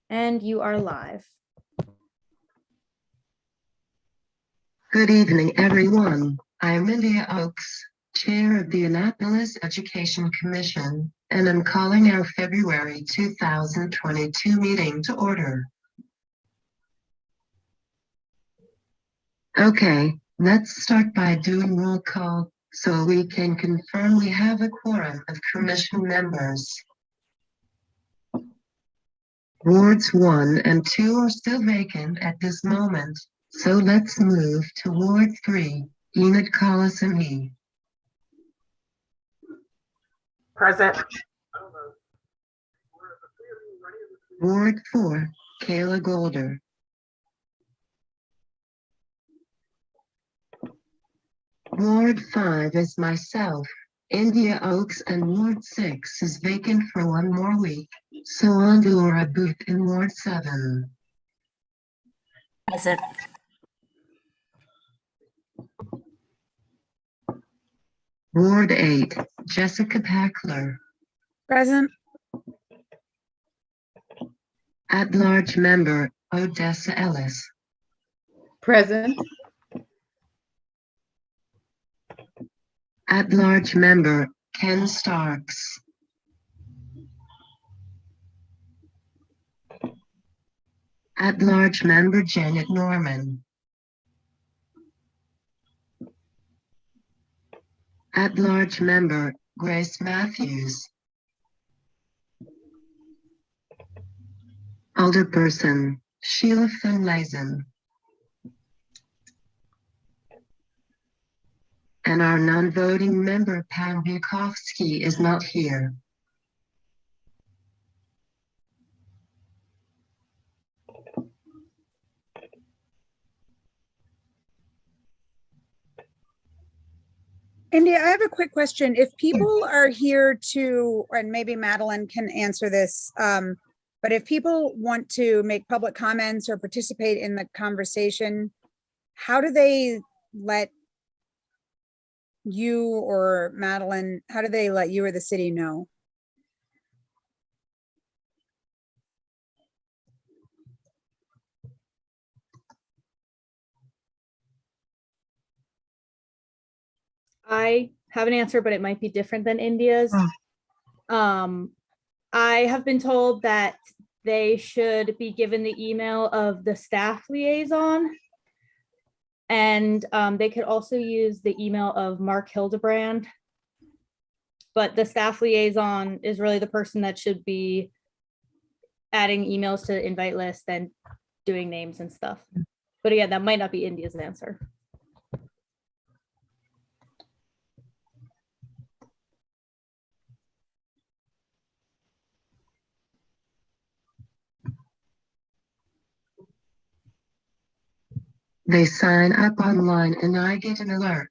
And you are live. Good evening, everyone. I'm India Oakes, Chair of the Annapolis Education Commission, and I'm calling our February 2022 meeting to order. Okay, let's start by doing roll call so we can confirm we have a quorum of commission members. Wards 1 and 2 are still vacant at this moment, so let's move to Ward 3, Enid Colosimi. Present. Ward 4, Kayla Golder. Ward 5 is myself, India Oakes, and Ward 6 is vacant for one more week, so on to Laura Booth in Ward 7. Present. Ward 8, Jessica Packler. Present. At-large member, Odessa Ellis. Present. At-large member, Ken Starks. At-large member, Janet Norman. At-large member, Grace Matthews. Alderperson, Sheila Finlayson. And our non-voting member, Pam Bukowski, is not here. India, I have a quick question. If people are here to, and maybe Madeline can answer this, but if people want to make public comments or participate in the conversation, how do they let you or Madeline, how do they let you or the city know? I have an answer, but it might be different than India's. I have been told that they should be given the email of the staff liaison. And they could also use the email of Mark Hildebrand. But the staff liaison is really the person that should be adding emails to the invite list and doing names and stuff. But again, that might not be India's answer. They sign up online and I get an alert.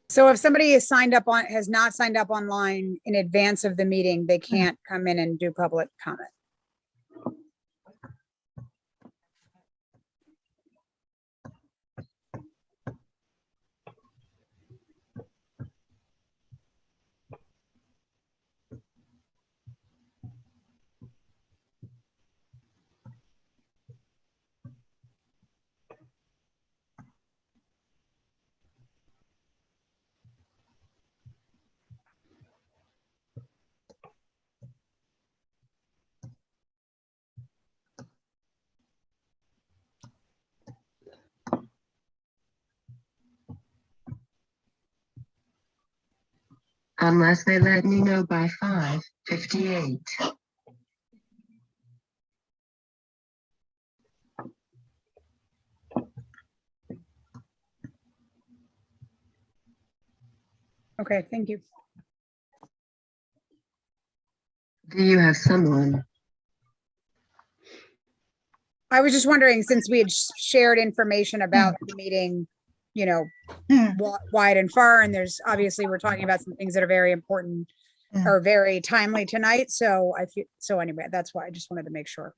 So if somebody is signed up on, has not signed up online in advance of the meeting, they can't come in and do public comment. Unless they let me know by 5:58. Okay, thank you. Do you have someone? I was just wondering, since we had shared information about the meeting, you know, wide and far, and there's obviously we're talking about some things that are very important or very timely tonight. So I feel, so anyway, that's why I just wanted to make sure.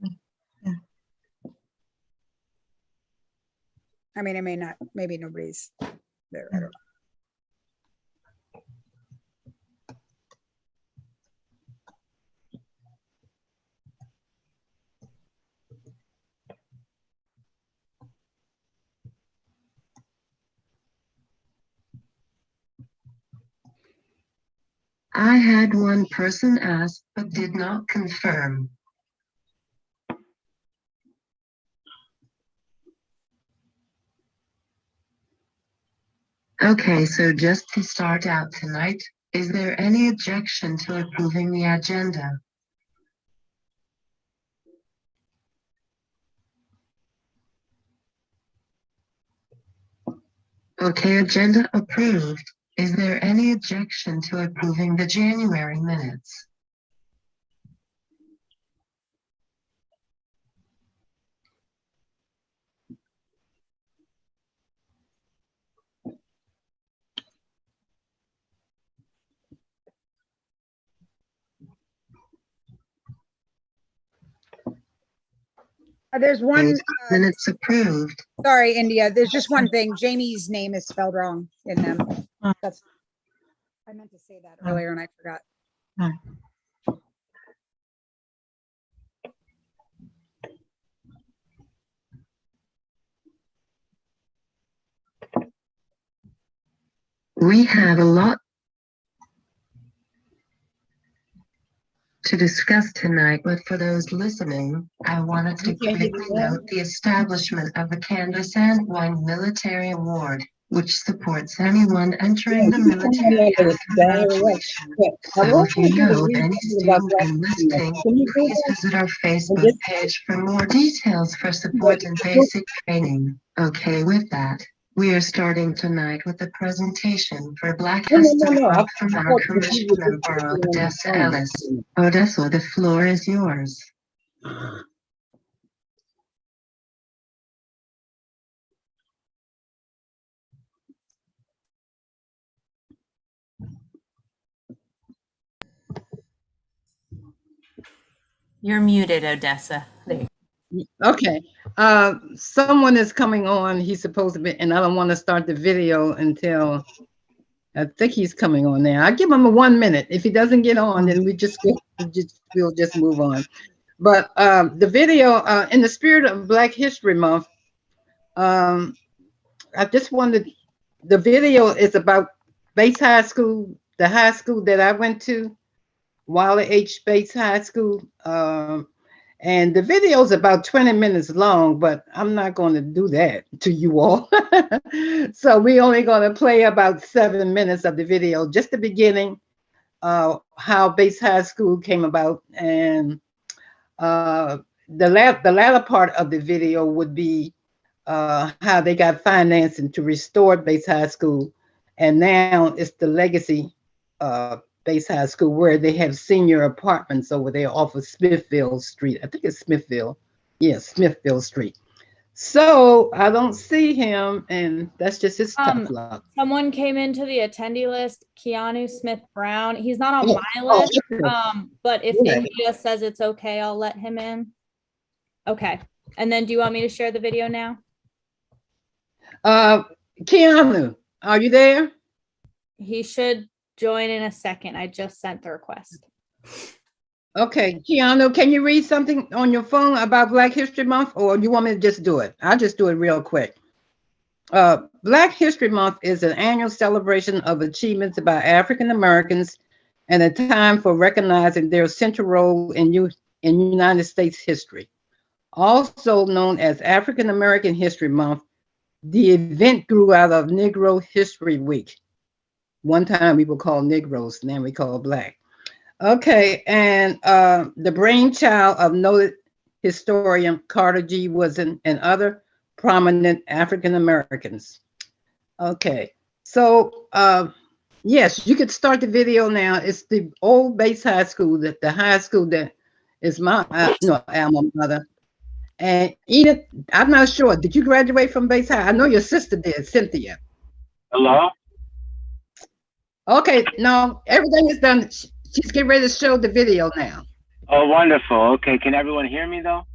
I mean, it may not, maybe nobody's there. I don't know. I had one person ask but did not confirm. Okay, so just to start out tonight, is there any objection to approving the agenda? Okay, agenda approved. Is there any objection to approving the January minutes? There's one, Minutes approved. sorry, India, there's just one thing. Jamie's name is spelled wrong in them. That's, I meant to say that earlier and I forgot. We have a lot to discuss tonight, but for those listening, I wanted to quickly note the establishment of the Canvas and Wine Military Award, which supports anyone entering the military after graduation. So if you know of any student enlisting, please visit our Facebook page for more details for support and basic training. Okay, with that, we are starting tonight with a presentation for Black History Month from our commission member, Odessa Ellis. Odessa, the floor is yours. You're muted, Odessa. There. Okay, someone is coming on. He's supposed to be, and I don't want to start the video until I think he's coming on now. I give him a 1 minute. If he doesn't get on, then we'll just move on. But the video, in the spirit of Black History Month, I just wanted. The video is about Bates High School, the high school that I went to, Wally H. Bates High School. And the video is about 20 minutes long, but I'm not going to do that to you all. So we're only going to play about 7 minutes of the video, just the beginning, how Bates High School came about. And the latter part of the video would be how they got financing to restore Bates High School. And now it's the legacy Bates High School, where they have senior apartments over there off of Smithfield Street. I think it's Smithfield. Yeah, Smithfield Street. So I don't see him, and that's just his tough luck. Someone came into the attendee list, Keanu Smith Brown. He's not on my list, but if India says it's okay, I'll let him in. Okay. And then do you want me to share the video now? Keanu, are you there? He should join in a second. I just sent the request. Okay, Keanu, can you read something on your phone about Black History Month, or you want me to just do it? I'll just do it real quick. Black History Month is an annual celebration of achievements by African Americans and a time for recognizing their central role in United States history. Also known as African American History Month, the event grew out of Negro History Week. One time we were called Negroes, now we call Black. Okay, and the brainchild of noted historian Carter G. Woodson and other prominent African Americans. Okay, so yes, you could start the video now. It's the old Bates High School, the high school that is my alma mater. And Edith, I'm not sure, did you graduate from Bates High? I know your sister did, Cynthia. Hello? Okay, no, everything is done. She's getting ready to show the video now. Oh, wonderful. Okay, can everyone hear me though?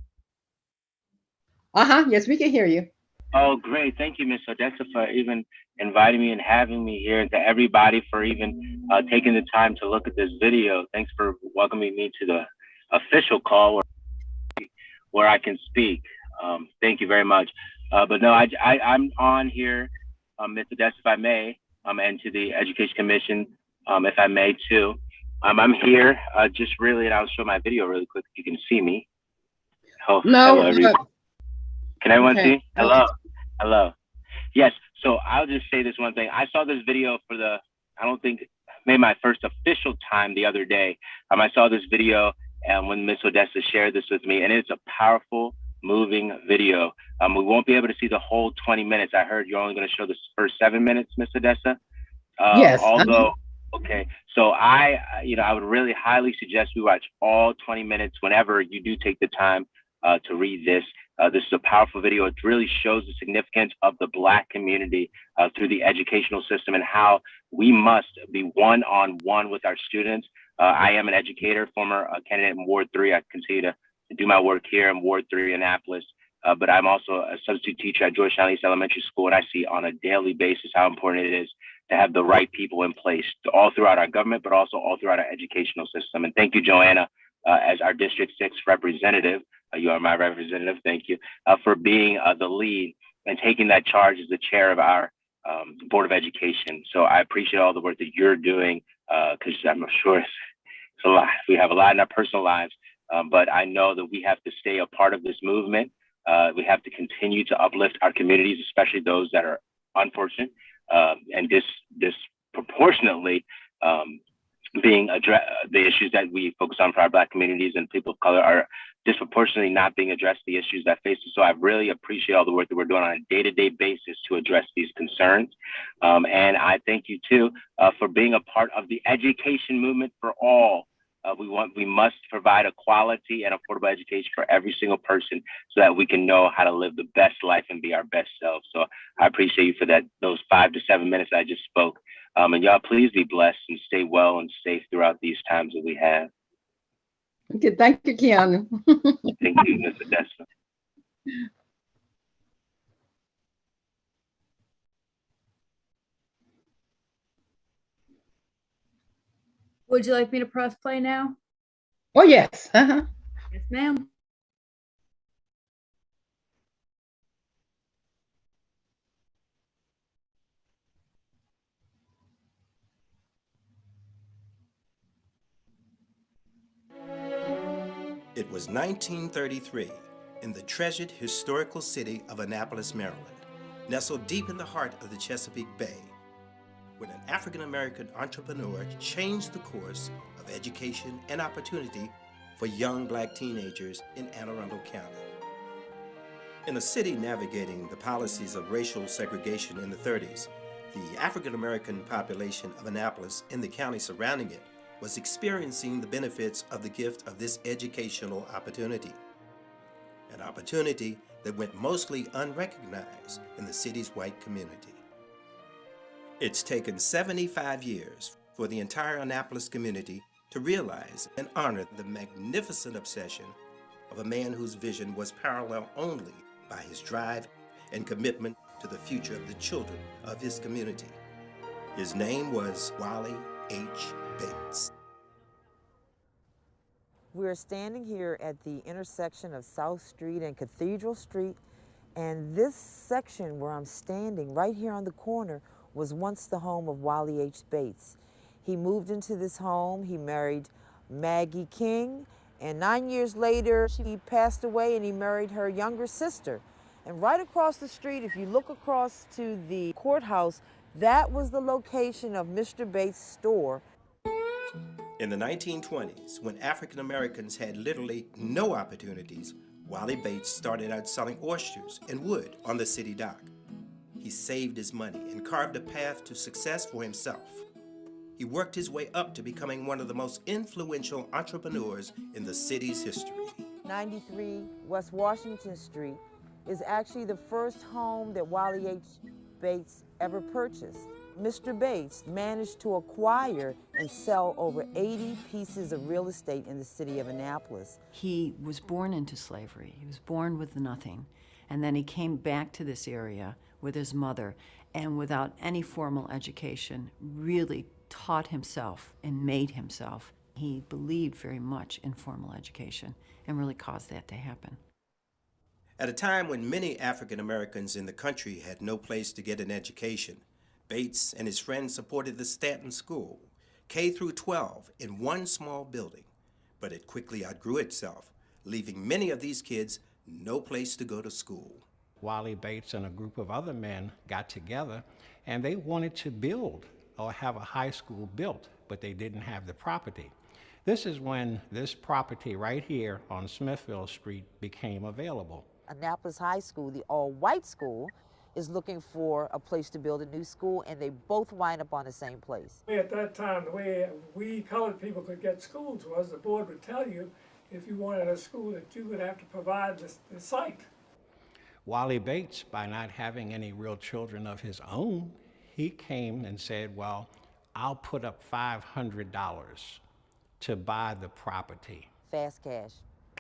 Yes, we can hear you. Oh, great. Thank you, Miss Odessa, for even inviting me and having me here, and to everybody for even taking the time to look at this video. Thanks for welcoming me to the official call where I can speak. Thank you very much. But no, I'm on here, Ms. Odessa, if I may, and to the Education Commission, if I may too. I'm here just really, and I'll show my video really quick if you can see me. Oh, No, hello, everyone. Can everyone okay. see? Hello. Hello. Yes. So I'll just say this one thing. I saw this video for I don't think, maybe my first official time the other day. I saw this video when Miss Odessa shared this with me, and it's a powerful, moving video. We won't be able to see the whole 20 minutes. I heard you're only going to show the first 7 minutes, Miss Odessa. Yes. Although, okay. So I would really highly suggest we watch all 20 minutes whenever you do take the time to read this. This is a powerful video. It really shows the significance of the Black community through the educational system and how we must be one-on-one with our students. I am an educator, former candidate in Ward 3. I continue to do my work here in Ward 3, Annapolis. But I'm also a substitute teacher at Georgetown East Elementary School, and I see on a daily basis how important it is to have the right people in place all throughout our government, but also all throughout our educational system. And thank you, Joanna, as our District 6 representative. You are my representative. Thank you for being the lead and taking that charge as the chair of our Board of Education. So I appreciate all the work that you're doing because I'm sure it's a lot. We have a lot in our personal lives, but I know that we have to stay a part of this movement. We have to continue to uplift our communities, especially those that are unfortunate and disproportionately being addressed. The issues that we focus on for our Black communities and people of color are disproportionately not being addressed, the issues that face us. So I really appreciate all the work that we're doing on a day-to-day basis to address these concerns. And I thank you too for being a part of the education movement for all. We must provide a quality and affordable education for every single person so that we can know how to live the best life and be our best selves. So I appreciate you for those 5 to 7 minutes I just spoke. And y'all please be blessed and stay well and safe throughout these times that we have. Okay, thank you, Keanu. Thank you, Ms. Odessa. Would you like me to press play now? Oh, yes. Yes, ma'am. It was 1933 in the treasured historical city of Annapolis, Maryland, nestled deep in the heart of the Chesapeake Bay, when an African-American entrepreneur changed the course of education and opportunity for young Black teenagers in Anne Arundel County. In a city navigating the policies of racial segregation in the 30s, the African-American population of Annapolis and the county surrounding it was experiencing the benefits of the gift of this educational opportunity, an opportunity that went mostly unrecognized in the city's white community. It's taken 75 years for the entire Annapolis community to realize and honor the magnificent obsession of a man whose vision was paralleled only by his drive and commitment to the future of the children of his community. His name was Wally H. Bates. We're standing here at the intersection of South Street and Cathedral Street, and this section where I'm standing right here on the corner was once the home of Wally H. Bates. He moved into this home, he married Maggie King, and 9 years later she passed away and he married her younger sister. And right across the street, if you look across to the courthouse, that was the location of Mr. Bates' store. In the 1920s, when African Americans had literally no opportunities, Wally Bates started out selling oysters and wood on the city dock. He saved his money and carved a path to success for himself. He worked his way up to becoming one of the most influential entrepreneurs in the city's history. 93 West Washington Street is actually the first home that Wally H. Bates ever purchased. Mr. Bates managed to acquire and sell over 80 pieces of real estate in the city of Annapolis. He was born into slavery. He was born with nothing. And then he came back to this area with his mother, and without any formal education, really taught himself and made himself. He believed very much in formal education and really caused that to happen. At a time when many African Americans in the country had no place to get an education, Bates and his friends supported the Stanton School, K through 12, in one small building. But it quickly outgrew itself, leaving many of these kids no place to go to school. Wally Bates and a group of other men got together and they wanted to build or have a high school built, but they didn't have the property. This is when this property right here on Smithfield Street became available. Annapolis High School, the all-white school, is looking for a place to build a new school, and they both wind up on the same place. At that time, the way we colored people could get schools was the board would tell you if you wanted a school that you would have to provide the site. Wally Bates, by not having any real children of his own, he came and said, well, I'll put up $500 to buy the property. Fast cash,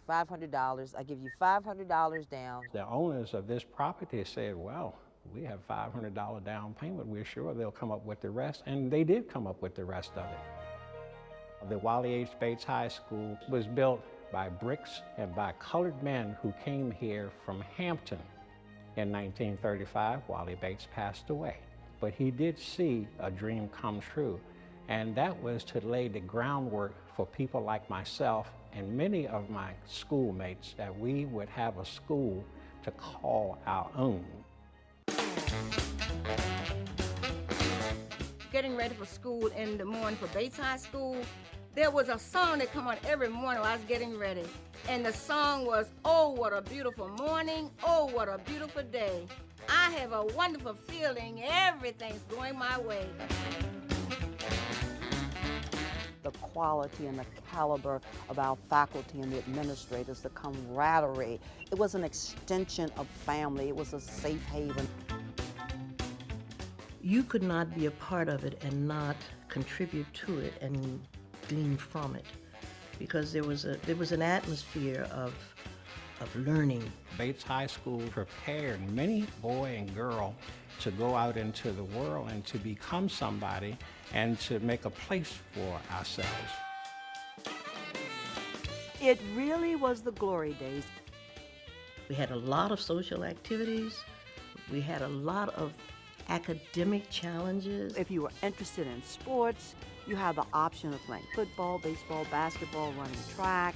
$500. I give you $500 down. The owners of this property said, well, we have $500 down payment. We're sure they'll come up with the rest. And they did come up with the rest of it. The Wally H. Bates High School was built by bricks and by colored men who came here from Hampton. In 1935, Wally Bates passed away, but he did see a dream come true, and that was to lay the groundwork for people like myself and many of my schoolmates that we would have a school to call our own. Getting ready for school in the morning for Bates High School, there was a song that come on every morning while I was getting ready. And the song was, oh, what a beautiful morning, oh, what a beautiful day. I have a wonderful feeling everything's going my way. The quality and the caliber of our faculty and the administrators, the camaraderie. It was an extension of family. It was a safe haven. You could not be a part of it and not contribute to it and glean from it, because there was an atmosphere of learning. Bates High School prepared many boy and girl to go out into the world and to become somebody and to make a place for ourselves. It really was the glory days. We had a lot of social activities. We had a lot of academic challenges. If you were interested in sports, you had the option of playing football, baseball, basketball, running track.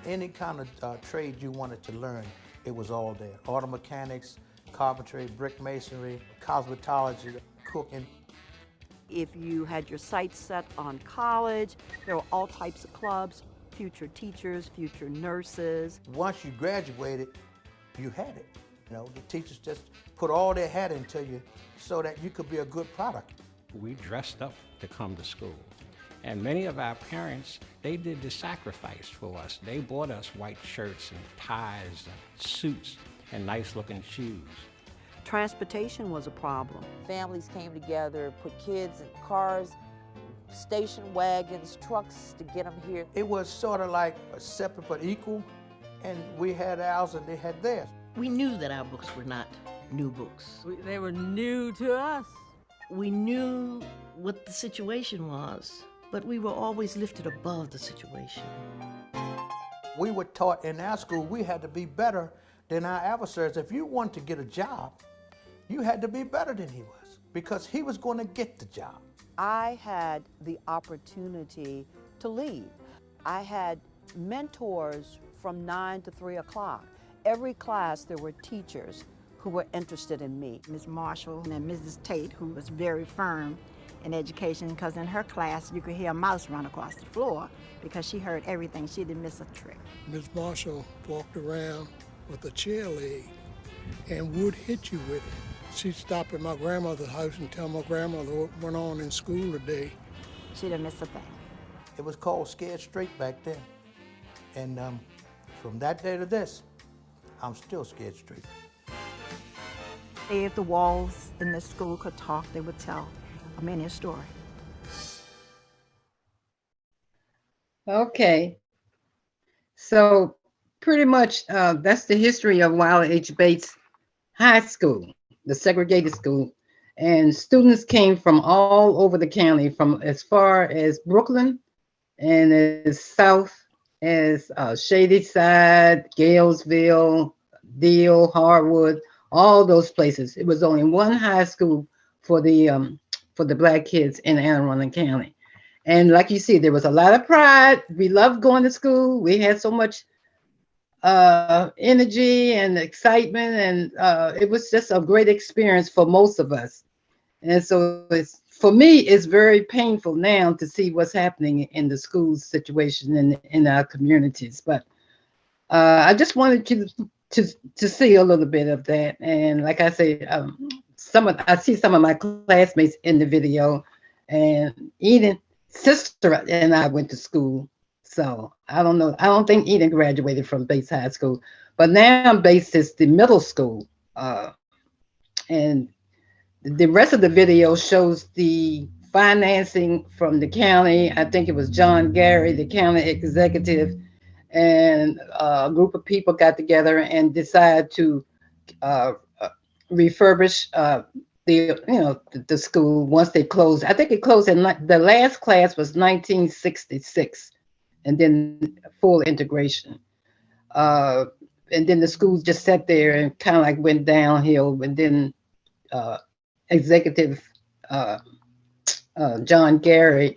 Any kind of trade you wanted to learn, it was all there. Auto mechanics, carpentry, brick masonry, cosmetology, cooking. If you had your sights set on college, there were all types of clubs, future teachers, future nurses. Once you graduated, you had it. You know, the teachers just put all their hat into you so that you could be a good product. We dressed up to come to school. And many of our parents, they did the sacrifice for us. They bought us white shirts and ties and suits and nice looking shoes. Transportation was a problem. Families came together, put kids in cars, station wagons, trucks to get them here. It was sort of like a separate but equal, and we had ours and they had theirs. We knew that our books were not new books. They were new to us. We knew what the situation was, but we were always lifted above the situation. We were taught in our school we had to be better than our adversaries. If you wanted to get a job, you had to be better than he was, because he was going to get the job. I had the opportunity to lead. I had mentors from 9 to 3 o'clock. Every class there were teachers who were interested in me. Ms. Marshall and Mrs. Tate, who was very firm in education, because in her class you could hear a mouse run across the floor because she heard everything. She didn't miss a trick. Ms. Marshall walked around with a chair leg and would hit you with it. She'd stop at my grandmother's house and tell my grandmother what went on in school today. She didn't miss a thing. It was called Scared Straight back then. And from that day to this, I'm still scared straight. If the walls in the school could talk, they would tell many a story. Okay. So pretty much, that's the history of Wally H. Bates High School, the segregated school. And students came from all over the county, from as far as Brooklyn and as south as Shady Side, Galesville, Deal, Harwood, all those places. It was only one high school for the Black kids in Anne Arundel County. And like you see, there was a lot of pride. We loved going to school. We had so much energy and excitement, and it was just a great experience for most of us. And so for me, it's very painful now to see what's happening in the school situation in our communities. But I just wanted you to see a little bit of that. And like I say, I see some of my classmates in the video, and Eden's sister and I went to school. So I don't know. I don't think Eden graduated from Bates High School, but now Bates is the middle school. And the rest of the video shows the financing from the county. I think it was John Gary, the county executive, and a group of people got together and decided to refurbish the school once they closed. I think it closed in the last class was 1966, and then full integration. And then the school just sat there and kind of like went downhill. And then executive John Gary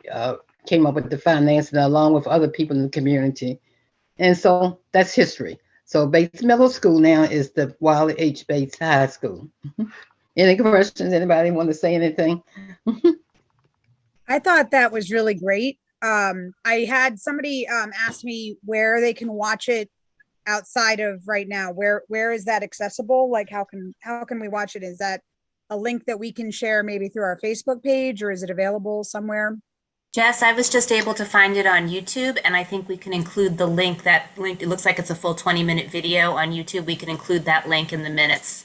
came up with the financing along with other people in the community. And so that's history. So Bates Middle School now is the Wally H. Bates High School. Any questions? Anybody want to say anything? I thought that was really great. I had somebody ask me where they can watch it outside of right now. Where is that accessible? Like how can we watch it? Is that a link that we can share maybe through our Facebook page, or is it available somewhere? Jess, I was just able to find it on YouTube, and I think we can include the link. That link, it looks like it's a full 20-minute video on YouTube. We can include that link in the minutes.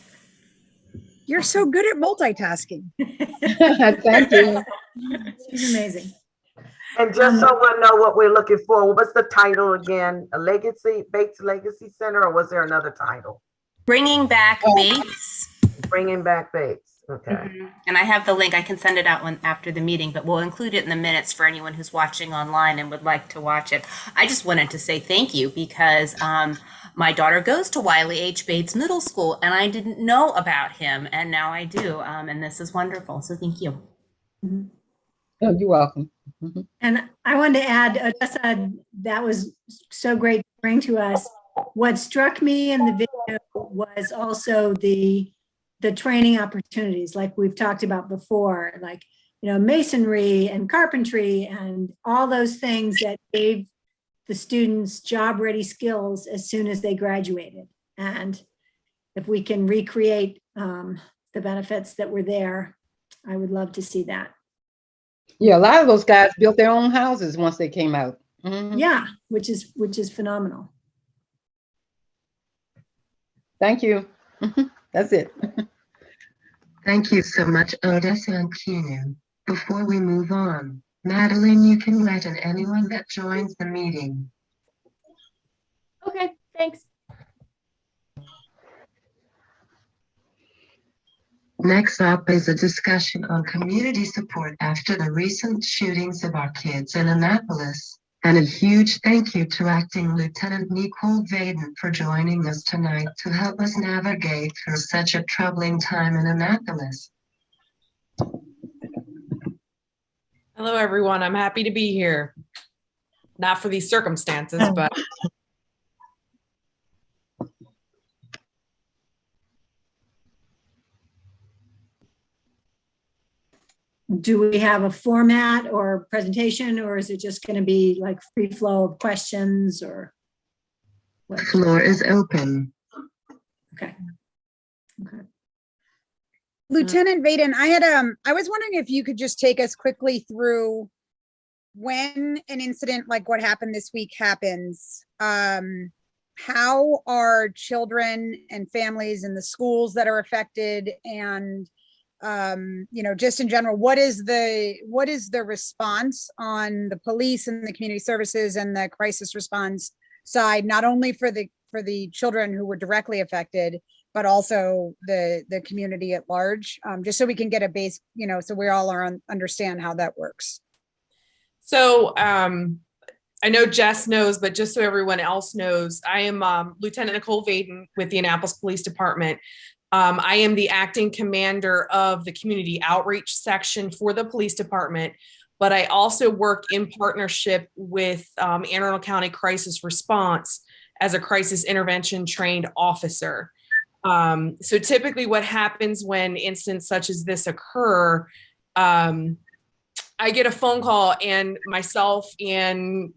You're so good at multitasking. Thank you. She's amazing. And just so we'll know what we're looking for, what's the title again? A Legacy, Bates Legacy Center, or was there another title? Bringing Back Bates. Bringing Back Bates. Okay. Mm-hmm. And I have the link. I can send it out after the meeting, but we'll include it in the minutes for anyone who's watching online and would like to watch it. I just wanted to say thank you because my daughter goes to Wiley H. Bates Middle School, and I didn't know about him, and now I do. And this is wonderful. So thank you. Mm-hmm. Oh, you're welcome. And I wanted to add, Odessa, that was so great to bring to us. What struck me in the video was also the training opportunities, like we've talked about before, like, masonry and carpentry and all those things that gave the students job-ready skills as soon as they graduated. And if we can recreate the benefits that were there, I would love to see that. Yeah, a lot of those guys built their own houses once they came out. Mm-hmm. Yeah, which is phenomenal. Thank you. That's it. Thank you so much, Odessa and Keanu. Before we move on, Madeline, you can let in anyone that joins the meeting. Okay, thanks. Next up is a discussion on community support after the recent shootings of our kids in Annapolis. And a huge thank you to Acting Lieutenant Nicole Vaden for joining us tonight to help us navigate through such a troubling time in Annapolis. Hello, everyone. I'm happy to be here. Not for these circumstances, but. Do we have a format or presentation, or is it just going to be like free flow of questions, or what? The floor is open. Okay. Lieutenant Vaden, I was wondering if you could just take us quickly through when an incident like what happened this week happens, how are children and families in the schools that are affected, and just in general, what is the response on the police and the community services and the crisis response side, not only for for the children who were directly affected, but also the community at large, just so we can get a base, so we all understand how that works. So I know Jess knows, but just so everyone else knows, I am Lieutenant Nicole Vaden with the Annapolis Police Department. I am the acting commander of the community outreach section for the police department, but I also work in partnership with Anne Arundel County Crisis Response as a crisis intervention trained officer. So typically what happens when incidents such as this occur, I get a phone call and myself and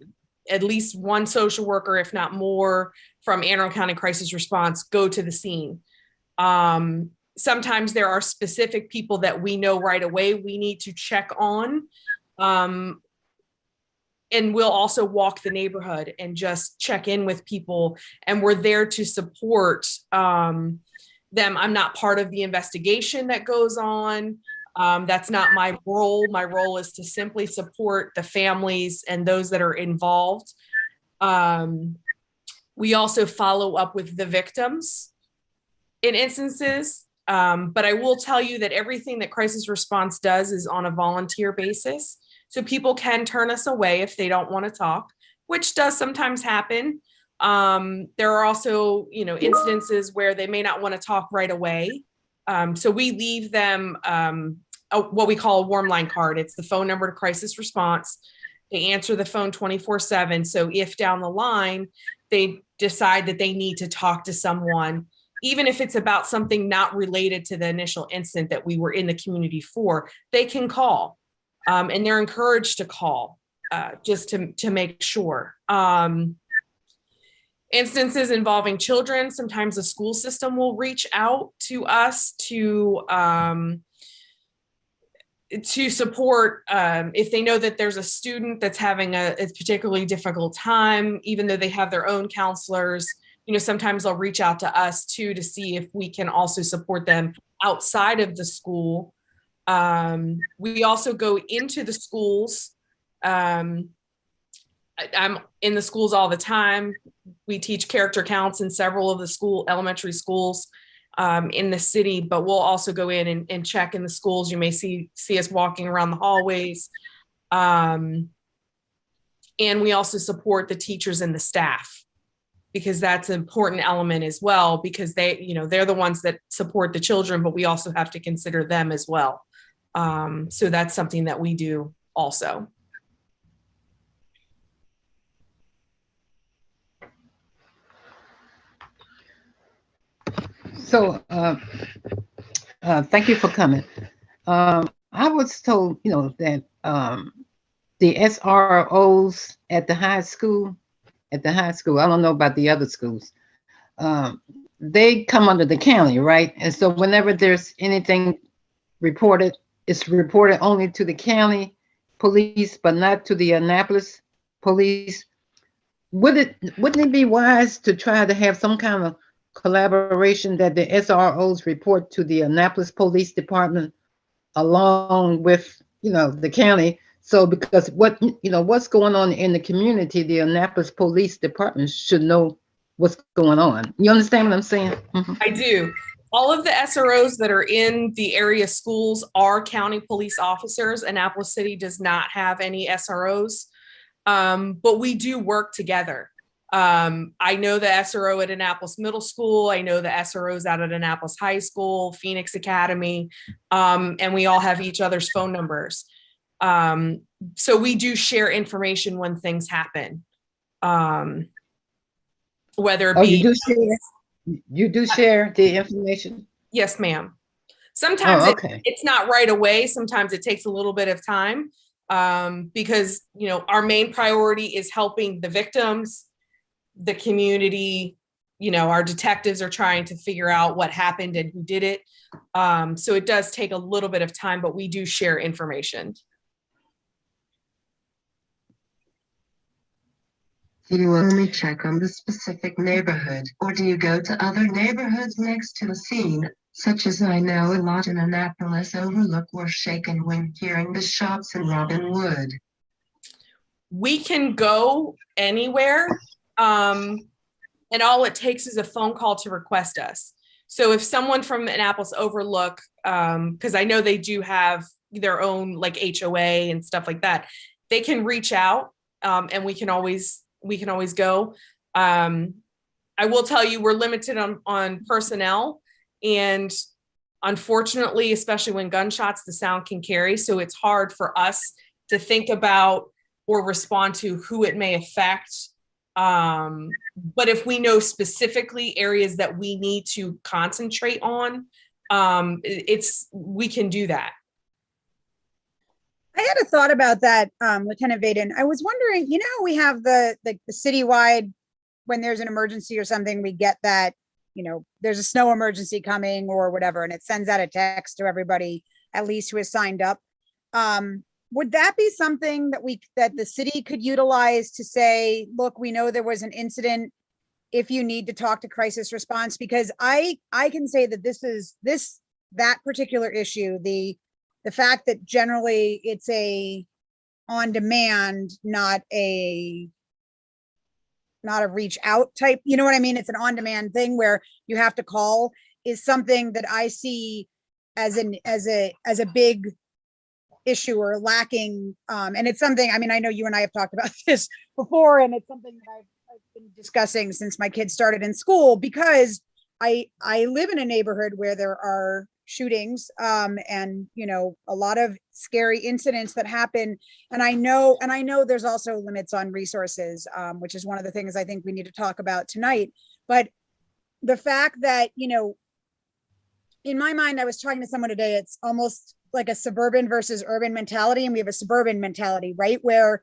at least one social worker, if not more, from Anne Arundel County Crisis Response go to the scene. Sometimes there are specific people that we know right away we need to check on. And we'll also walk the neighborhood and just check in with people. And we're there to support them. I'm not part of the investigation that goes on. That's not my role. My role is to simply support the families and those that are involved. We also follow up with the victims in instances. But I will tell you that everything that Crisis Response does is on a volunteer basis. So people can turn us away if they don't want to talk, which does sometimes happen. There are also, incidences where they may not want to talk right away. So we leave them what we call a warm line card. It's the phone number to Crisis Response. They answer the phone 24/7. So if down the line they decide that they need to talk to someone, even if it's about something not related to the initial incident that we were in the community for, they can call. And they're encouraged to call just to make sure. Instances involving children, sometimes the school system will reach out to us to support if they know that there's a student that's having a particularly difficult time, even though they have their own counselors. Sometimes they'll reach out to us too to see if we can also support them outside of the school. We also go into the schools. I'm in the schools all the time. We teach character counts in several of the elementary schools in the city, but we'll also go in and check in the schools. You may see us walking around the hallways. And we also support the teachers and the staff, because that's an important element as well, because they're the ones that support the children, but we also have to consider them as well. So that's something that we do also. So thank you for coming. I was told, that the SROs at the high school, I don't know about the other schools, they come under the county, right? And so whenever there's anything reported, it's reported only to the county police, but not to the Annapolis police. Wouldn't it be wise to try to have some kind of collaboration that the SROs report to the Annapolis Police Department along with, the county? So because what's going on in the community, the Annapolis Police Department should know what's going on. You understand what I'm saying? Mm-hmm. I do. All of the SROs that are in the area schools are county police officers. Annapolis City does not have any SROs, but we do work together. I know the SRO at Annapolis Middle School. I know the SROs out at Annapolis High School, Phoenix Academy, and we all have each other's phone numbers. So we do share information when things happen. Whether it be you do share the information? Yes, ma'am. Sometimes it's not right away. Sometimes it takes a little bit of time because, our main priority is helping the victims, the community. Our detectives are trying to figure out what happened and who did it. So it does take a little bit of time, but we do share information. Do you only check on the specific neighborhood, or do you go to other neighborhoods next to the scene, such as I know a lot in Annapolis overlook were shaken when hearing the shots in Robin Wood? We can go anywhere. And all it takes is a phone call to request us. So if someone from Annapolis Overlook, because I know they do have their own like HOA and stuff like that, they can reach out, and we can always go. I will tell you, we're limited on personnel, and unfortunately, especially when gunshots, the sound can carry. So it's hard for us to think about or respond to who it may affect. But if we know specifically areas that we need to concentrate on, we can do that. I had a thought about that, Lieutenant Vaden. I was wondering, we have the citywide, when there's an emergency or something, we get that, there's a snow emergency coming or whatever, and it sends out a text to everybody, at least who has signed up. Would that be something that the city could utilize to say, look, we know there was an incident, if you need to talk to crisis response? Because I can say that that particular issue, the fact that generally it's a on demand, not a reach out type, you know what I mean? It's an on demand thing where you have to call, is something that I see as a big issue or lacking. And it's something, I know you and I have talked about this before, and it's something that I've been discussing since my kids started in school, because I live in a neighborhood where there are shootings, and a lot of scary incidents that happen. And I know there's also limits on resources, which is one of the things I think we need to talk about tonight. But the fact that, in my mind, I was talking to someone today, it's almost like a suburban versus urban mentality. And we have a suburban mentality, right? Where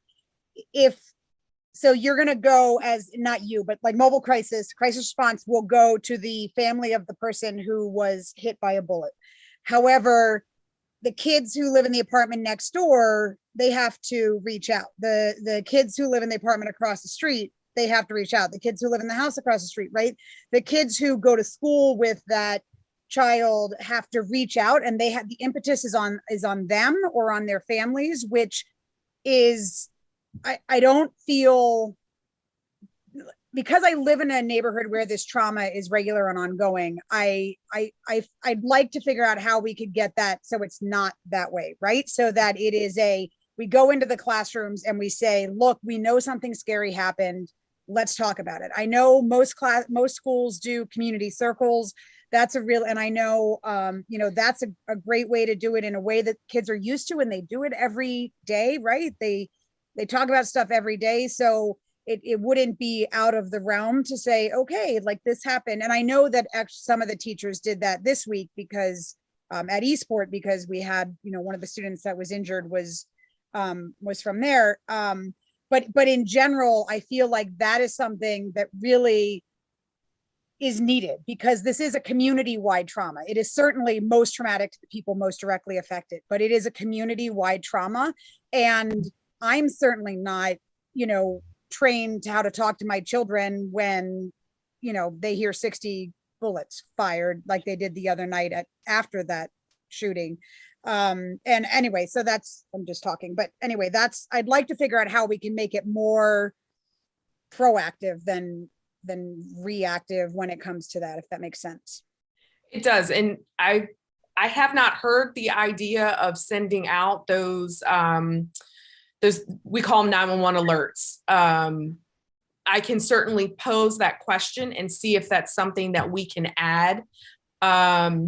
so you're going to go as, not you, but like mobile crisis response will go to the family of the person who was hit by a bullet. However, the kids who live in the apartment next door, they have to reach out. The kids who live in the apartment across the street, they have to reach out. The kids who live in the house across the street, right? The kids who go to school with that child have to reach out, and the impetus is on them or on their families, which is, I don't feel, because I live in a neighborhood where this trauma is regular and ongoing, I'd like to figure out how we could get that so it's not that way, right? So that it is we go into the classrooms and we say, look, we know something scary happened, let's talk about it. I know most schools do community circles. That's and I know, that's a great way to do it in a way that kids are used to, and they do it every day, right? They talk about stuff every day. So it wouldn't be out of the realm to say, okay, like this happened. And I know that actually some of the teachers did that this week, because at Eastport, because we had, one of the students that was injured was from there. But in general, I feel like that is something that really is needed, because this is a community-wide trauma. It is certainly most traumatic to the people most directly affected, but it is a community-wide trauma. And I'm certainly not, trained to how to talk to my children when, they hear 60 bullets fired like they did the other night after that shooting. And anyway, so I'm just talking, but anyway, I'd like to figure out how we can make it more proactive than reactive when it comes to that, if that makes sense. It does. And I have not heard the idea of sending out those we call them 911 alerts. I can certainly pose that question and see if that's something that we can add. But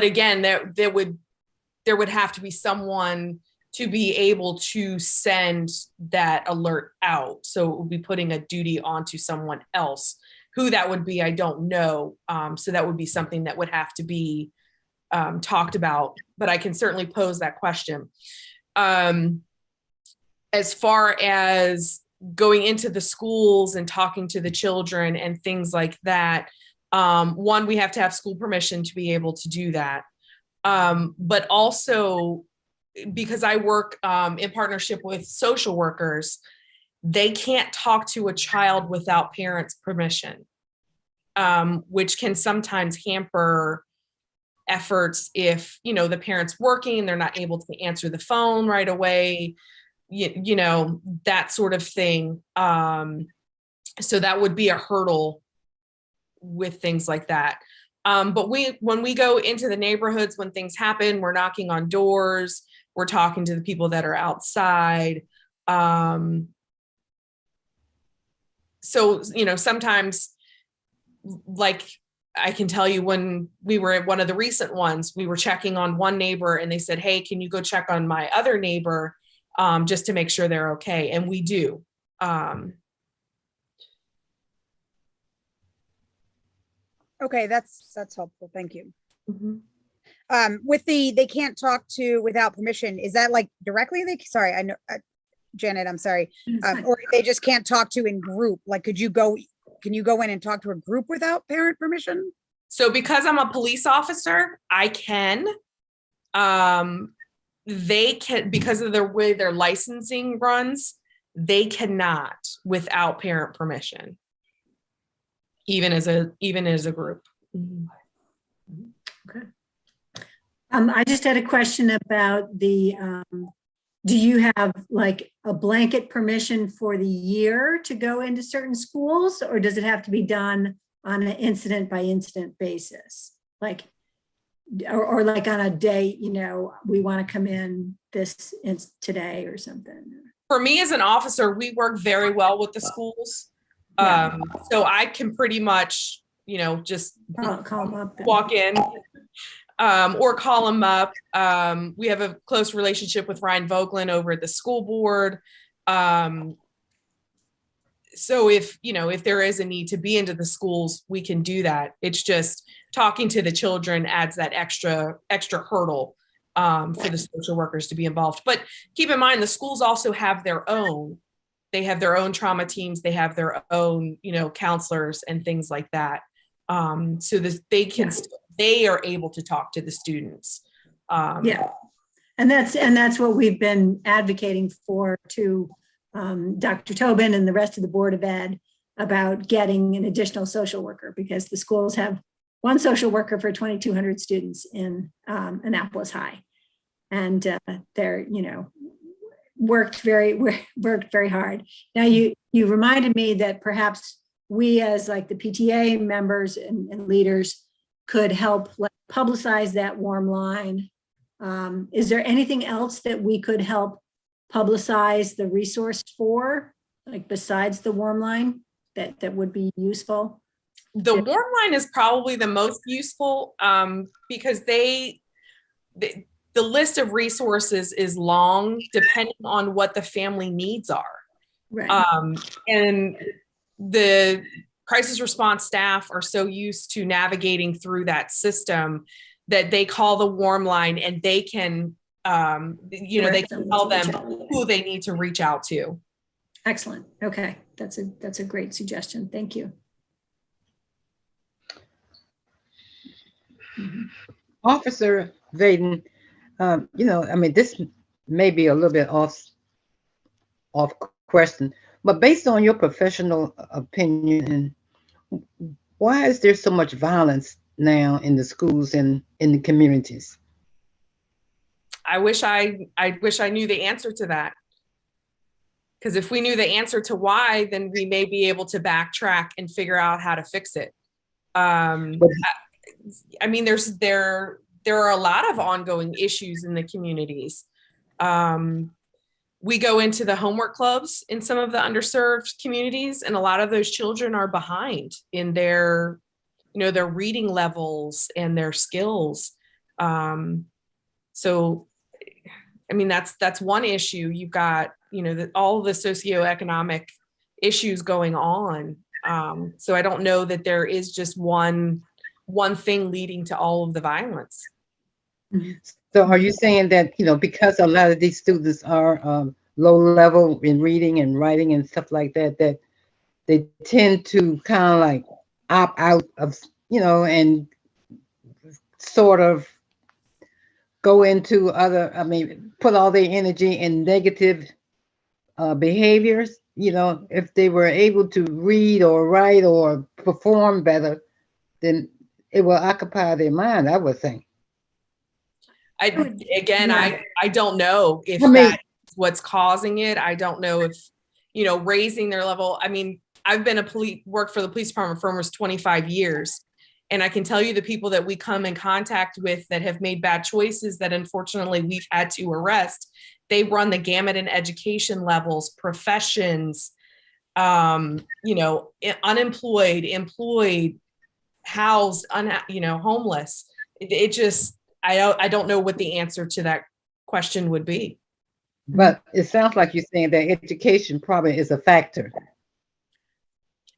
again, there would have to be someone to be able to send that alert out. So it would be putting a duty onto someone else. Who that would be, I don't know. So that would be something that would have to be talked about, but I can certainly pose that question. As far as going into the schools and talking to the children and things like that, one, we have to have school permission to be able to do that. But also, because I work in partnership with social workers, they can't talk to a child without parents' permission, which can sometimes hamper efforts if, the parent's working and they're not able to answer the phone right away, that sort of thing. So that would be a hurdle with things like that. But when we go into the neighborhoods, when things happen, we're knocking on doors, we're talking to the people that are outside. So, sometimes, like, I can tell you when we were at one of the recent ones, we were checking on one neighbor and they said, hey, can you go check on my other neighbor just to make sure they're okay? And we do. Okay, that's helpful. Thank you. With they can't talk to without permission, is that like directly? Sorry, I know, Janet, I'm sorry. Or they just can't talk to in group? Like, can you go in and talk to a group without parent permission? So because I'm a police officer, I can. They can, because of the way their licensing runs, they cannot without parent permission, even as a group. Okay. I just had a question about the, do you have like a blanket permission for the year to go into certain schools, or does it have to be done on an incident by incident basis? Like, or like on a day, we want to come in today or something. For me as an officer, we work very well with the schools. So I can pretty much, just call them up walk in or call them up. We have a close relationship with Ryan Vogelin over at the school board. So if there is a need to be into the schools, we can do that. It's just talking to the children adds that extra hurdle for the social workers to be involved. But keep in mind, the schools also have their own. They have their own trauma teams. They have their own, counselors and things like that. So they are able to talk to the students. Yeah, and that's what we've been advocating for to Dr. Tobin and the rest of the Board of Ed about getting an additional social worker, because the schools have one social worker for 2,200 students in Annapolis High, and they're worked very hard. Now you reminded me that perhaps we as like the PTA members and leaders could help publicize that warm line. Is there anything else that we could help publicize the resource for, like besides the warm line, that would be useful? The warm line is probably the most useful because the list of resources is long, depending on what the family needs are. Right. And the crisis response staff are so used to navigating through that system that they call the warm line and they can, they can tell them who they need to reach out to. Excellent. Okay. That's a great suggestion. Thank you. Officer Vaden, this may be a little bit off question, but based on your professional opinion, why is there so much violence now in the schools and in the communities? I wish I knew the answer to that. Because if we knew the answer to why, then we may be able to backtrack and figure out how to fix it. There are a lot of ongoing issues in the communities. We go into the homework clubs in some of the underserved communities, and a lot of those children are behind in their reading levels and their skills. So, that's one issue. You've got, all the socioeconomic issues going on. So I don't know that there is just one thing leading to all of the violence. So are you saying that, because a lot of these students are low level in reading and writing and stuff like that, that they tend to kind of like opt out of, and sort of go into put all their energy in negative behaviors? If they were able to read or write or perform better, then it will occupy their mind, I would think. I don't know if that's what's causing it. I don't know if, raising their level. I've been worked for the police department for almost 25 years. And I can tell you the people that we come in contact with that have made bad choices that unfortunately we've had to arrest, they run the gamut in education levels, professions, unemployed, employed, housed, homeless. It just, I don't know what the answer to that question would be. But it sounds like you're saying that education probably is a factor.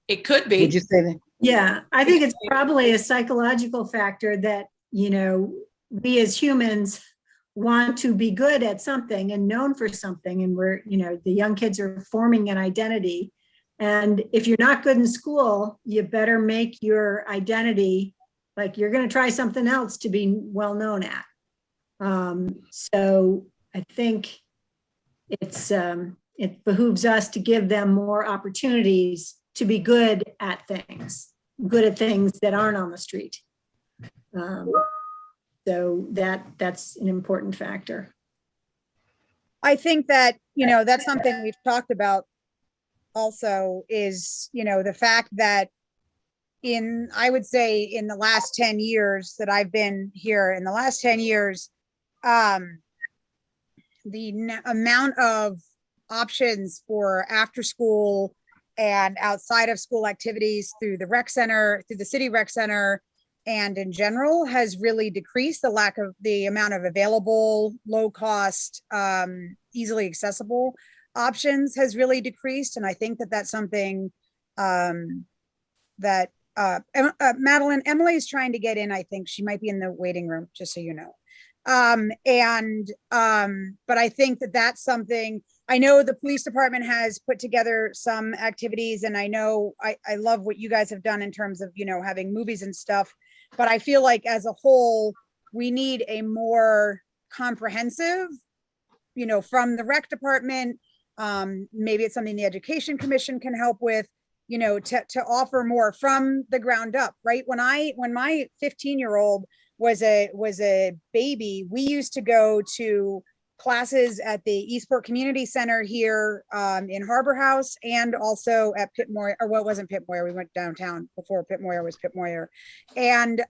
It could be. Would you say that? Yeah, I think it's probably a psychological factor that, we as humans want to be good at something and known for something. And we're, the young kids are forming an identity. And if you're not good in school, you better make your identity like you're going to try something else to be well known at. So I think it behooves us to give them more opportunities to be good at things that aren't on the street. So that's an important factor. I think that, that's something we've talked about also is, the fact that I would say in the last 10 years that I've been here, in the last 10 years, the amount of options for after school and outside of school activities through the city rec center, and in general has really decreased. The amount of available, low cost, easily accessible options has really decreased. And I think that that's something that Madeline, Emily is trying to get in. I think she might be in the waiting room, just so you know. But I think that that's something. I know the police department has put together some activities, and I know I love what you guys have done in terms of, having movies and stuff, but I feel like as a whole, we need a more comprehensive, from the rec department. Maybe it's something the education commission can help with, to offer more from the ground up, right? When my 15-year-old was a baby, we used to go to classes at the Eastport Community Center here in Harbor House, and also at Pitt Moyer, or well, it wasn't Pitt Moyer, we went downtown before Pitt Moyer was Pitt Moyer. And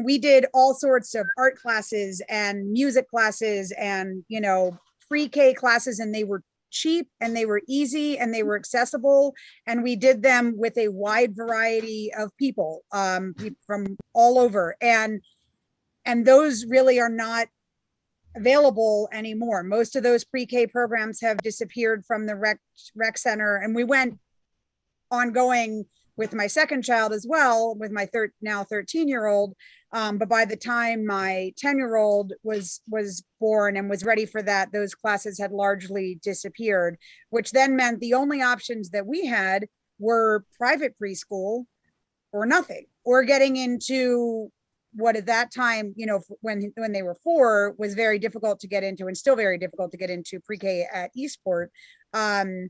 we did all sorts of art classes and music classes and, pre-K classes, and they were cheap and they were easy and they were accessible. And we did them with a wide variety of people from all over. And those really are not available anymore. Most of those pre-K programs have disappeared from the rec center, and we went ongoing with my second child as well, with my now 13-year-old. But by the time my 10-year-old was born and was ready for that, those classes had largely disappeared, which then meant the only options that we had were private preschool or nothing, or getting into what at that time, when they were 4, was very difficult to get into, and still very difficult to get into pre-K at Eastport. And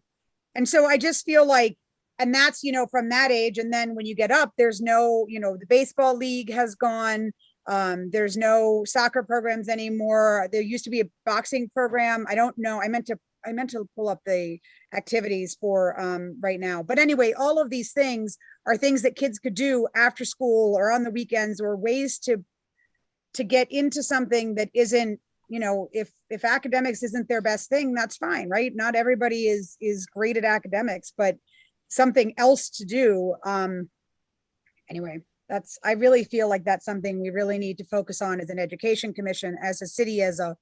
so I just feel like, and that's, from that age. And then when you get up, there's no, the baseball league has gone. There's no soccer programs anymore. There used to be a boxing program. I don't know. I meant to pull up the activities for right now. But anyway, all of these things are things that kids could do after school or on the weekends, or ways to get into something that isn't, if academics isn't their best thing, that's fine, right? Not everybody is great at academics, but something else to do. Anyway, I really feel like that's something we really need to focus on as an education commission, as a city, as a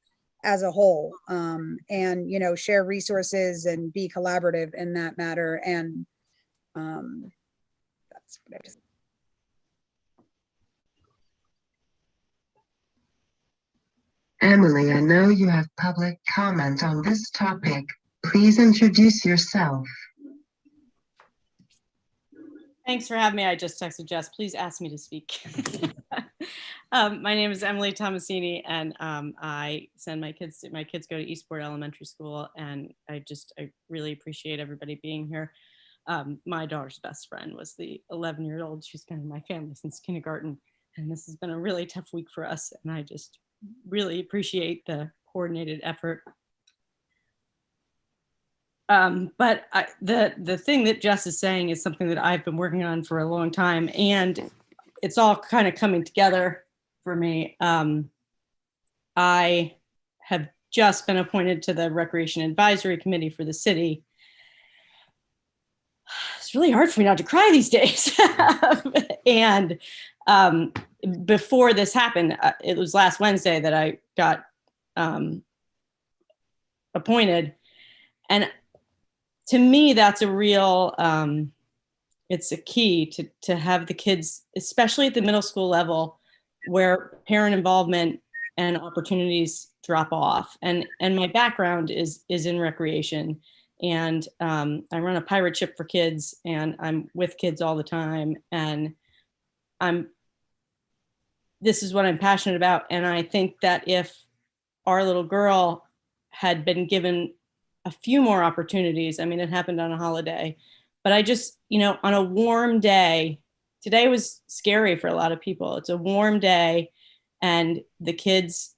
whole, and share resources and be collaborative in that matter. And that's what I just. Emily, I know you have public comment on this topic. Please introduce yourself. Thanks for having me. I just texted Jess, please ask me to speak. My name is Emily Tomasini, and I send my kids go to Eastport Elementary School, and I really appreciate everybody being here. My daughter's best friend was the 11-year-old. She's been in my family since kindergarten, and this has been a really tough week for us, and I just really appreciate the coordinated effort. But the thing that Jess is saying is something that I've been working on for a long time, and it's all kind of coming together for me. I have just been appointed to the Recreation Advisory Committee for the city. It's really hard for me not to cry these days. And before this happened, it was last Wednesday that I got appointed. And to me, that's a real, it's a key to have the kids, especially at the middle school level, where parent involvement and opportunities drop off. And my background is in recreation. And I run a pirate ship for kids, and I'm with kids all the time. And this is what I'm passionate about. And I think that if our little girl had been given a few more opportunities, I mean, it happened on a holiday, but I just, on a warm day, today was scary for a lot of people. It's a warm day, and the kids,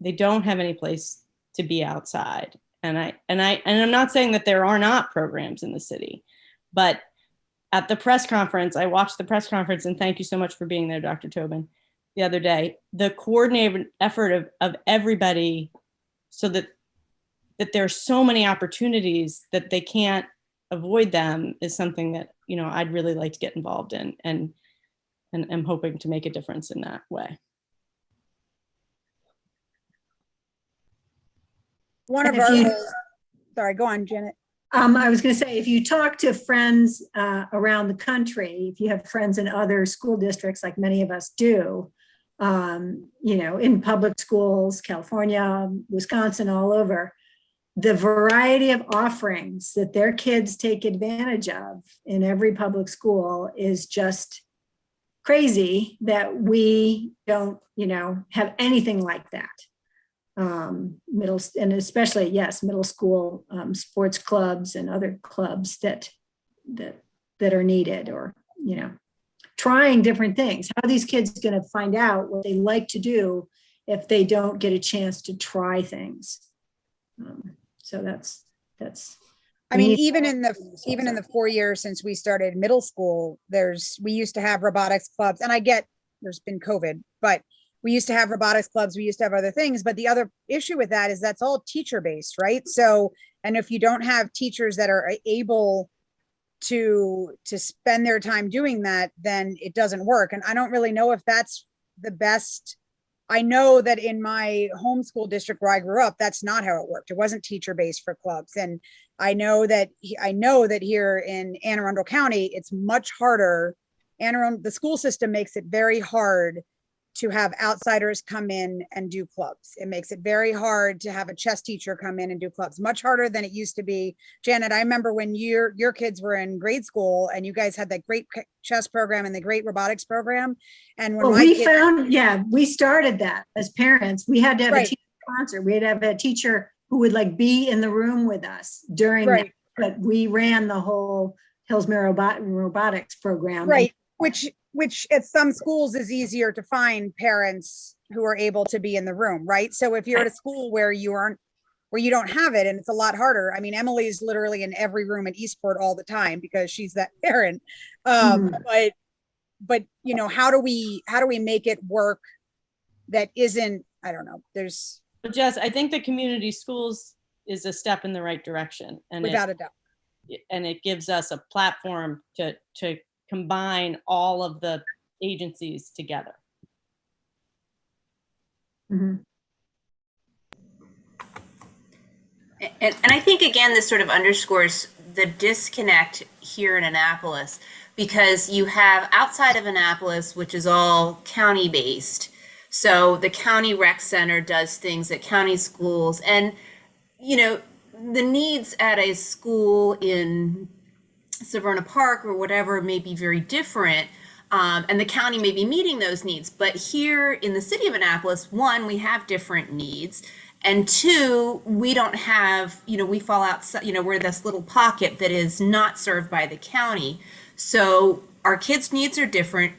they don't have any place to be outside. And I'm not saying that there are not programs in the city, but at the press conference, I watched the press conference, and thank you so much for being there, Dr. Tobin, the other day. The coordinated effort of everybody, so that there are so many opportunities that they can't avoid them, is something that, I'd really like to get involved in, and I'm hoping to make a difference in that way. One of our goals, sorry, go on, Janet. I was going to say, if you talk to friends around the country, if you have friends in other school districts, like many of us do, in public schools, California, Wisconsin, all over, the variety of offerings that their kids take advantage of in every public school is just crazy, that we don't, have anything like that. Middle, and especially, yes, middle school sports clubs and other clubs that are needed, or, trying different things. How are these kids going to find out what they like to do if they don't get a chance to try things? So that's. I mean, even in the 4 years since we started middle school, we used to have robotics clubs, and I get there's been COVID, but we used to have robotics clubs, we used to have other things, but the other issue with that is that's all teacher based, right? So, and if you don't have teachers that are able to spend their time doing that, then it doesn't work. And I don't really know if that's the best. I know that in my homeschool district where I grew up, that's not how it worked. It wasn't teacher based for clubs. And I know that here in Anne Arundel County, it's much harder. The school system makes it very hard to have outsiders come in and do clubs. It makes it very hard to have a chess teacher come in and do clubs, much harder than it used to be. Janet, I remember when your kids were in grade school and you guys had that great chess program and the great robotics program. And when we started that as parents. We had to have a teacher sponsor. We had to have a teacher who would be in the room with us during that. But we ran the whole Hillsborough robotics program. Right, which at some schools is easier to find parents who are able to be in the room, right? So if you're at a school where you don't have it, and it's a lot harder. I mean, Emily's literally in every room at Eastport all the time because she's that parent. But how do we make it work that isn't, I don't know, But Jess, I think the community schools is a step in the right direction. And without a doubt. And it gives us a platform to combine all of the agencies together. Mm-hmm. And I think, again, this sort of underscores the disconnect here in Annapolis, because you have outside of Annapolis, which is all county based. So the county rec center does things at county schools, and, the needs at a school in Severna Park or whatever may be very different, and the county may be meeting those needs. But here in the city of Annapolis, one, we have different needs, and two, we don't have, we fall outside, we're this little pocket that is not served by the county. So our kids' needs are different.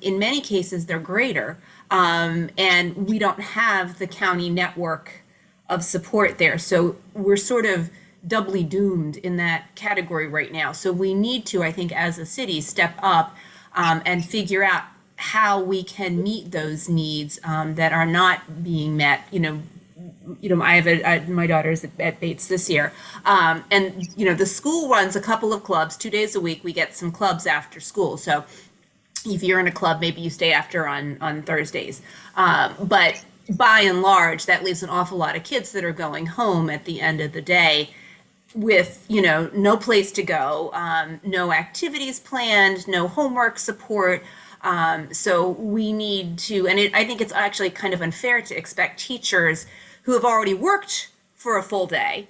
In many cases, they're greater, and we don't have the county network of support there. So we're sort of doubly doomed in that category right now. So we need to, I think, as a city, step up and figure out how we can meet those needs that are not being met. I have my daughter's at Bates this year, and the school runs a couple of clubs 2 days a week. We get some clubs after school, so if you're in a club, maybe you stay after on Thursdays. But by and large, that leaves an awful lot of kids that are going home at the end of the day with no place to go, no activities planned, no homework support. So we need to, and I think it's actually kind of unfair to expect teachers who have already worked for a full day,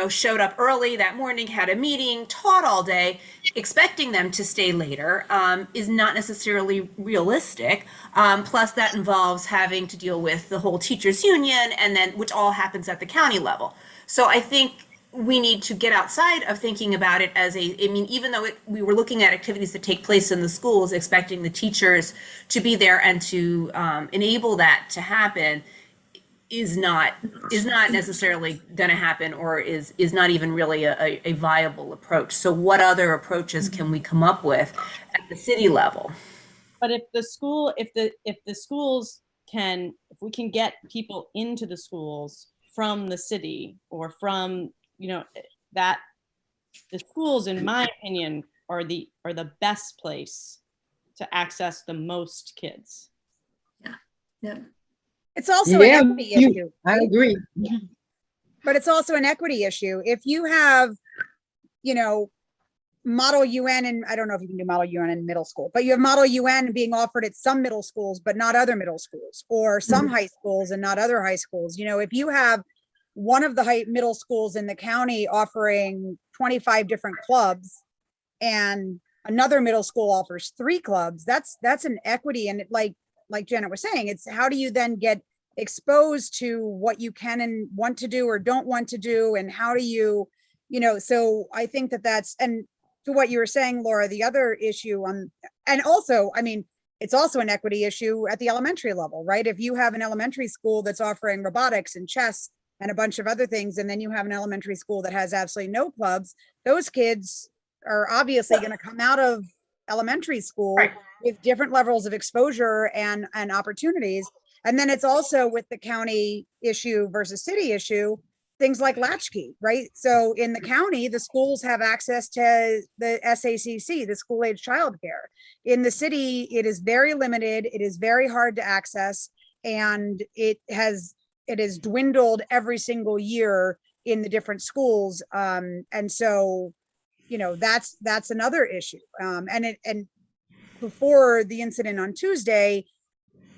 showed up early that morning, had a meeting, taught all day, expecting them to stay later is not necessarily realistic. Plus that involves having to deal with the whole teachers union, and then which all happens at the county level. So I think we need to get outside of thinking about it as even though we were looking at activities that take place in the schools, expecting the teachers to be there and to enable that to happen is not necessarily going to happen, or is not even really a viable approach. So what other approaches can we come up with at the city level? But if we can get people into the schools from the city, or from that the schools, in my opinion, are the best place to access the most kids. Yeah. It's also an equity issue. I agree. But it's also an equity issue. If you have, Model UN, and I don't know if you can do Model UN in middle school, but you have Model UN being offered at some middle schools, but not other middle schools, or some high schools and not other high schools. If you have one of the middle schools in the county offering 25 different clubs, and another middle school offers 3 clubs, that's an equity. And like Janet was saying, it's how do you then get exposed to what you can and want to do or don't want to do, and how do you, so I think that's, and to what you were saying, Laura, the other issue and also, it's also an equity issue at the elementary level, right? If you have an elementary school that's offering robotics and chess and a bunch of other things, and then you have an elementary school that has absolutely no clubs, those kids are obviously going to come out of elementary school with different levels of exposure and opportunities. And then it's also with the county issue versus city issue, things like latchkey, right? So in the county, the schools have access to the SACC, the school age childcare. In the city, it is very limited. It is very hard to access, and it has dwindled every single year in the different schools. And so, that's another issue. And before the incident on Tuesday,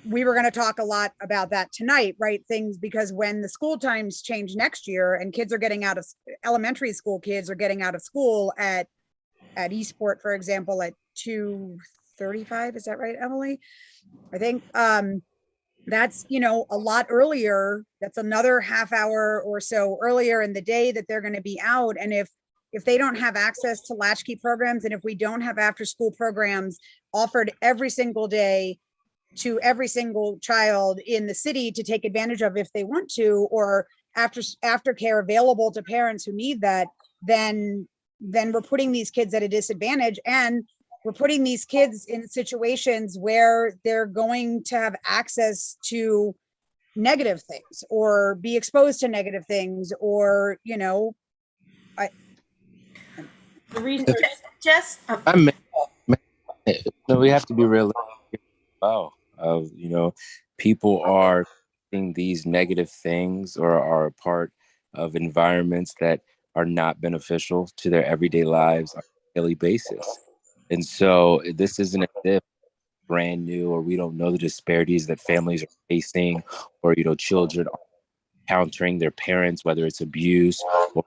we were going to talk a lot about that tonight, right? Because when the school times change next year and elementary school kids are getting out of school at Eastport, for example, at 2:35, is that right, Emily? I think that's, a lot earlier. That's another half hour or so earlier in the day that they're going to be out. And if they don't have access to latchkey programs, and if we don't have after school programs offered every single day to every single child in the city to take advantage of if they want to, or aftercare available to parents who need that, then we're putting these kids at a disadvantage, and we're putting these kids in situations where they're going to have access to negative things or be exposed to negative things, or the reason Jess, we have to be realistic as well. People are doing these negative things or are a part of environments that are not beneficial to their everyday lives on a daily basis. And so this isn't as if brand new, or we don't know the disparities that families are facing, or children are encountering their parents, whether it's abuse or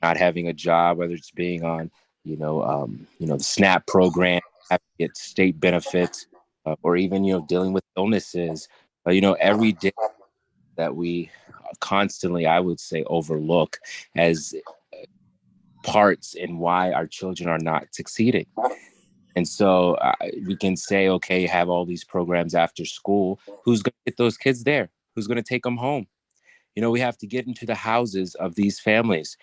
not having a job, whether it's being on the SNAP program, having to get state benefits, or even dealing with illnesses. Every day that we constantly, I would say, overlook as parts in why our children are not succeeding. And so we can say, okay, you have all these programs after school. Who's going to get those kids there? Who's going to take them home? We have to get into the houses of these families.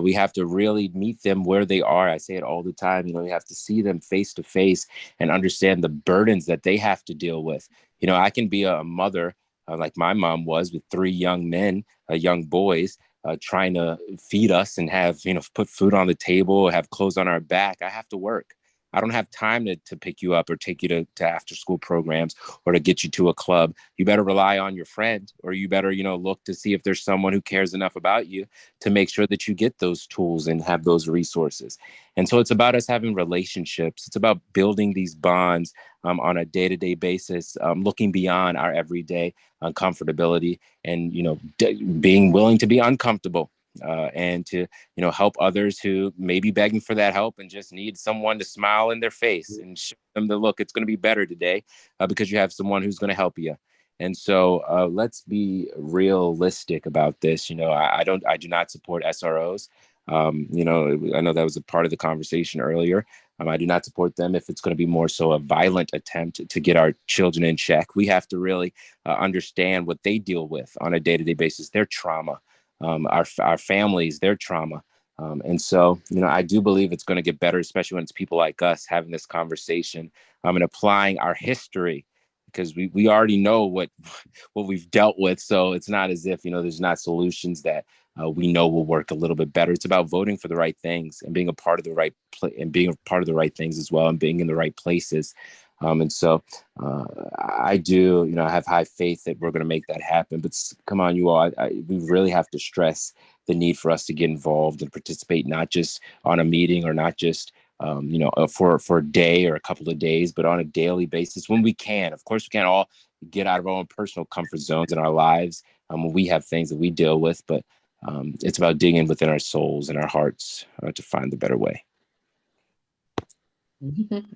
We have to really meet them where they are. I say it all the time. You have to see them face to face and understand the burdens that they have to deal with. I can be a mother like my mom was, with 3 young men, young boys, trying to feed us and have, put food on the table, have clothes on our back. I have to work. I don't have time to pick you up or take you to after school programs or to get you to a club. You better rely on your friend, or you better, look to see if there's someone who cares enough about you to make sure that you get those tools and have those resources. And so it's about us having relationships. It's about building these bonds on a day-to-day basis, looking beyond our everyday uncomfortability and, being willing to be uncomfortable. And to, help others who may be begging for that help and just need someone to smile in their face and show them the look, it's going to be better today because you have someone who's going to help you. And so let's be realistic about this. I do not support SROs. I know that was a part of the conversation earlier. I do not support them if it's going to be more so a violent attempt to get our children in check. We have to really understand what they deal with on a day-to-day basis, their trauma. Our families, their trauma. And so, I do believe it's going to get better, especially when it's people like us having this conversation and applying our history, because we already know what we've dealt with. So it's not as if, there's not solutions that we know will work a little bit better. It's about voting for the right things and being a part of the right and being a part of the right things as well, and being in the right places. And so I do, I have high faith that we're going to make that happen. But come on, you all, we really have to stress the need for us to get involved and participate, not just on a meeting or not just, for a day or a couple of days, but on a daily basis when we can. Of course, we can't all get out of our own personal comfort zones in our lives when we have things that we deal with. But it's about digging within our souls and our hearts to find the better way.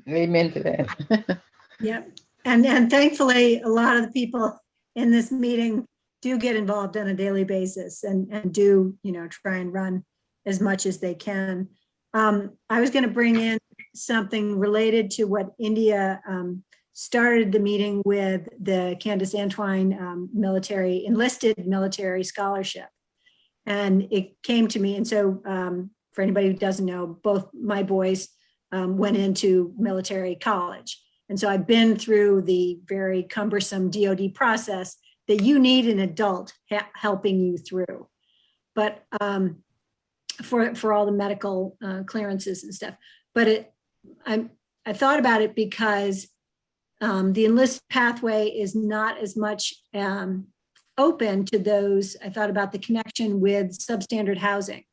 Amen to that. Yep. And thankfully, a lot of the people in this meeting do get involved on a daily basis and do, try and run as much as they can. I was going to bring in something related to what India started the meeting with, the Candace Antwine enlisted military scholarship. And it came to me. And so for anybody who doesn't know, both my boys went into military college. And so I've been through the very cumbersome DoD process that you need an adult helping you through. But for all the medical clearances and stuff. But I thought about it because the enlist pathway is not as much open to those. I thought about the connection with substandard housing.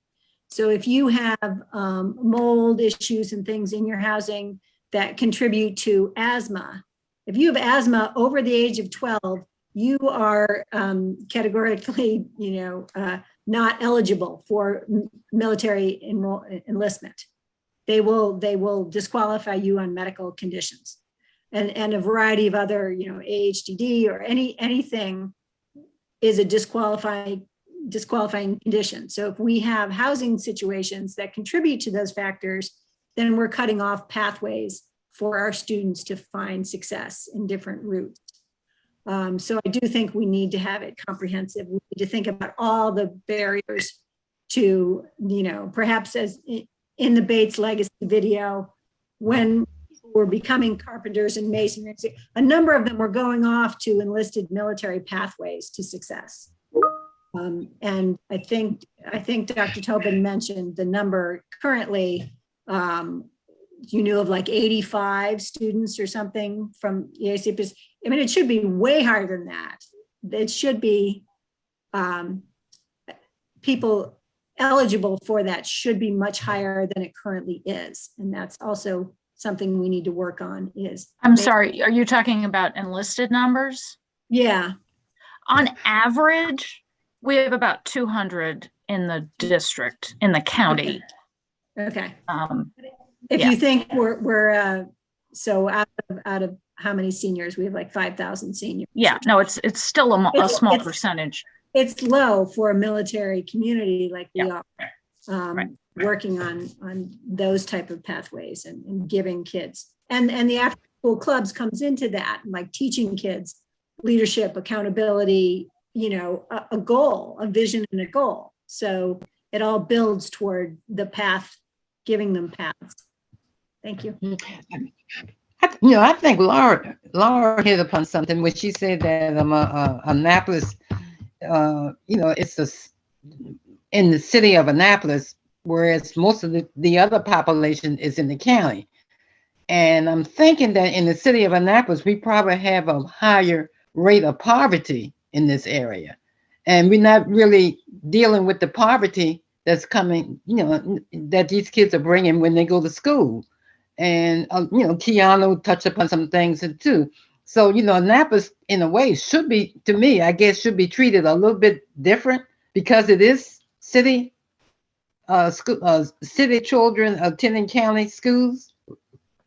So if you have mold issues and things in your housing that contribute to asthma, if you have asthma over the age of 12, you are categorically, not eligible for military enlistment. They will disqualify you on medical conditions, and a variety of other, AHDD or anything is a disqualifying condition. So if we have housing situations that contribute to those factors, then we're cutting off pathways for our students to find success in different routes. So I do think we need to have it comprehensive. We need to think about all the barriers to, perhaps as in the Bates Legacy video, when we're becoming carpenters and masons, a number of them were going off to enlisted military pathways to success. And I think Dr. Tobin mentioned the number currently, you knew of like 85 students or something from EAC. I mean, it should be way higher than that. It should be people eligible for that should be much higher than it currently is. And that's also something we need to work on is. I'm sorry, are you talking about enlisted numbers? Yeah. On average, we have about 200 in the district, in the county. Okay. If you think we're so out of how many seniors, we have like 5,000 seniors. Yeah, no, it's still a small percentage. It's low for a military community like we are, working on those type of pathways and giving kids. And the after school clubs comes into that, like teaching kids leadership, accountability, a goal, a vision and a goal. So it all builds toward the path, giving them paths. Thank you. I think Laura hit upon something when she said that Annapolis, it's in the city of Annapolis, whereas most of the other population is in the county. And I'm thinking that in the city of Annapolis, we probably have a higher rate of poverty in this area. And we're not really dealing with the poverty that's coming, that these kids are bringing when they go to school. And, Keanu touched upon some things too. So, Annapolis in a way should be, to me, I guess, should be treated a little bit different because it is city children attending county schools.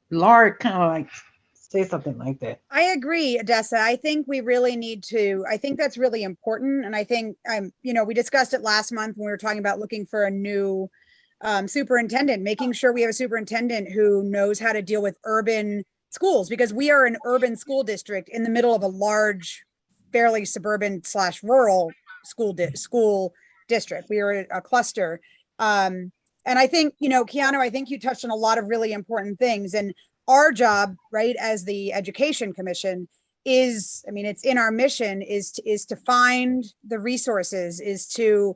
Laura kind of like say something like that. I agree, Odessa. I think we really need to, I think that's really important. And I think, we discussed it last month when we were talking about looking for a new superintendent, making sure we have a superintendent who knows how to deal with urban schools, because we are an urban school district in the middle of a large, fairly suburban / rural school district. We are a cluster. And I think, Keanu, I think you touched on a lot of really important things. And our job, right, as the Education Commission is, it's in our mission is to find the resources, is to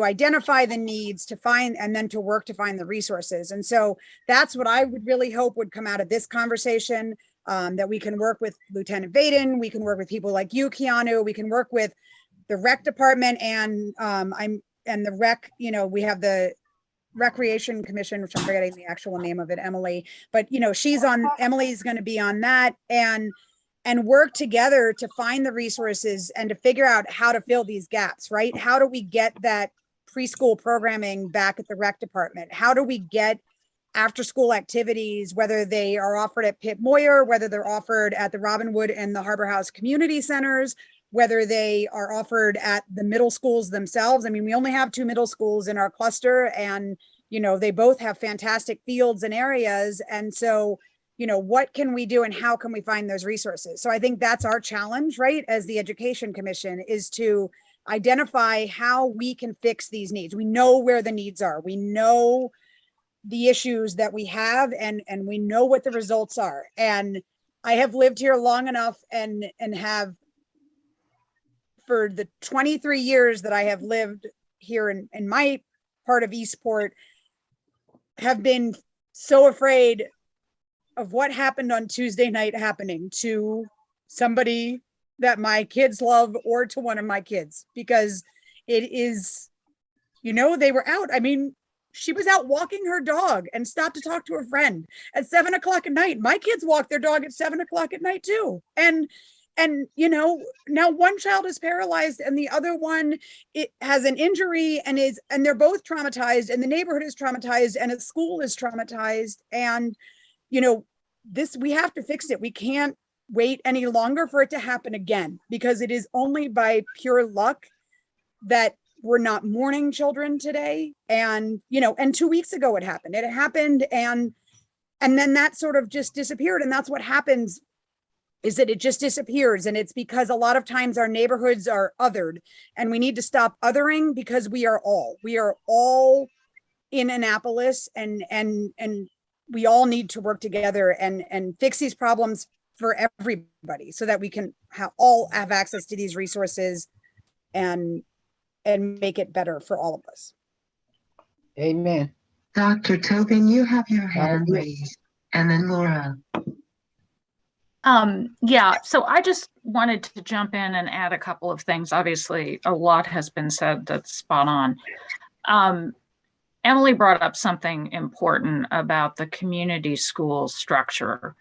identify the needs, to find, and then to work to find the resources. And so that's what I would really hope would come out of this conversation, that we can work with Lieutenant Vaden, we can work with people like you, Keanu, we can work with the rec department and the rec, we have the Recreation Commission, which I'm forgetting the actual name of it, Emily, but Emily's going to be on that and work together to find the resources and to figure out how to fill these gaps, right? How do we get that preschool programming back at the rec department? How do we get after school activities, whether they are offered at Pitt Moyer, whether they're offered at the Robinwood and the Harbor House community centers, whether they are offered at the middle schools themselves. We only have 2 middle schools in our cluster, and, they both have fantastic fields and areas. And so, what can we do and how can we find those resources? So I think that's our challenge, right, as the Education Commission, is to identify how we can fix these needs. We know where the needs are. We know the issues that we have, and we know what the results are. And I have lived here long enough and have, for the 23 years that I have lived here in my part of Eastport, have been so afraid of what happened on Tuesday night happening to somebody that my kids love or to one of my kids, because it is, they were out. She was out walking her dog and stopped to talk to a friend at 7 o'clock at night. My kids walk their dog at 7 o'clock at night too. And now one child is paralyzed and the other one, it has an injury and they're both traumatized, and the neighborhood is traumatized, and the school is traumatized. And, we have to fix it. We can't wait any longer for it to happen again, because it is only by pure luck that we're not mourning children today. And, and 2 weeks ago it happened, and then that sort of just disappeared. And that's what happens, is that it just disappears. And it's because a lot of times our neighborhoods are othered, and we need to stop othering, because we are all in Annapolis, and we all need to work together and fix these problems for everybody, so that we can all have access to these resources and make it better for all of us. Amen. Dr. Tobin, you have your hand raised, and then Laura. Yeah, so I just wanted to jump in and add a couple of things. Obviously, a lot has been said that's spot on. Emily brought up something important about the community school structure,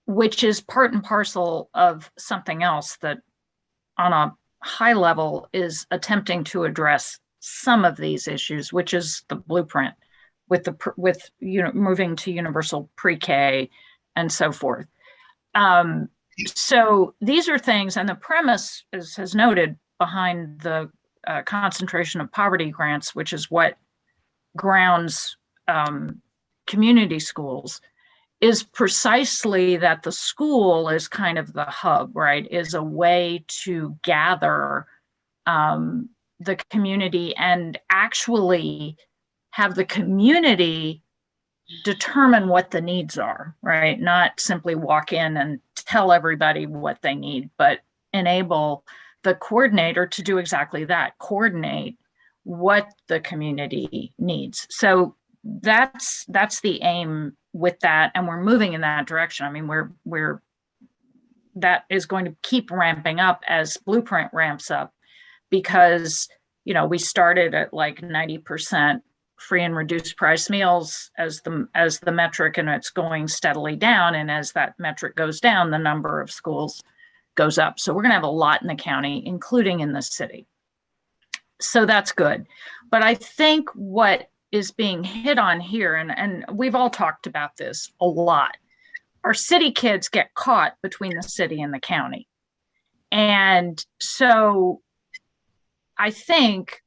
which is part and parcel of something else that on a high level is attempting to address some of these issues, which is the blueprint with moving to universal pre-K and so forth. So these are things, and the premise is noted behind the concentration of poverty grants, which is what grounds community schools, is precisely that the school is kind of the hub, right? Is a way to gather the community and actually have the community determine what the needs are, right? Not simply walk in and tell everybody what they need, but enable the coordinator to do exactly that, coordinate what the community needs. So that's the aim with that, and we're moving in that direction. I mean, we're that is going to keep ramping up as Blueprint ramps up, because we started at like 90% free and reduced price meals as the metric, and it's going steadily down. And as that metric goes down, the number of schools goes up. So we're going to have a lot in the county, including in the city. So that's good. But I think what is being hit on here, and we've all talked about this a lot, our city kids get caught between the city and the county. And so I think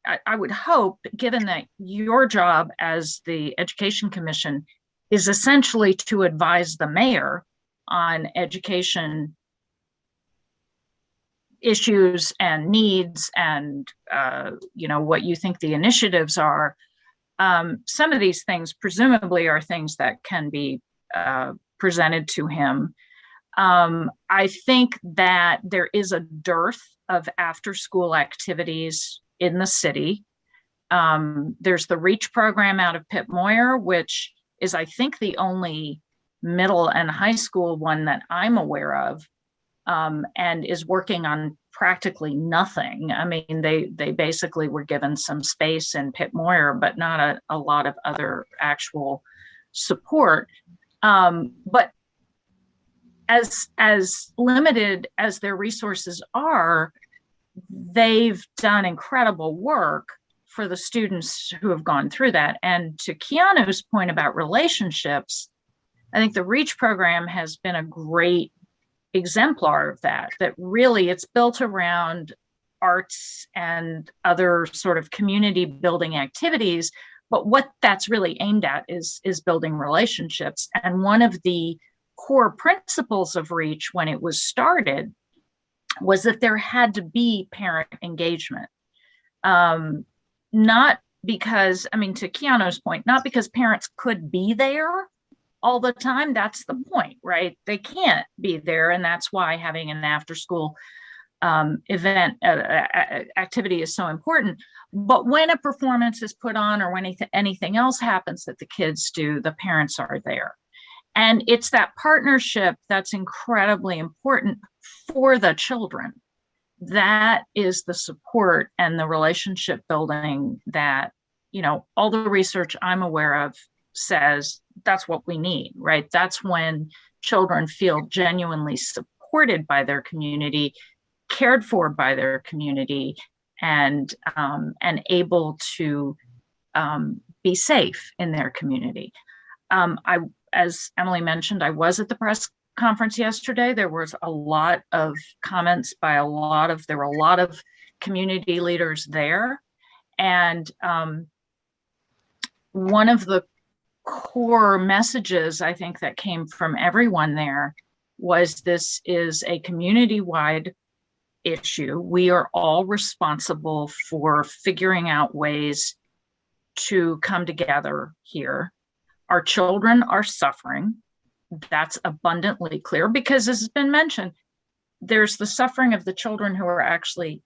I would hope, given that your job as the Education Commission is essentially to advise the mayor on education issues and needs and, what you think the initiatives are, some of these things presumably are things that can be presented to him. I think that there is a dearth of after-school activities in the city. There's the REACH program out of Pitt Moyer, which is, I think, the only middle and high school one that I'm aware of, and is working on practically nothing. I mean, they basically were given some space in Pitt Moyer, but not a lot of other actual support. But as limited as their resources are, they've done incredible work for the students who have gone through that. And to Keanu's point about relationships, I think the REACH program has been a great exemplar of that really it's built around arts and other sort of community building activities. But what that's really aimed at is building relationships. And one of the core principles of REACH when it was started was that there had to be parent engagement. Not because, I mean, to Keanu's point, not because parents could be there all the time. That's the point, right? They can't be there. And that's why having an after school event activity is so important. But when a performance is put on or when anything else happens that the kids do, the parents are there. And it's that partnership that's incredibly important for the children. That is the support and the relationship building that, all the research I'm aware of says that's what we need, right? That's when children feel genuinely supported by their community, cared for by their community, and able to be safe in their community. As Emily mentioned, I was at the press conference yesterday. There was a lot of comments by there were a lot of community leaders there. And one of the core messages I think that came from everyone there was this is a community-wide issue. We are all responsible for figuring out ways to come together here. Our children are suffering. That's abundantly clear because, as has been mentioned, there's the suffering of the children who are actually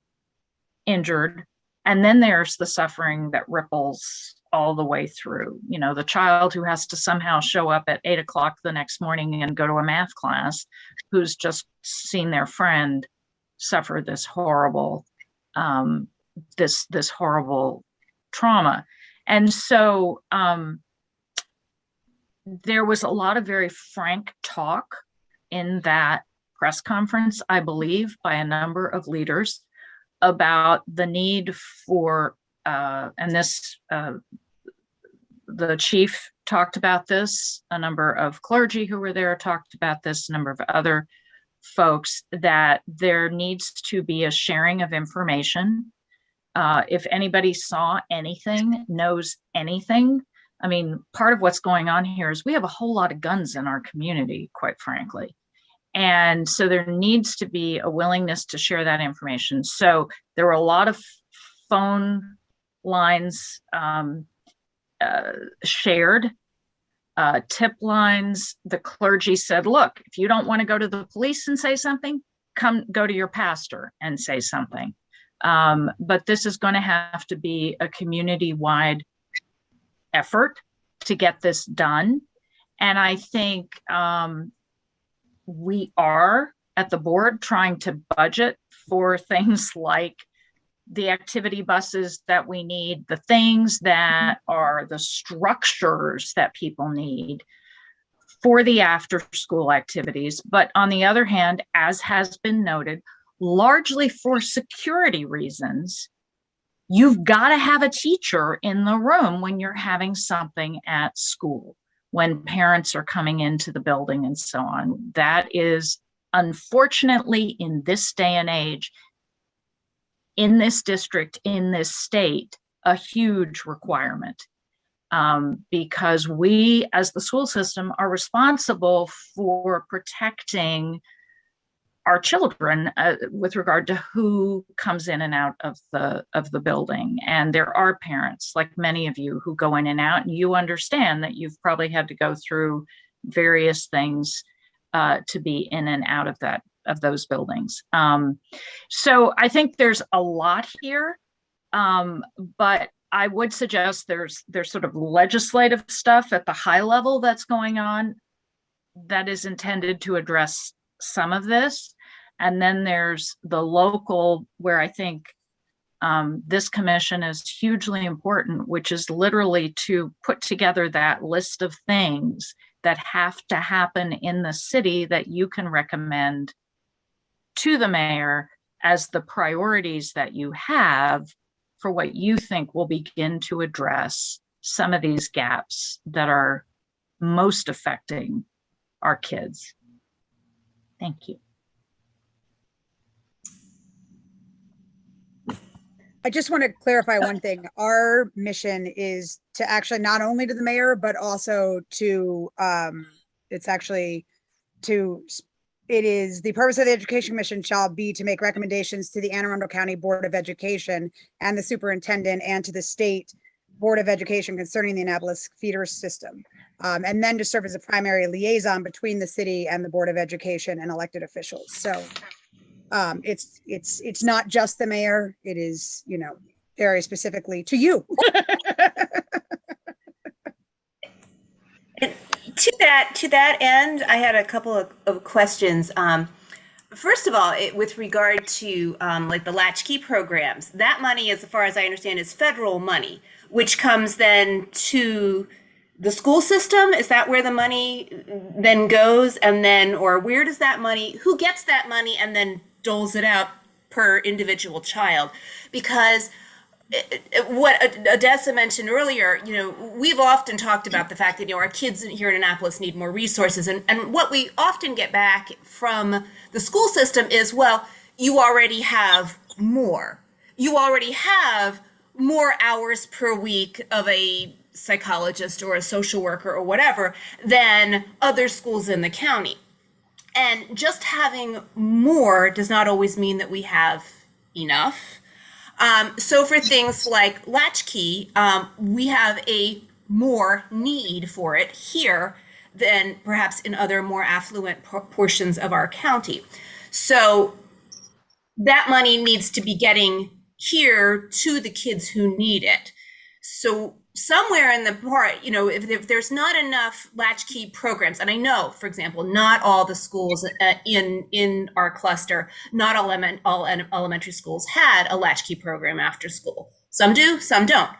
injured, and then there's the suffering that ripples all the way through. The child who has to somehow show up at 8 o'clock the next morning and go to a math class, who's just seen their friend suffer this horrible, this horrible trauma. And so there was a lot of very frank talk in that press conference, I believe, by a number of leaders about the need for, and this, the chief talked about this, a number of clergy who were there talked about this, a number of other folks, that there needs to be a sharing of information. If anybody saw anything, knows anything, I mean, part of what's going on here is we have a whole lot of guns in our community, quite frankly. And so there needs to be a willingness to share that information. So there were a lot of phone lines shared, tip lines. The clergy said, look, if you don't want to go to the police and say something, come go to your pastor and say something. But this is going to have to be a community-wide effort to get this done. And I think we are at the board trying to budget for things like the activity buses that we need, the things that are the structures that people need for the after school activities. But on the other hand, as has been noted, largely for security reasons, you've got to have a teacher in the room when you're having something at school, when parents are coming into the building and so on. That is, unfortunately, in this day and age, in this district, in this state, a huge requirement. Because we, as the school system, are responsible for protecting our children with regard to who comes in and out of the building. And there are parents, like many of you, who go in and out, and you understand that you've probably had to go through various things to be in and out of those buildings. So I think there's a lot here, but I would suggest there's sort of legislative stuff at the high level that's going on that is intended to address some of this. And then there's the local, where I think this commission is hugely important, which is literally to put together that list of things that have to happen in the city that you can recommend to the mayor as the priorities that you have for what you think will begin to address some of these gaps that are most affecting our kids. Thank you. I just want to clarify one thing. Our mission is to actually not only to the mayor, but also to, it is the purpose of the Education Commission shall be to make recommendations to the Anne Arundel County Board of Education and the Superintendent and to the State Board of Education concerning the Annapolis feeder system. And then to serve as a primary liaison between the city and the Board of Education and elected officials. So it's not just the mayor, it is, very specifically to you. To that end, I had a couple of questions. First of all, with regard to like the latchkey programs, that money, as far as I understand, is federal money, which comes then to the school system. Is that where the money then goes? And then, or where does that money, who gets that money and then doles it out per individual child? Because what Odessa mentioned earlier, we've often talked about the fact that, our kids here in Annapolis need more resources. And what we often get back from the school system is, well, you already have more. You already have more hours per week of a psychologist or a social worker or whatever than other schools in the county. And just having more does not always mean that we have enough. So for things like latchkey, we have a more need for it here than perhaps in other more affluent portions of our county. So that money needs to be getting here to the kids who need it. So somewhere in the part, if there's not enough latchkey programs, and I know, for example, not all the schools in our cluster, not all elementary schools had a latchkey program after school. Some do, some don't.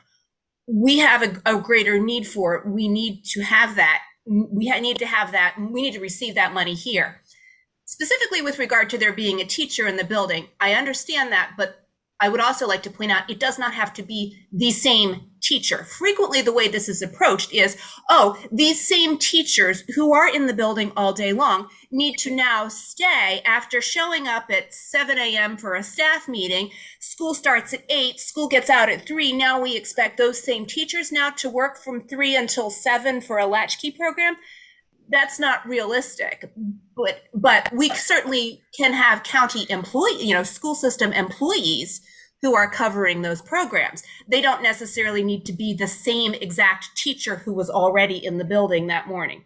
We have a greater need for it. We need to have that. We need to have that. We need to receive that money here. Specifically with regard to there being a teacher in the building, I understand that, but I would also like to point out it does not have to be the same teacher. Frequently, the way this is approached is, these same teachers who are in the building all day long need to now stay after showing up at 7 a.m. for a staff meeting. School starts at 8, school gets out at 3. Now we expect those same teachers now to work from 3 until 7 for a latchkey program. that's not realistic. But we certainly can have county school system employees who are covering those programs. They don't necessarily need to be the same exact teacher who was already in the building that morning.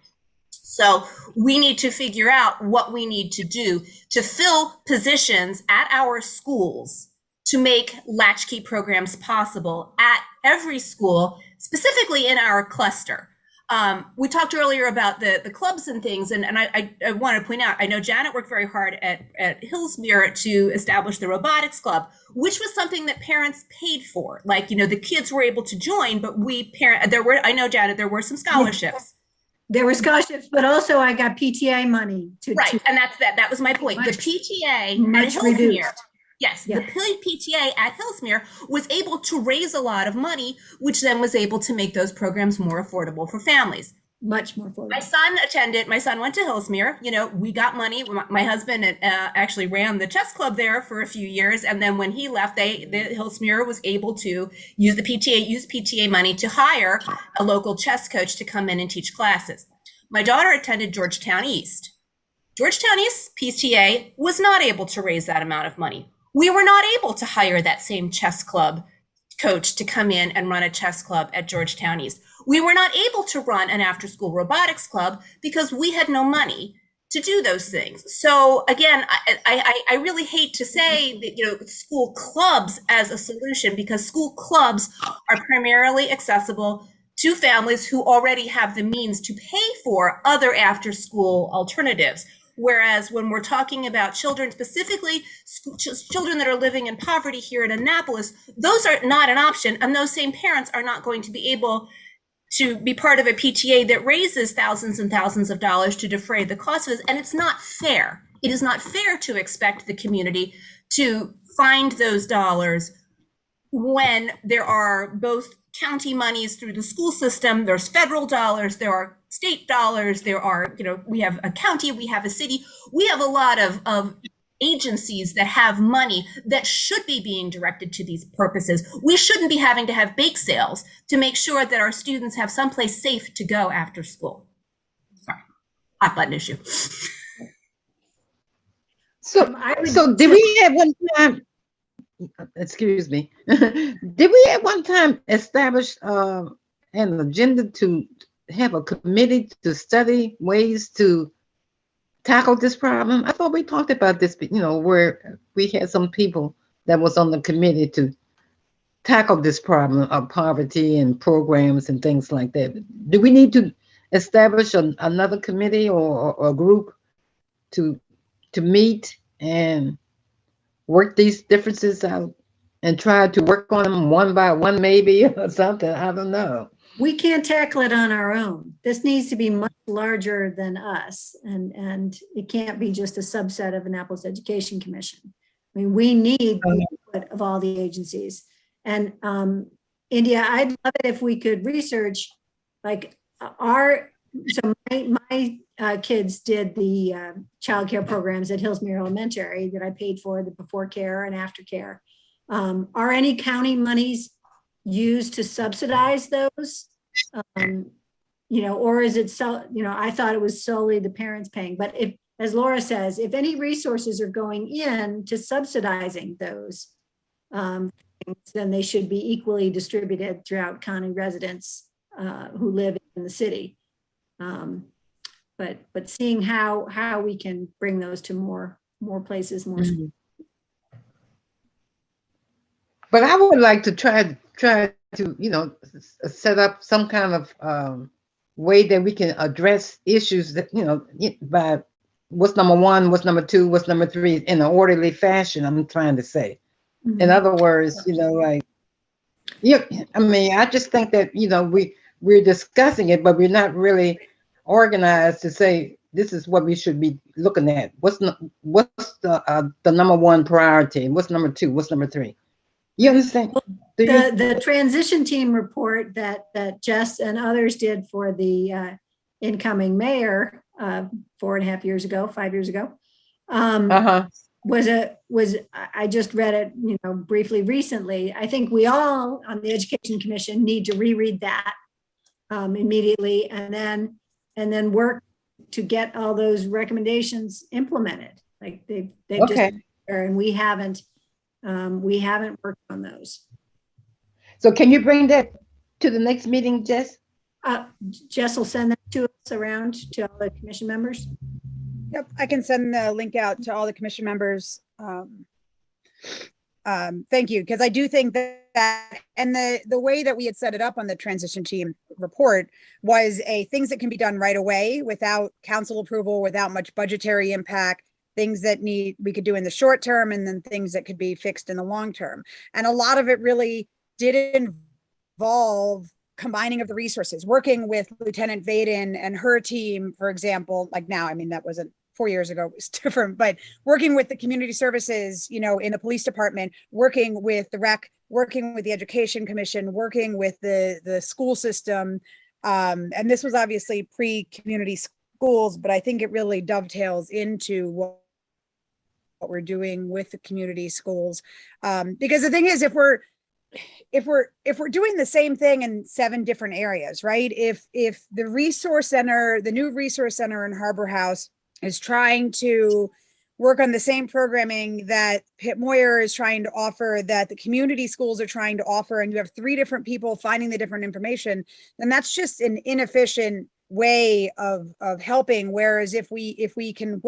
So we need to figure out what we need to do to fill positions at our schools to make latchkey programs possible at every school, specifically in our cluster. We talked earlier about the clubs and things, and I want to point out, I know Janet worked very hard at Hillsmere to establish the Robotics Club, which was something that parents paid for. Like, the kids were able to join, but I know, Janet, there were some scholarships. There were scholarships, but also I got PTA money Right, and that was my point. The PTA at Hillsmere, yes, the PTA at Hillsmere was able to raise a lot of money, which then was able to make those programs more affordable for families. Much more affordable. My son went to Hillsmere. We got money. My husband actually ran the chess club there for a few years. And then when he left, the Hillsmere was able to use PTA money to hire a local chess coach to come in and teach classes. My daughter attended Georgetown East. Georgetown East PTA was not able to raise that amount of money. We were not able to hire that same chess club coach to come in and run a chess club at Georgetown East. We were not able to run an after-school robotics club because we had no money to do those things. So again, I really hate to say that, school clubs as a solution, because school clubs are primarily accessible to families who already have the means to pay for other after-school alternatives. Whereas when we're talking about children, specifically children that are living in poverty here in Annapolis, those are not an option. And those same parents are not going to be able to be part of a PTA that raises thousands and thousands of dollars to defray the cost of this. And it's not fair. It is not fair to expect the community to find those dollars when there are both county monies through the school system, there's federal dollars, there are state dollars, there are, we have a county, we have a city, we have a lot of agencies that have money that should be being directed to these purposes. We shouldn't be having to have bake sales to make sure that our students have someplace safe to go after school. Sorry, hot button issue. So did we at one time, excuse me, did we at one time establish an agenda to have a committee to study ways to tackle this problem? I thought we talked about this, where we had some people that was on the committee to tackle this problem of poverty and programs and things like that. Do we need to establish another committee or a group to meet and work these differences out and try to work on them one by one, maybe, or something? I don't know. We can't tackle it on our own. This needs to be much larger than us, and it can't be just a subset of Annapolis Education Commission. I mean, we need the input of all the agencies. And India, I'd love it if we could research, like my kids did the childcare programs at Hillsmere Elementary that I paid for, the before care and after care. Are any county monies used to subsidize those? Or is it I thought it was solely the parents paying, but if, as Laura says, if any resources are going in to subsidizing those, then they should be equally distributed throughout county residents who live in the city. But seeing how we can bring those to more places, more. Mm-hmm. But I would like to try to, set up some kind of way that we can address issues that, by what's number one, what's number two, what's number three, in an orderly fashion, I'm trying to say. Mm-hmm. In other words, I just think that, we're discussing it, but we're not really organized to say, this is what we should be looking at. What's the number one priority? What's number two? What's number three? You understand? The transition team report that Jess and others did for the incoming mayor 5 years ago, was I just read it, briefly recently. I think we all on the Education Commission need to reread that immediately, and then work get all those recommendations implemented. Like they've just, Okay. and we haven't worked on those. So can you bring that to the next meeting, Jess? Jess will send them to us around to all the commission members. Yep, I can send the link out to all the commission members. Thank you, because I do think that, and the way that we had set it up on the transition team report was things that can be done right away without council approval, without much budgetary impact, things that we could do in the short term, and then things that could be fixed in the long term. And a lot of it really did involve combining of the resources, working with Lieutenant Vaden and her team, for example, like now, I mean, that wasn't 4 years ago, it was different, but working with the community services, in the police department, working with the rec, working with the education commission, working with the school system. And this was obviously pre-community schools, but I think it really dovetails into what we're doing with the community schools. Because the thing is, if we're doing the same thing in 7 different areas, right? If the resource center, the new resource center in Harbor House is trying to work on the same programming that Pitt Moyer is trying to offer, that the community schools are trying to offer, and you have 3 different people finding the different information, then that's just an inefficient way of helping. Whereas if we can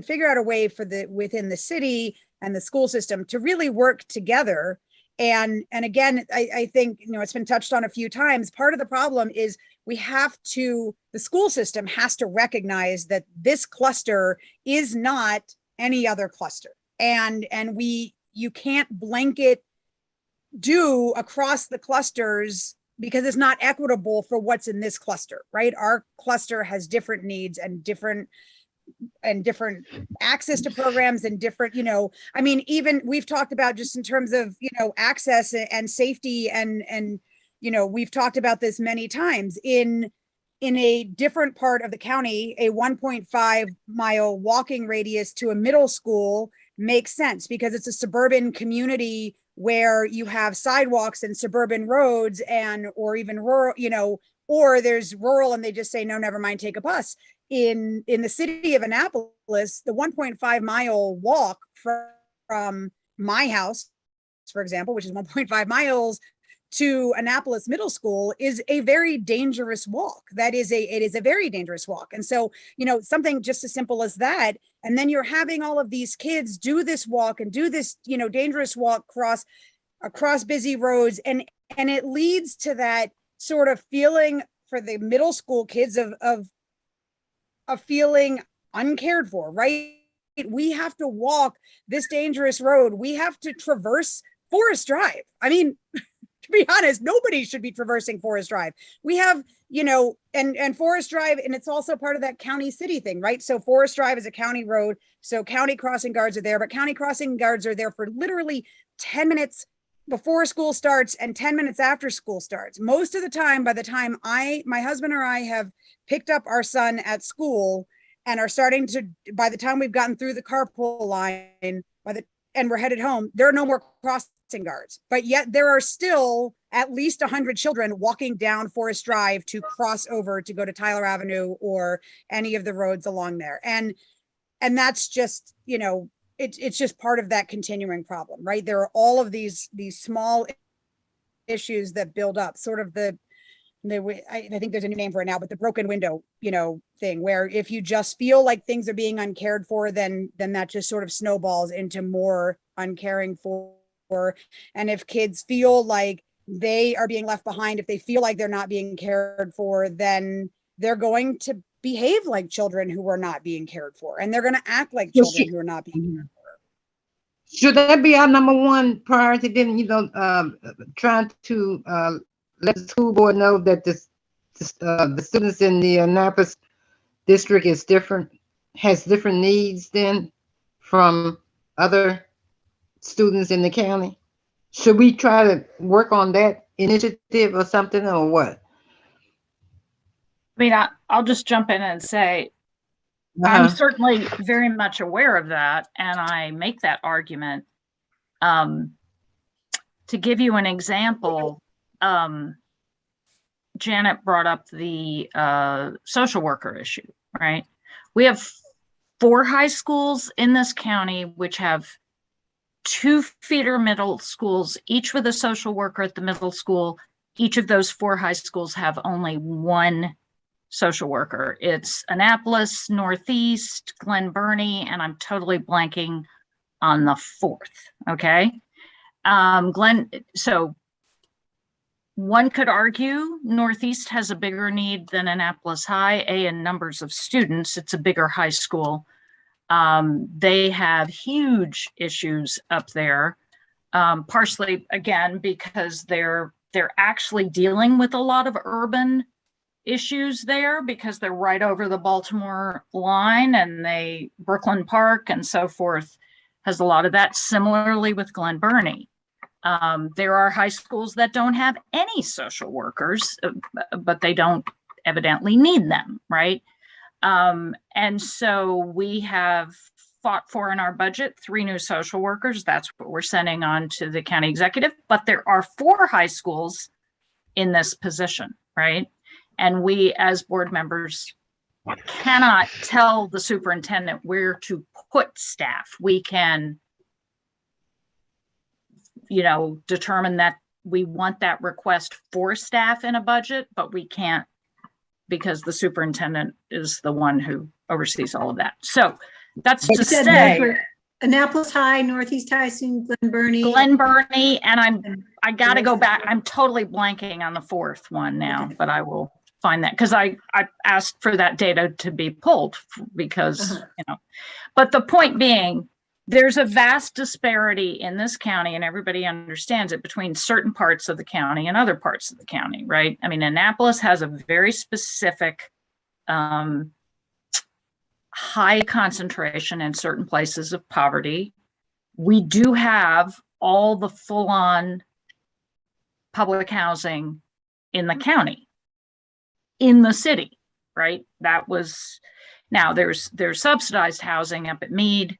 figure out a way for within the city and the school system to really work together. And again, I think, it's been touched on a few times. Part of the problem is the school system has to recognize that this cluster is not any other cluster. And you can't blanket do across the clusters because it's not equitable for what's in this cluster, right? Our cluster has different needs and different access to programs and different, I mean, even we've talked about just in terms of, access and safety and, we've talked about this many times in a different part of the county, a 1.5-mile walking radius to a middle school makes sense because it's a suburban community where you have sidewalks and suburban roads or even rural, or there's rural and they just say, no, never mind, take a bus. In the city of Annapolis, the 1.5-mile walk from my house, for example, which is 1.5 miles to Annapolis Middle School, is a very dangerous walk. It is a very dangerous walk. And so, something just as simple as that. And then you're having all of these kids do this walk and do this, dangerous walk across busy roads. And it leads to that sort of feeling for the middle school kids of feeling uncared for, right? We have to walk this dangerous road. We have to traverse Forest Drive. I mean, to be honest, nobody should be traversing Forest Drive. We have, and Forest Drive, and it's also part of that county city thing, right? So Forest Drive is a county road. So county crossing guards are there, but county crossing guards are there for literally 10 minutes before school starts and 10 minutes after school starts. Most of the time, by the time my husband or I have picked up our son at school and are starting to, by the time we've gotten through the carpool line, and we're headed home, there are no more crossing guards. But yet there are still at least 100 children walking down Forest Drive to cross over to go to Tyler Avenue or any of the roads along there. And that's just, it's just part of that continuing problem, right? There are all of these small issues that build up, sort of I think there's a new name for it now, but the broken window, thing, where if you just feel like things are being uncared for, then that just sort of snowballs into more uncaring for. And if kids feel like they are being left behind, if they feel like they're not being cared for, then they're going to behave like children who are not being cared for, and they're going to act like children who are not being cared for. Should that be our number one priority? Then, trying to let the school board know that the students in the Annapolis district has different needs than from other students in the county. Should we try to work on that initiative or something, or what? I mean, I'll just jump in and say, I'm certainly very much aware of that, and I make that argument. To give you an example, Janet brought up the social worker issue, right? We have 4 high schools in this county, which have 2 feeder middle schools, each with a social worker at the middle school. Each of those 4 high schools have only 1 social worker. It's Annapolis, Northeast, Glen Burnie, and I'm totally blanking on the 4th, okay? So one could argue Northeast has a bigger need than Annapolis High, in numbers of students. It's a bigger high school. They have huge issues up there, partially, again, because they're actually dealing with a lot of urban issues there because they're right over the Baltimore line, and Brooklyn Park and so forth has a lot of that. Similarly with Glen Burnie. There are high schools that don't have any social workers, but they don't evidently need them, right? And so we have fought for in our budget 3 new social workers. That's what we're sending on to the county executive. But there are 4 high schools in this position, right? And we as board members cannot tell the superintendent where to put staff. We can, determine that we want that request for staff in a budget, but we can't because the superintendent is the one who oversees all of that. So that's to say Annapolis High, Northeast High, soon Glen Burnie. Glen Burnie, and I got to go back. I'm totally blanking on the 4th one now, but I will find that because I asked for that data to be pulled because, but the point being, there's a vast disparity in this county, and everybody understands it, between certain parts of the county and other parts of the county, right? I mean, Annapolis has a very specific high concentration in certain places of poverty. We do have all the full-on public housing in the county, in the city, right? That was, now there's subsidized housing up at Meade.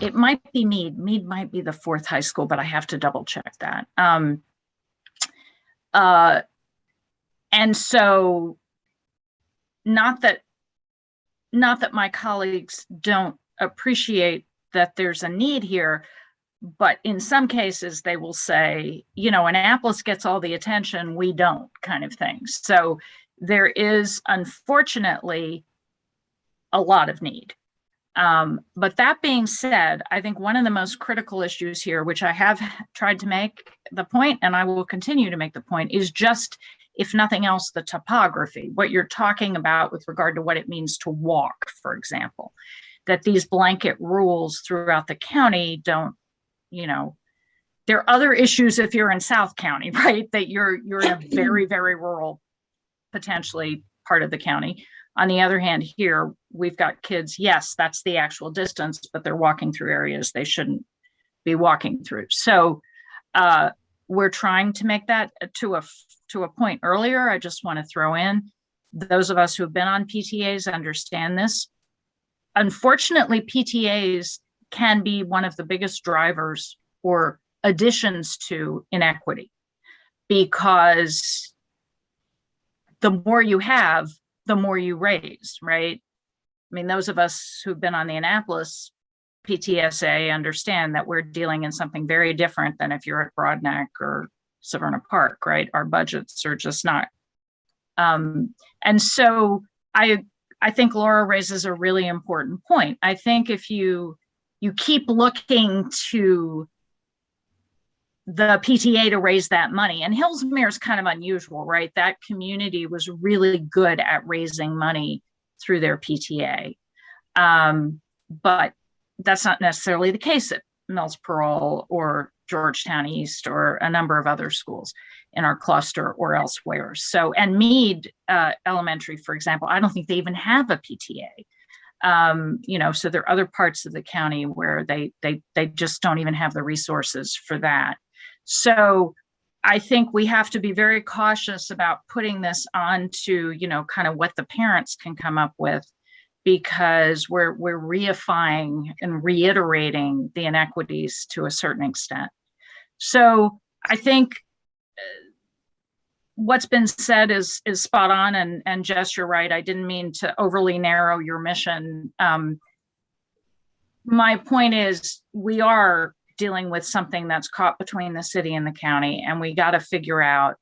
It might be Meade. Meade might be the 4th high school, but I have to double check that. And so not that my colleagues don't appreciate that there's a need here, but in some cases they will say, Annapolis gets all the attention, we don't, kind of thing. So there is, unfortunately, a lot of need. But that being said, I think one of the most critical issues here, which I have tried to make the point, and I will continue to make the point, is just, if nothing else, the topography, what you're talking about with regard to what it means to walk, for example, that these blanket rules throughout the county don't, there are other issues if you're in South County, right? That you're in a very, very rural, potentially, part of the county. On the other hand, here, we've got kids, yes, that's the actual distance, but they're walking through areas they shouldn't be walking through. So we're trying to make that to a point earlier. I just want to throw in, those of us who've been on PTAs understand this. Unfortunately, PTAs can be one of the biggest drivers or additions to inequity, because the more you have, the more you raise, right? I mean, those of us who've been on the Annapolis PTSA understand that we're dealing in something very different than if you're at Broadneck or Severna Park, right? Our budgets are just not. And so I think Laura raises a really important point. I think if you keep looking to the PTA to raise that money, and Hillsmere is kind of unusual, right? That community was really good at raising money through their PTA. But that's not necessarily the case at Mills Pearl or Georgetown East or a number of other schools in our cluster or elsewhere. So, and Meade Elementary, for example, I don't think they even have a PTA. So there are other parts of the county where they just don't even have the resources for that. So I think we have to be very cautious about putting this onto, kind of what the parents can come up with, because we're reifying and reiterating the inequities to a certain extent. So I think what's been said is spot on, and Jess, you're right. I didn't mean to overly narrow your mission. My point is, we are dealing with something that's caught between the city and the county, and we got to figure out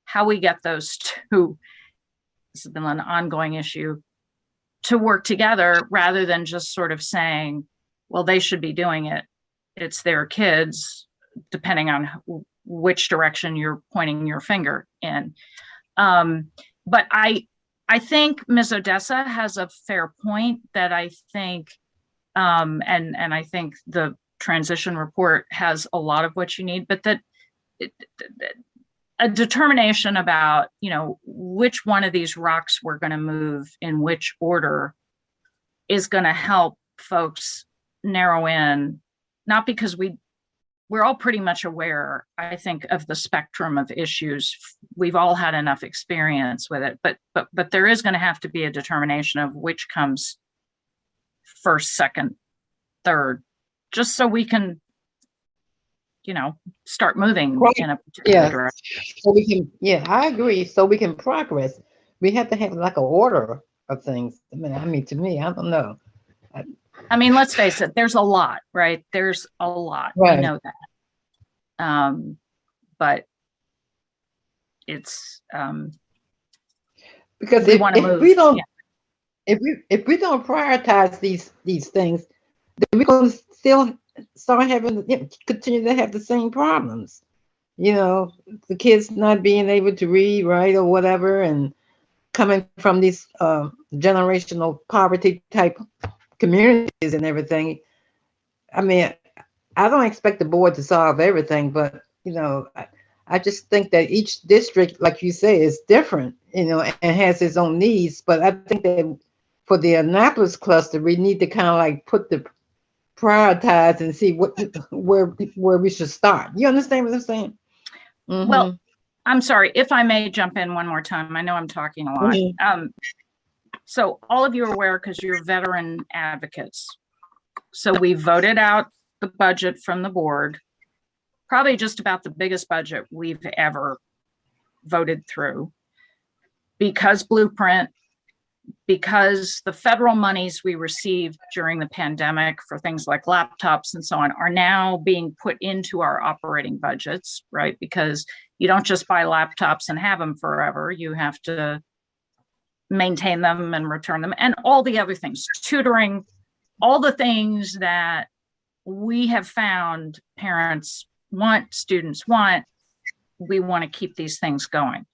how we get those two, this has been an ongoing issue, to work together rather than just sort of saying, well, they should be doing it. It's their kids, depending on which direction you're pointing your finger in. But I think Ms. Odessa has a fair point that I think, and I think the transition report has a lot of what you need, but that a determination about, you know, which one of these rocks we're going to move in which order is going to help folks narrow in, not because we're all pretty much aware, I think, of the spectrum of issues. We've all had enough experience with it, but there is going to have to be a determination of which comes first, second, third, just so we can, you know, start moving in a particular direction. So we can, I agree. So we can progress. We have to have like an order of things. I mean, to me, I don't know. I mean, let's face it, there's a lot, right? There's a lot. Right. We know that. But it's because we want to move. We don't, if we don't prioritize these things, then we're going to still start having, continue to have the same problems. You know, the kids not being able to read, write, or whatever, and coming from these generational poverty type communities and everything. I mean, I don't expect the board to solve everything, but, you know, I just think that each district, like you say, is different, you know, and has its own needs. But I think that for the Annapolis cluster, we need to kind of like prioritize and see where we should start. You understand what I'm saying? Mm-hmm. Well, I'm sorry, if I may jump in one more time. I know I'm talking a lot. Mm-hmm. So all of you are aware because you're veteran advocates. So we voted out the budget from the board, probably just about the biggest budget we've ever voted through, because Blueprint, because the federal monies we received during the pandemic for things like laptops and so on are now being put into our operating budgets, right? Because you don't just buy laptops and have them forever. You have to maintain them and return them, and all the other things, tutoring, all the things that we have found parents want, students want. We want to keep these things going.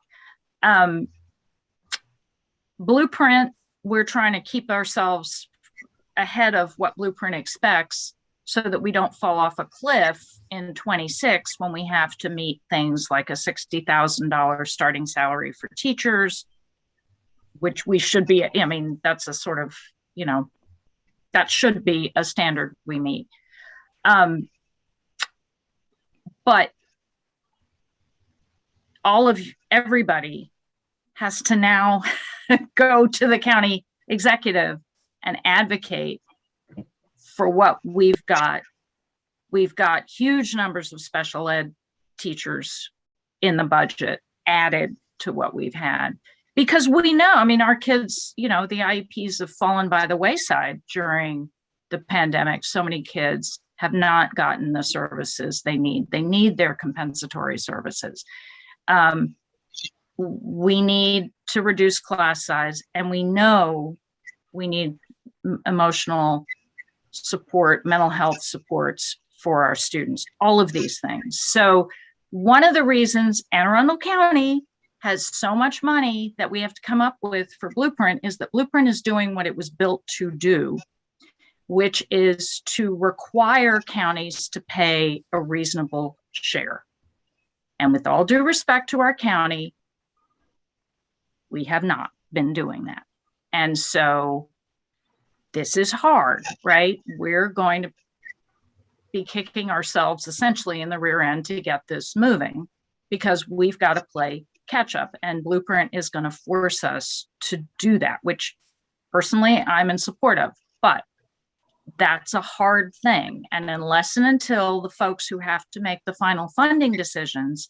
Blueprint, we're trying to keep ourselves ahead of what Blueprint expects so that we don't fall off a cliff in 26 when we have to meet things like a $60,000 starting salary for teachers, which we should be, I mean, that's a sort of, you know, that should be a standard we meet. But everybody has to now go to the county executive and advocate for what we've got. We've got huge numbers of special ed teachers in the budget added to what we've had. Because we know, I mean, our kids, you know, the IEPs have fallen by the wayside during the pandemic. So many kids have not gotten the services they need. They need their compensatory services. We need to reduce class size, and we know we need emotional support, mental health supports for our students, all of these things. So one of the reasons Anne Arundel County has so much money that we have to come up with for Blueprint is that Blueprint is doing what it was built to do, which is to require counties to pay a reasonable share. And with all due respect to our county, we have not been doing that. And so this is hard, right? We're going to be kicking ourselves essentially in the rear end to get this moving because we've got to play catch up, and Blueprint is going to force us to do that, which personally I'm in support of, but that's a hard thing. And unless and until the folks who have to make the final funding decisions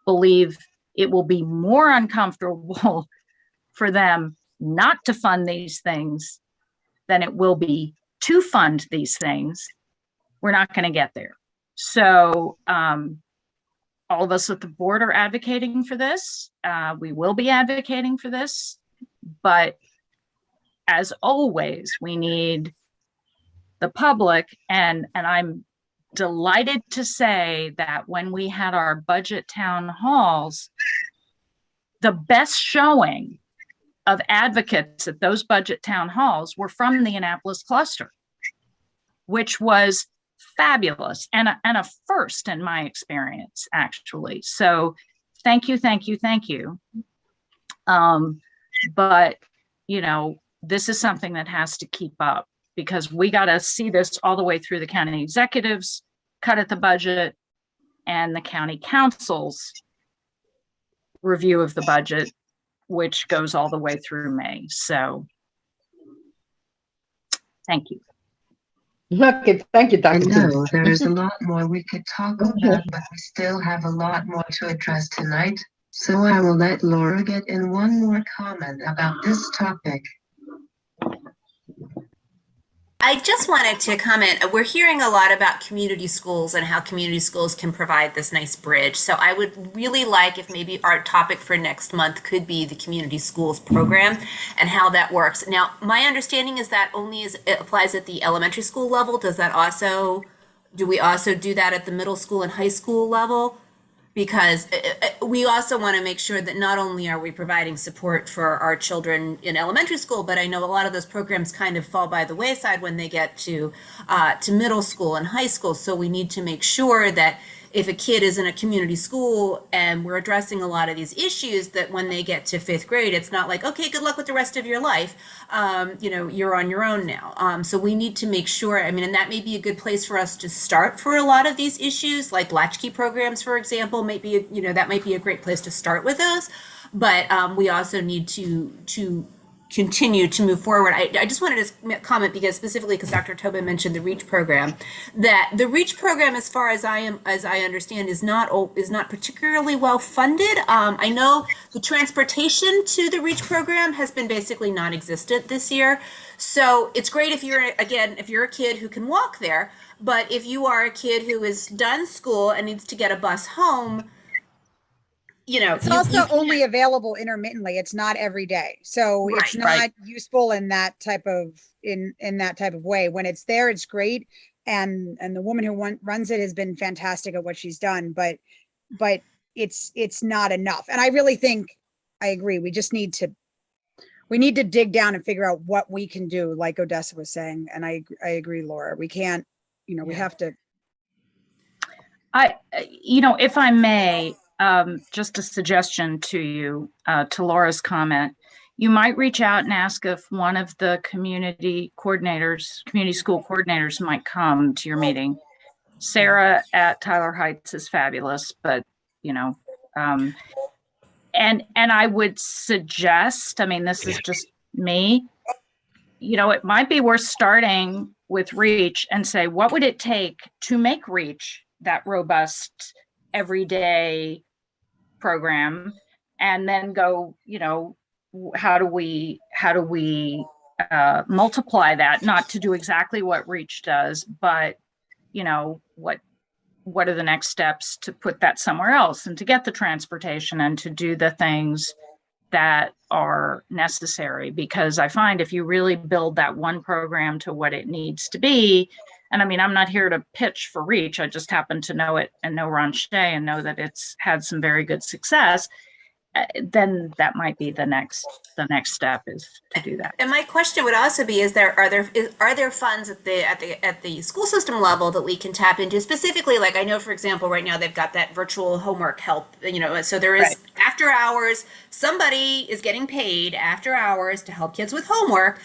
believe it will be more uncomfortable for them not to fund these things than it will be to fund these things. We're not going to get there. So all of us at the board are advocating for this. We will be advocating for this. But as always, we need the public. And I'm delighted to say that when we had our budget town halls, the best showing of advocates at those budget town halls were from the Annapolis cluster, which was fabulous and a first in my experience, actually. So thank you, thank you, thank you. But, you know, this is something that has to keep up, because we got to see this all the way through the county executives cut at the budget and the county council's review of the budget, which goes all the way through May. So thank you. Okay, thank you, I Dr. know there's a lot more we could talk about, but we still have a lot more to address tonight. So I will let Laura get in one more comment about this topic. I just wanted to comment. We're hearing a lot about community schools and how community schools can provide this nice bridge. So I would really like if maybe our topic for next month could be the community schools program and how that works. Now, my understanding is that only it applies at the elementary school level. Does that also, do we also do that at the middle school and high school level? Because we also want to make sure that not only are we providing support for our children in elementary school, but I know a lot of those programs kind of fall by the wayside when they get to middle school and high school. So we need to make sure that if a kid is in a community school and we're addressing a lot of these issues, that when they get to 5th grade, it's not like, okay, good luck with the rest of your life. You know, you're on your own now. So we need to make sure, I mean, and that may be a good place for us to start for a lot of these issues, like latchkey programs, for example, might be, you know, that might be a great place to start with those. But we also need to continue to move forward. I just wanted to comment because specifically because Dr. Tobin mentioned the REACH program, that the REACH program, as far as I understand, is not particularly well funded. I know the transportation to the REACH program has been basically non-existent this year. So it's great if you're a kid who can walk there, but if you are a kid who is done school and needs to get a bus home, you know, it's also only available intermittently. It's not every day. So Right, it's not useful in that type of in that type of way. When it's there, it's great. And the woman who runs it has been fantastic at what she's done, but it's not enough. And I really think I agree. We need to dig down and figure out what we can do, like Odessa was saying. And I agree, Laura. We can't, you know, we have to. You know, if I may, just a suggestion to you, to Laura's comment, you might reach out and ask if one of the community school coordinators might come to your meeting. Sarah at Tyler Heights is fabulous, but, you know, and I would suggest, I mean, this is just me, you know, it might be worth starting with REACH and say, what would it take to make REACH that robust everyday program, and then go, you know, how do we multiply that, not to do exactly what REACH does, but, you know, what are the next steps to put that somewhere else and to get the transportation and to do the things that are necessary. Because I find if you really build that one program to what it needs to be, and I mean, I'm not here to pitch for REACH. I just happen to know it and know Ron Shea and know that it's had some very good success. Then that might be the next step, is to do that. And my question would also be: are there funds at the school system level that we can tap into specifically? Like I know, for example, right now they've got that virtual homework help. You know, so there is after hours. Somebody is getting paid after hours to help kids with homework.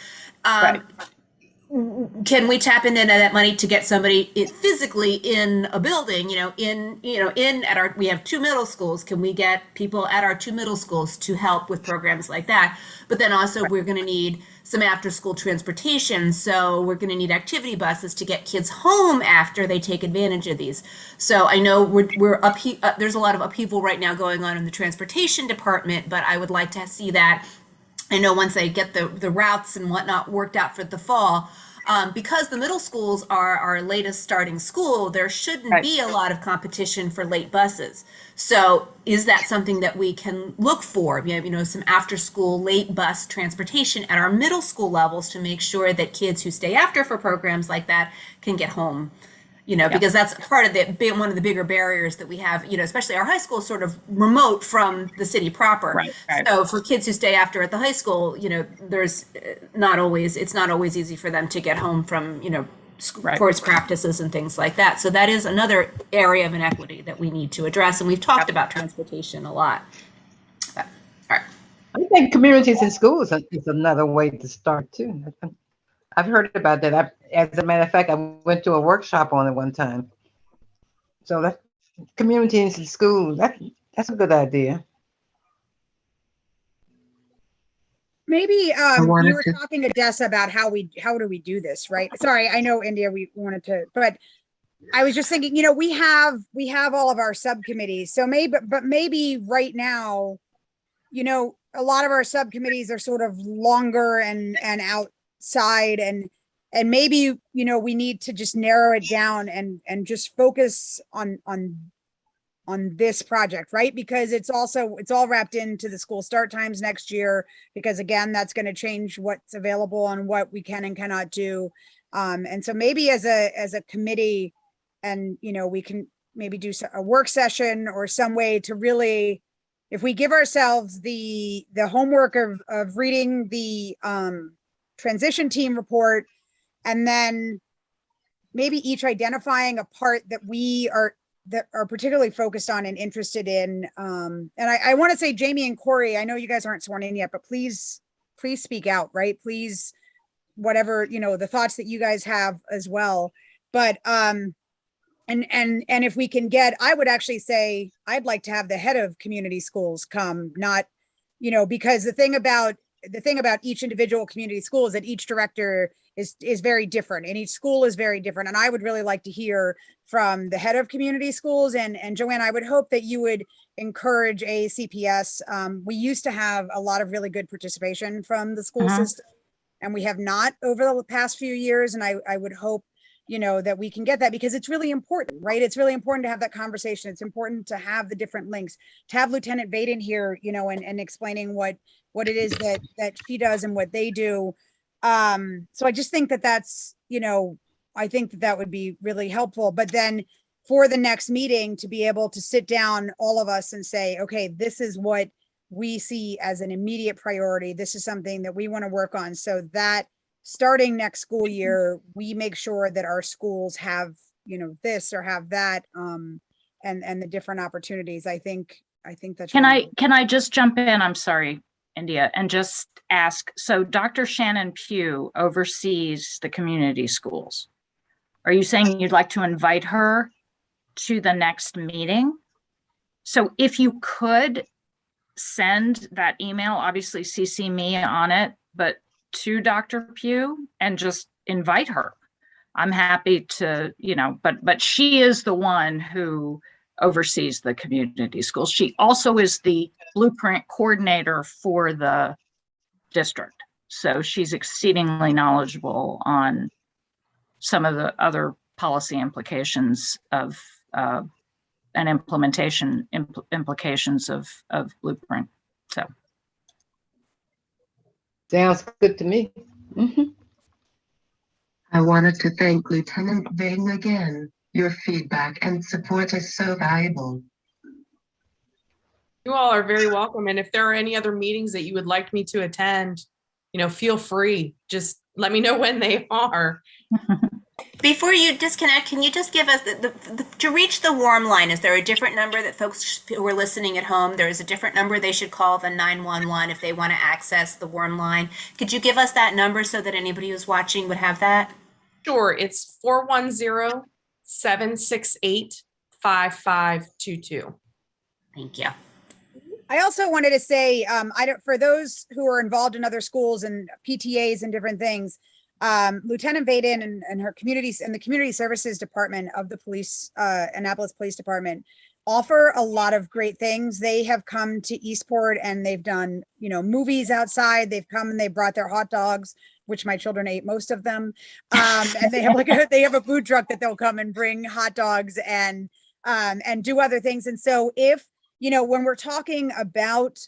can we tap into that money to get somebody physically in a building, we have 2 middle schools. Can we get people at our 2 middle schools to help with programs like that? But then also we're going to need some after school transportation. So we're going to need activity buses to get kids home after they take advantage of these. So I know there's a lot of upheaval right now going on in the transportation department, but I would like to see that. I know once they get the routes and whatnot worked out for the fall, because the middle schools are our latest starting school, there shouldn't be a lot of competition for late buses. So is that something that we can look for? Some after school late bus transportation at our middle school levels to make sure that kids who stay after for programs like that can get home. Because that's part of one of the bigger barriers that we have, especially our high school is sort of remote from the city proper. Right. So for kids who stay after at the high school, it's not always easy for them to get home from, sports practices and things like that. So that is another area of inequity that we need to address. And we've talked about transportation a lot. But, all right. I think communities in schools is another way to start too. I've heard about that. As a matter of fact, I went to a workshop on it one time. So that communities in schools, that's a good idea. Maybe you were talking to Dessa about how do we do this, right? Sorry, I know India, we wanted to, but I was just thinking, we have all of our subcommittees. So maybe right now, a lot of our subcommittees are sort of longer and outside and maybe, we need to just narrow it down and just focus on this project, right? Because it's all wrapped into the school start times next year, because again, that's going to change what's available and what we can and cannot do. And so maybe as a committee, and, we can maybe do a work session or some way to really, if we give ourselves the homework of reading the transition team report, and then maybe each identifying a part that are particularly focused on and interested in. And I want to say, Jamie and Corey, I know you guys aren't sworn in yet, but please speak out, right? Please, whatever, the thoughts that you guys have as well. But, and if we can I would actually say, I'd like to have the head of community schools come, not, because the thing about each individual community school is that each director is very different, and each school is very different. And I would really like to hear from the head of community schools. And Joanne, I would hope that you would encourage ACPS. We used to have a lot of really good participation from the school system, and we have not over the past few years. And I would hope, that we can get that, because it's really important, right? It's really important to have that conversation. It's important to have the different links, to have Lieutenant Vaden here, and explaining what it is that she does and what they do. So I just think that's, I think that would be really helpful. But then for the next meeting, to be able to sit down, all of us, and say, okay, this is what we see as an immediate priority. This is something that we want to work on, so that starting next school year, we make sure that our schools have, this or have that, and the different opportunities. I think that's Can I just jump in? I'm sorry, India, and just ask. So Dr. Shannon Pugh oversees the community schools. Are you saying you'd like to invite her to the next meeting? So if you could send that email, obviously CC me on it, but to Dr. Pugh, and just invite her. I'm happy to, but she is the one who oversees the community schools. She also is the blueprint coordinator for the district. So she's exceedingly knowledgeable on some of the other policy implications of and implementation implications of blueprint. So. Sounds good to me. I wanted to thank Lieutenant Vaden again. Your feedback and support is so valuable. You all are very welcome. And if there are any other meetings that you would like me to attend, feel free. Just let me know when they are. Before you disconnect, can you just give us to reach the warm line? Is there a different number that folks who are listening at home? There is a different number they should call than 911 if they want to access the warm line. Could you give us that number so that anybody who's watching would have that? Sure, it's 410-768-5522. Thank you. I also wanted to say, for those who are involved in other schools and PTAs and different things, Lieutenant Vaden and her communities and the community services department of the police, Annapolis Police Department, offer a lot of great things. They have come to Eastport and they've done, movies outside. They've come and they brought their hot dogs, which my children ate most of them. And they have they have a food truck that they'll come and bring hot dogs and do other things. And so if, when we're talking about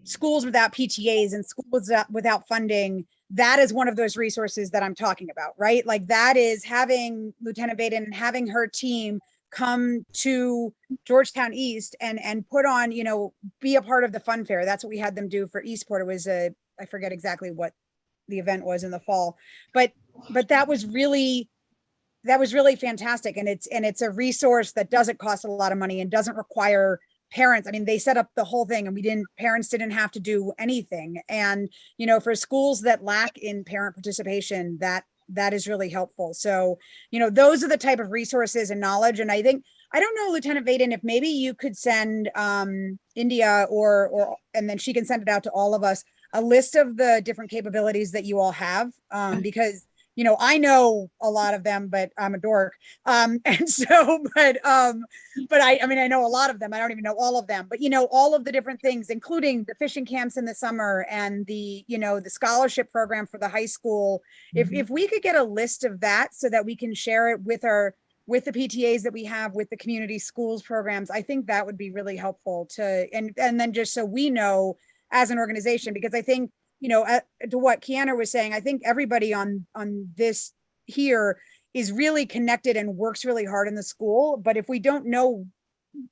schools without PTAs and schools without funding, that is one of those resources that I'm talking about, right? Like that is having Lieutenant Vaden and having her team come to Georgetown East and put on, be a part of the fun fair. That's what we had them do for Eastport. It was I forget exactly what the event was in the fall, but that was really fantastic. And it's a resource that doesn't cost a lot of money and doesn't require parents. I mean, they set up the whole thing and parents didn't have to do anything. And, for schools that lack in parent participation, that is really helpful. So, those are the type of resources and knowledge. And I don't know, Lieutenant Vaden, if maybe you could send India and then she can send it out to all of us, a list of the different capabilities that you all have, because I know a lot of them, but I'm a dork. And so, but I know a lot of them. I don't even know all of them, but all of the different things, including the fishing camps in the summer and the scholarship program for the high school. If we could get a list of that so that we can share it with the PTAs that we have, with the community schools programs, I think that would be really helpful and then just so we know as an organization, because I think, to what Kiana was saying, I think everybody on this here is really connected and works really hard in the school. But if we don't know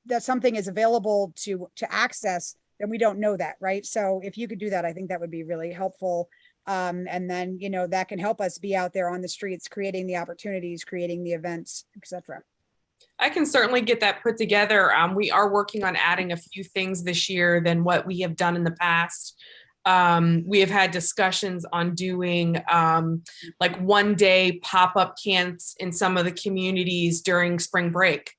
that something is available to access, then we don't know that, right? So if you could do that, I think that would be really helpful. And then, that can help us be out there on the streets, creating the opportunities, creating the events, etc. I can certainly get that put together. We are working on adding a few things this year than what we have done in the past. We have had discussions on doing like one-day pop-up camps in some of the communities during spring break,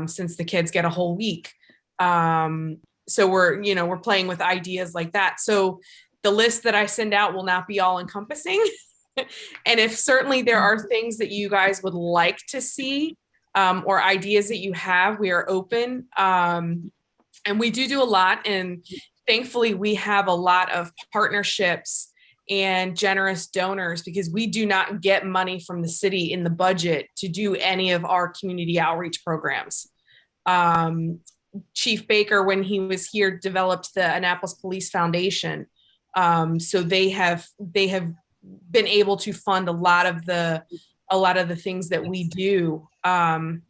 since the kids get a whole week. So we're playing with ideas like that. So the list that I send out will not be all encompassing. And if certainly there are things that you guys would like to see, or ideas that you have, we are open. And we do a lot. And thankfully, we have a lot of partnerships and generous donors, because we do not get money from the city in the budget to do any of our community outreach programs. Chief Baker, when he was here, developed the Annapolis Police Foundation. So they have been able to fund a lot of the things that we do. And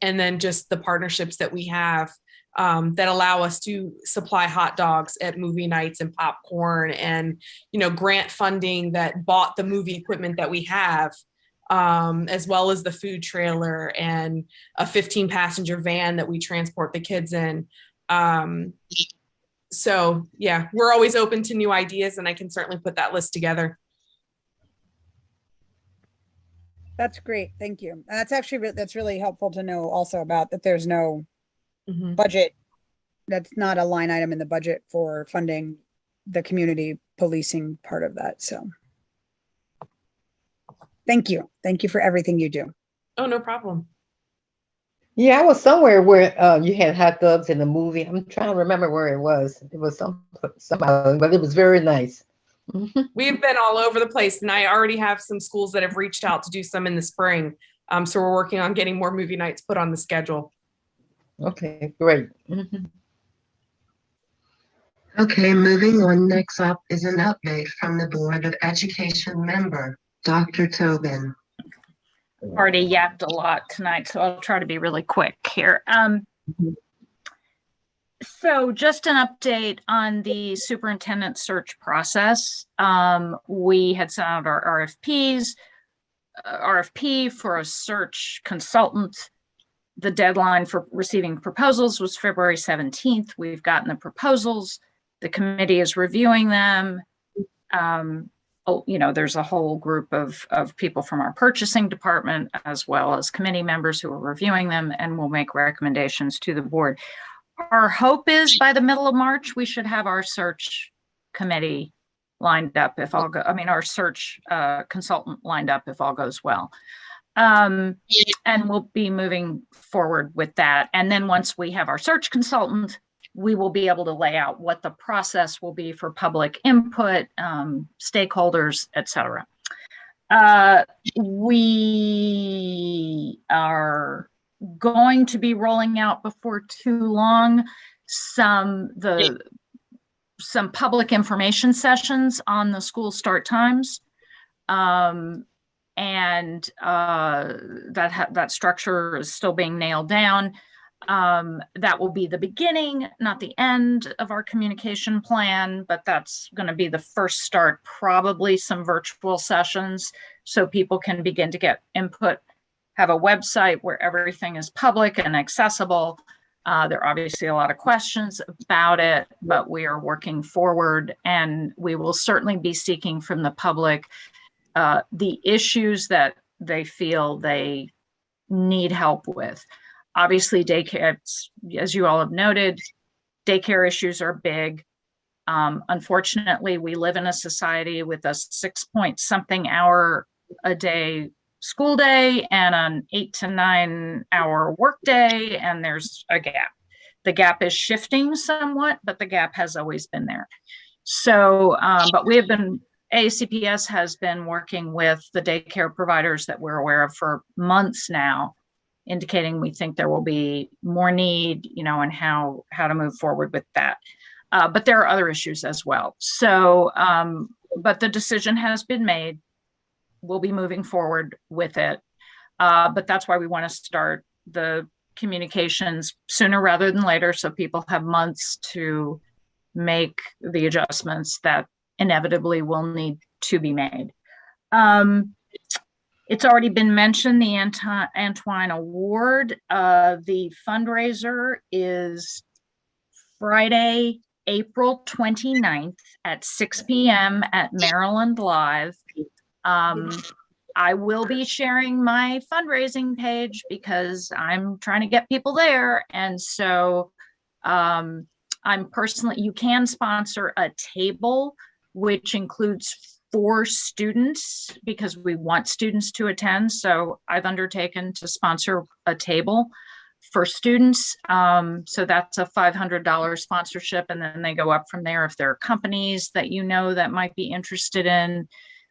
then just the partnerships that we have, that allow us to supply hot dogs at movie nights and popcorn, and, grant funding that bought the movie equipment that we have, as well as the food trailer and a 15-passenger van that we transport the kids in. So yeah, we're always open to new ideas, and I can certainly put that list together. That's great. Thank you. And that's really helpful to know also about that there's no budget. That's not a line item in the budget for funding the community policing part of that. So thank you. Thank you for everything you do. Oh, no problem. Yeah, I was somewhere where you had hot dogs in the movie. I'm trying to remember where it was. It was somehow, but it was very nice. We have been all over the place, and I already have some schools that have reached out to do some in the spring. So we're working on getting more movie nights put on the schedule. Okay, great. Okay, moving on. Next up is an update from the Board of Education member, Dr. Tobin. Already yapped a lot tonight, so I'll try to be really quick here. So just an update on the superintendent search process. We had sent out our RFPs. RFP for a search consultant. The deadline for receiving proposals was February 17th. We've gotten the proposals. The committee is reviewing them. There's a whole group of people from our purchasing department, as well as committee members who are reviewing them, and will make recommendations to the board. Our hope is by the middle of March, we should have our search committee lined up if all our search consultant lined up if all goes well. And we'll be moving forward with that. And then once we have our search consultant, we will be able to lay out what the process will be for public input, stakeholders, etc. We are going to be rolling out before too long some public information sessions on the school start times. That structure is still being nailed down. That will be the beginning, not the end of our communication plan, but that's going to be the first start, probably some virtual sessions so people can begin to get input, have a website where everything is public and accessible. There are obviously a lot of questions about it, but we are working forward, and we will certainly be seeking from the public the issues that they feel they need help with. Obviously, daycare, as you all have noted, daycare issues are big. Unfortunately, we live in a society with a 6-point-something hour a day school day and an 8 to 9 hour work day, and there's a gap. The gap is shifting somewhat, but the gap has always been there. So, but AACPS has been working with the daycare providers that we're aware of for months now, indicating we think there will be more need, and how to move forward with that. But there are other issues as well. So, but the decision has been made. We'll be moving forward with it. But that's why we want to start the communications sooner rather than later, so people have months to make the adjustments that inevitably will need to be made. It's already been mentioned, the Antoine Award. The fundraiser is Friday, April 29th at 6 p.m. at Maryland Live. I will be sharing my fundraising page because I'm trying to get people there. And so you can sponsor a table, which includes 4 students, because we want students to attend. So I've undertaken to sponsor a table for students. So that's a $500 sponsorship, and then they go up from there. If there are companies that that might be interested in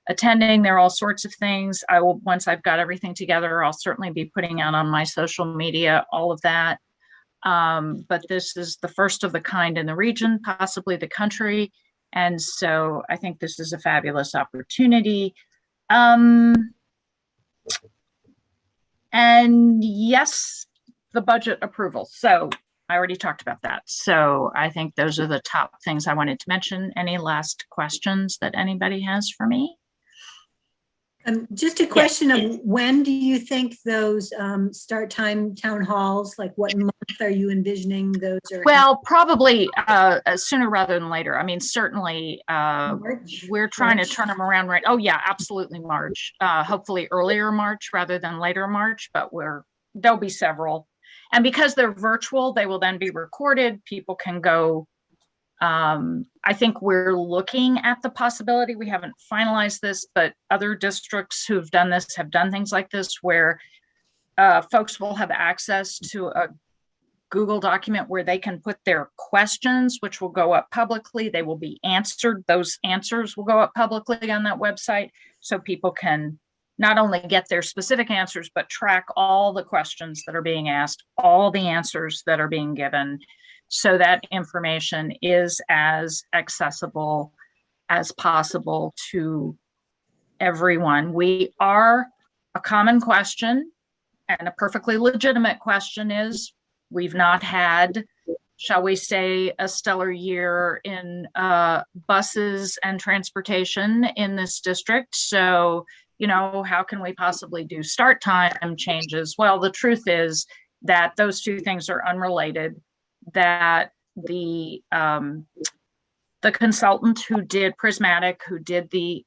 attending, there are all sorts of things. Once I've got everything together, I'll certainly be putting out on my social media all of that. But this is the first of the kind in the region, possibly the country. And so I think this is a fabulous opportunity. And yes, the budget approval. So I already talked about that. So I think those are the top things I wanted to mention. Any last questions that anybody has for me? Just a question of when do you think those start time town halls, like what month are you envisioning those are? Well, probably sooner rather than later. I mean, certainly we're trying to turn them around right. Oh yeah, absolutely March. Hopefully earlier March rather than later March, but there'll be several. And because they're virtual, they will then be recorded. People can go. I think we're looking at the possibility, we haven't finalized this, but other districts who've done this have done things like this, where folks will have access to a Google document where they can put their questions, which will go up publicly. They will be answered. Those answers will go up publicly on that website, so people can not only get their specific answers, but track all the questions that are being asked, all the answers that are being given, so that information is as accessible as possible to everyone. We are a common question, and a perfectly legitimate question is, we've not had, shall we say, a stellar year in buses and transportation in this district. So how can we possibly do start time changes? Well, the truth is that those two things are unrelated, that the consultant who did Prismatic, who did the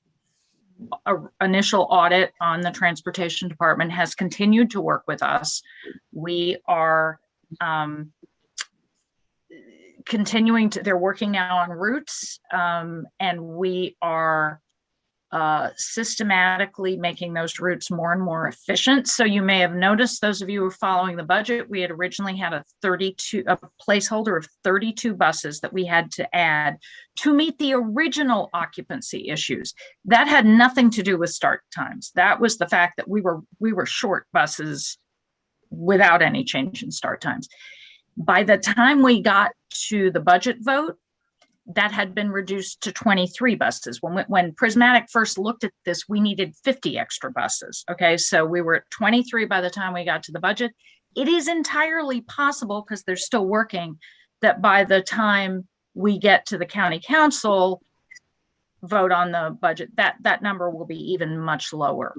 initial audit on the transportation department, has continued to work with us. We are continuing to, they're working now on routes, and we are systematically making those routes more and more efficient. So you may have noticed, those of you who are following the budget, we had originally had a placeholder of 32 buses that we had to add to meet the original occupancy issues. That had nothing to do with start times. That was the fact that we were short buses without any change in start times. By the time we got to the budget vote, that had been reduced to 23 buses. When Prismatic first looked at this, we needed 50 extra buses. Okay, so we were at 23 by the time we got to the budget. It is entirely possible, because they're still working, that by the time we get to the county council vote on the budget, that number will be even much lower.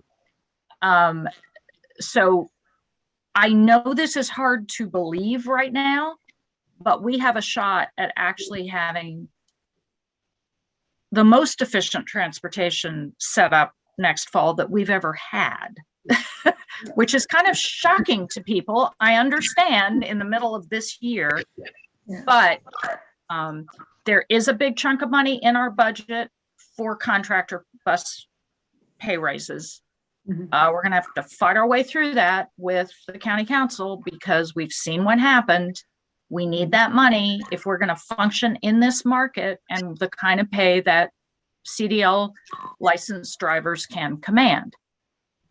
So I know this is hard to believe right now, but we have a shot at actually having the most efficient transportation setup next fall that we've ever had, which is kind of shocking to people. I understand in the middle of this year, but there is a big chunk of money in our budget for contractor bus pay raises. We're going to have to fight our way through that with the county council, because we've seen what happened. We need that money if we're going to function in this market and the kind of pay that CDL licensed drivers can command.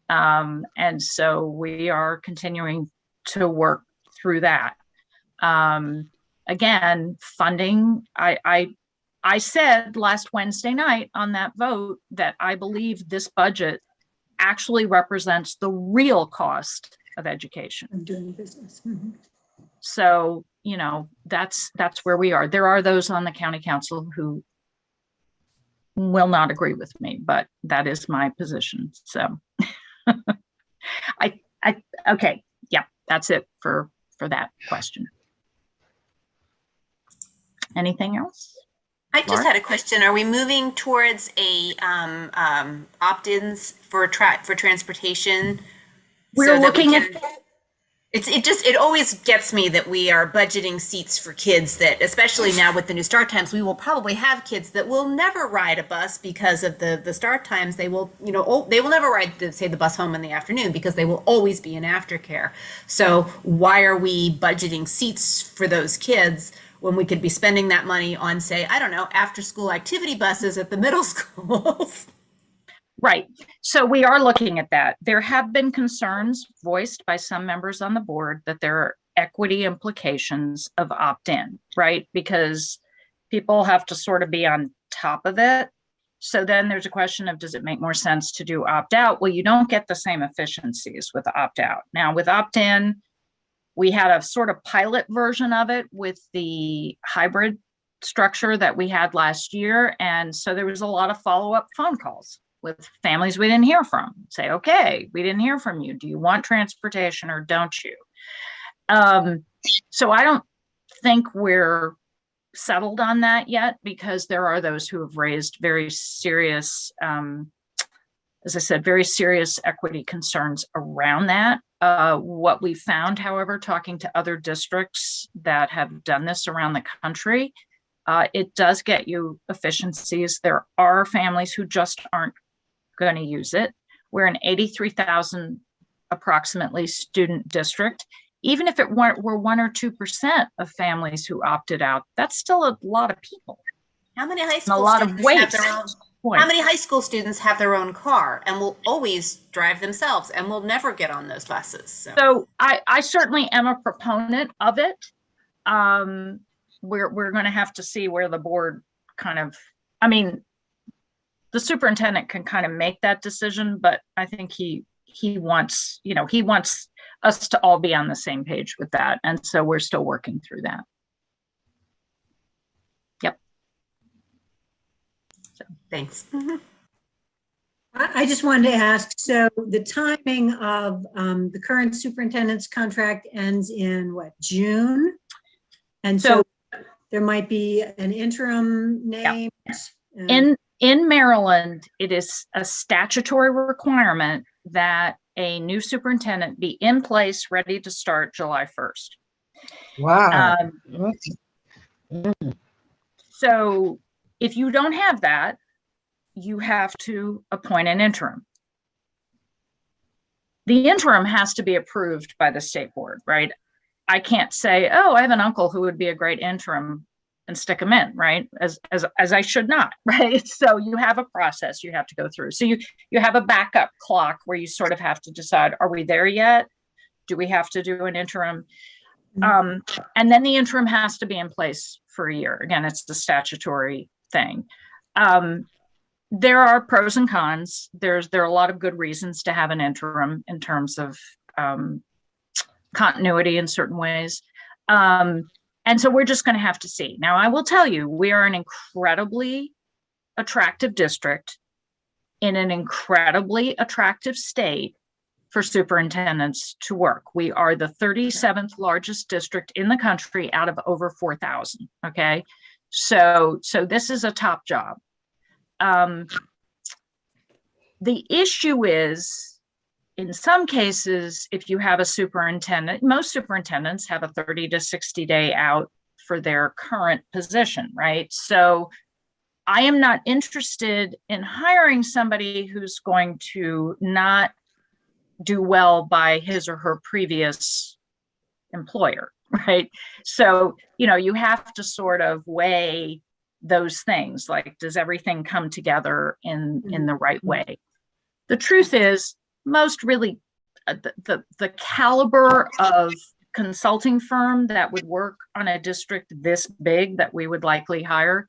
And so we are continuing to work through that. Again, funding, I said last Wednesday night on that vote that I believe this budget actually represents the real cost of education. I'm doing business. So, that's where we are. There are those on the county council who will not agree with me, but that is my position. So okay. Yeah, that's it for that question. Anything else? I just had a question. Are we moving towards a opt-ins for transportation? We're looking at. It always gets me that we are budgeting seats for kids that, especially now with the new start times, we will probably have kids that will never ride a bus because of the start times. They will, they will never ride, the bus home in the afternoon, because they will always be in aftercare. So why are we budgeting seats for those kids when we could be spending that money on, say, I don't know, after school activity buses at the middle schools? Right. So we are looking at that. There have been concerns voiced by some members on the board that there are equity implications of opt-in, right? Because people have to sort of be on top of it. So then there's a question of, does it make more sense to do opt-out? Well, you don't get the same efficiencies with opt-out. Now with opt-in, we had a sort of pilot version of it with the hybrid structure that we had last year. And so there was a lot of follow-up phone calls with families we didn't hear from. Say, okay, we didn't hear from you. Do you want transportation or don't you? So I don't think we're settled on that yet, because there are those who have raised very serious, as I said, very serious equity concerns around that. What we found, however, talking to other districts that have done this around the country, it does get you efficiencies. There are families who just aren't going to use it. We're an 83,000 approximately student district. Even if it were 1 or 2% of families who opted out, that's still a lot of people. How many high school students have their own car and will always drive themselves and will never get on those buses? So I certainly am a proponent of it. We're going to have to see where the board the superintendent can kind of make that decision, but I think he wants us to all be on the same page with that. And so we're still working through that. Yep. So, thanks. I just wanted to ask, so the timing of the current superintendent's contract ends in what, June? And so there might be an interim named. In Maryland, it is a statutory requirement that a new superintendent be in place, ready to start July 1st. Wow. So if you don't have that, you have to appoint an interim. The interim has to be approved by the state board, right? I can't say, oh, I have an uncle who would be a great interim and stick him in, right? As I should not, right? So you have a process you have to go through. So you have a backup clock where you sort of have to decide, are we there yet? Do we have to do an interim? And then the interim has to be in place for a year. Again, it's the statutory thing. There are pros and cons. There are a lot of good reasons to have an interim in terms of continuity in certain ways. And so we're just going to have to see. Now, I will tell you, we are an incredibly attractive district in an incredibly attractive state for superintendents to work. We are the 37th largest district in the country out of over 4,000. Okay. So this is a top job. The issue is, in some cases, if you have a superintendent, most superintendents have a 30 to 60 day out for their current position, right? So I am not interested in hiring somebody who's going to not do well by his or her previous employer, right? So, you have to sort of weigh those things, like, does everything come together in the right way? The truth is, most really, the caliber of consulting firm that would work on a district this big that we would likely hire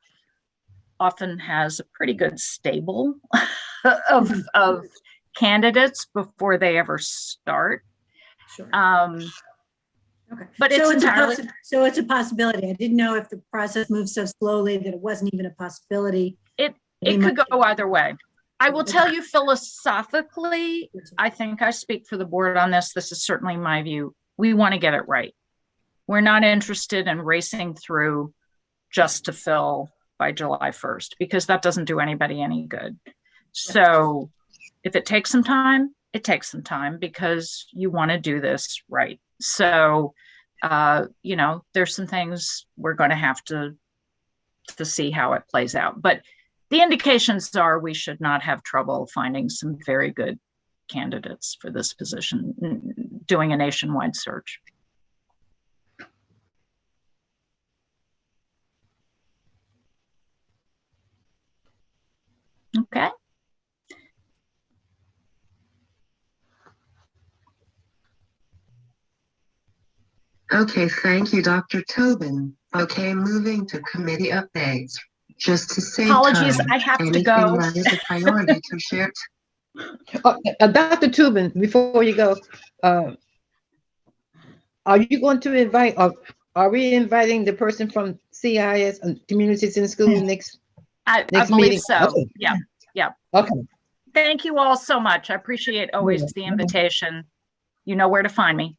often has a pretty good stable of candidates before they ever start. Sure. Okay. But so it's a possibility. I didn't know if the process moved so slowly that it wasn't even a possibility. It could go either way. I will tell you philosophically, I think I speak for the board on this. This is certainly my view. We want to get it right. We're not interested in racing through just to fill by July 1st, because that doesn't do anybody any good. So if it takes some time, it takes some time, because you want to do this right. So, there's some things we're going to have to see how it plays out. But the indications are we should not have trouble finding some very good candidates for this position, doing a nationwide search. Okay. Okay, thank you, Dr. Tobin. Okay, moving to committee updates. Just to save Apologies, time, I have to anything go. that is a priority to share. Dr. Tobin, before you go, are you going to invite, are we inviting the person from CIS and Communities in School next I believe meeting? so. Okay. Yeah. Okay. Thank you all so much. I appreciate always the invitation. You know where to find me.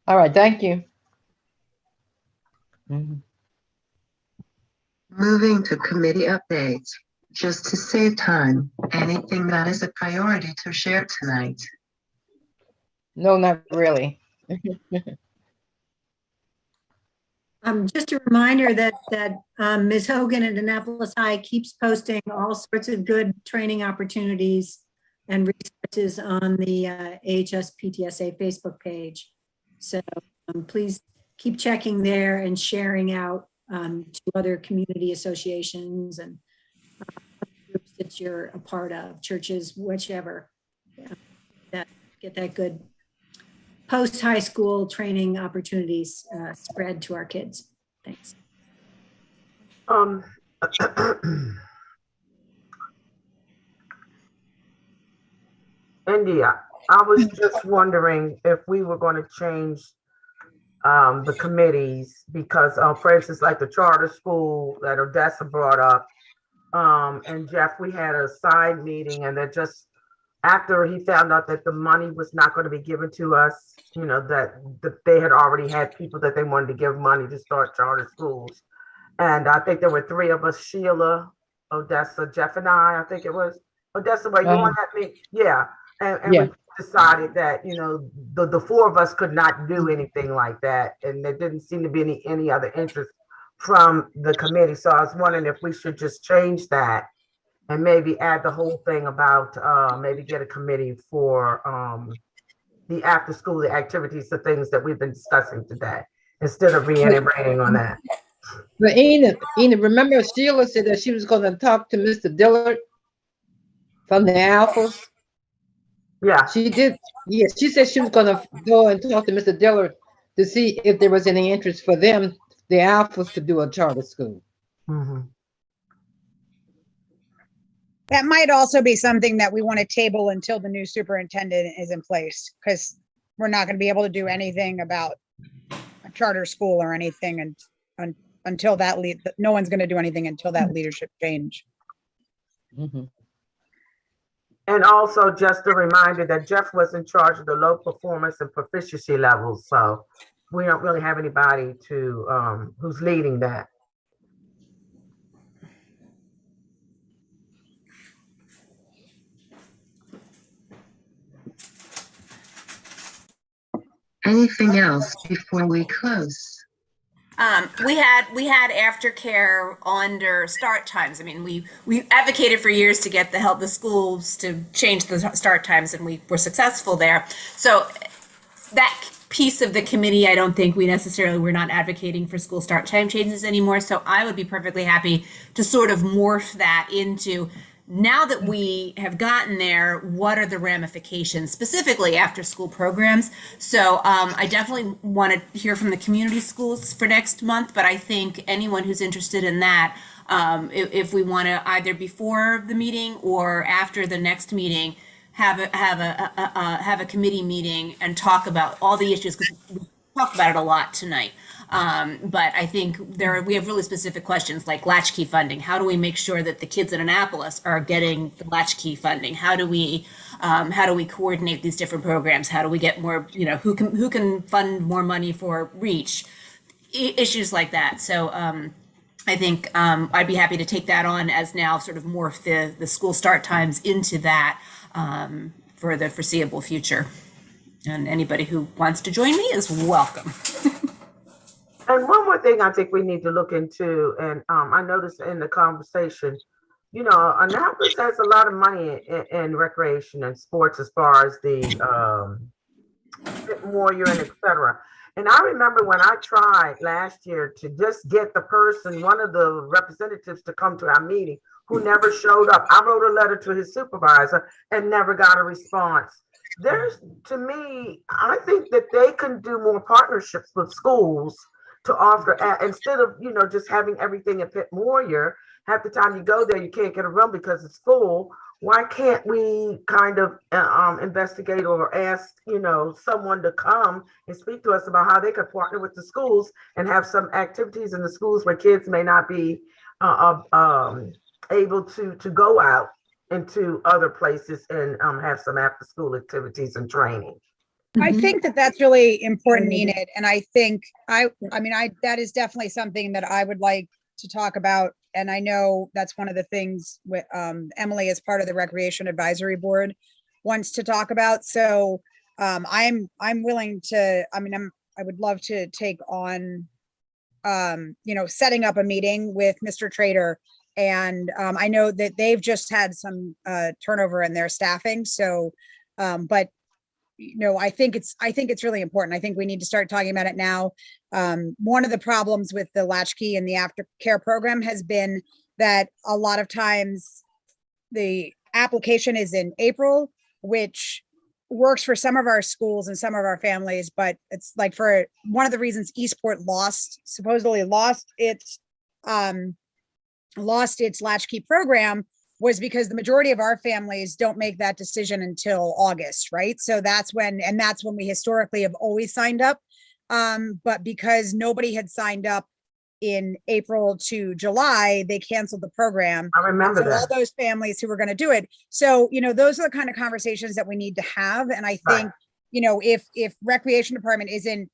All right, thank you. Moving to committee updates. Just to save time, anything that is a priority to share tonight. No, not really. Just a reminder that Ms. Hogan at Annapolis High keeps posting all sorts of good training opportunities and resources on the AHS PTSA Facebook page. So please keep checking there and sharing out to other community associations and groups that you're a part of, churches, whichever, that get that good post-high school training opportunities spread to our kids. Thanks. India, I was just wondering if we were going to change the committees, because for instance, like the charter school that Odessa brought up, and Jeff, we had a side meeting, and that just after he found out that the money was not going to be given to us, that they had already had people that they wanted to give money to start charter schools. And I think there were three of us: Sheila, Odessa, Jeff, and I think it was. Odessa, were you on that meeting? Yeah. And Yeah. we decided that, the four of us could not do anything like that. And there didn't seem to be any other interest from the committee. So I was wondering if we should just change that and maybe add the whole thing about maybe get a committee for the after school activities, the things that we've been discussing today, instead of reiterating on that. But Enid, remember Sheila said that she was going to talk to Mr. Dillard from the Alphas? Yeah. She did. Yes, she said she was going to go and talk to Mr. Dillard to see if there was any interest for them, the Alphas, to do a charter school. Mm-hmm. That might also be something that we want to table until the new superintendent is in place, because we're not going to be able to do anything about a charter school or anything until that no one's going to do anything until that leadership change. Mm-hmm. And also just a reminder that Jeff was in charge of the low performance and proficiency levels. So we don't really have anybody to who's leading that. Anything else before we close? We had aftercare under start times. I mean, we advocated for years to get the schools to change the start times, and we were successful there. So that piece of the committee, I don't think we're not advocating for school start time changes anymore. So I would be perfectly happy to sort of morph that into, now that we have gotten there, what are the ramifications, specifically after school programs? So I definitely want to hear from the community schools for next month, but I think anyone who's interested in that, if we want to either before the meeting or after the next meeting, have a committee meeting and talk about all the issues, because we talked about it a lot tonight. But I think we have really specific questions like latchkey funding. How do we make sure that the kids in Annapolis are getting the latchkey funding? How do we coordinate these different programs? How do we get more, who can fund more money for REACH? Issues like that. So I think I'd be happy to take that on as now sort of morph the school start times into that for the foreseeable future. And anybody who wants to join me is welcome. And one more thing I think we need to look into, and I noticed in the conversation, Annapolis has a lot of money in recreation and sports as far as the Warrior and et cetera. And I remember when I tried last year to just get one of the representatives to come to our meeting, who never showed up. I wrote a letter to his supervisor and never got a response. To me, I think that they can do more partnerships with schools to offer, instead of, just having everything at Pitt Warrior. Half the time you go there, you can't get a room because it's full. Why can't we kind of investigate or ask, someone to come and speak to us about how they could partner with the schools and have some activities in the schools where kids may not be able to go out into other places and have some after school activities and training. I think that's really important, Enid. And I think that is definitely something that I would like to talk about. And I know that's one of the things with Emily, as part of the Recreation Advisory Board, wants to talk about. So I'm willing to, I would love to take on, setting up a meeting with Mr. Trader. And I know that they've just had some turnover in their staffing. So, but I think it's really important. I think we need to start talking about it now. One of the problems with the latchkey and the aftercare program has been that a lot of times the application is in April, which works for some of our schools and some of our families, but it's like, for one of the reasons Eastport supposedly lost its latchkey program was because the majority of our families don't make that decision until August, right? So that's when we historically have always signed up. But because nobody had signed up in April to July, they canceled the program. I remember So all that. those families who were going to do it. So, those are the kind of conversations that we need to have. And I think, if recreation department isn't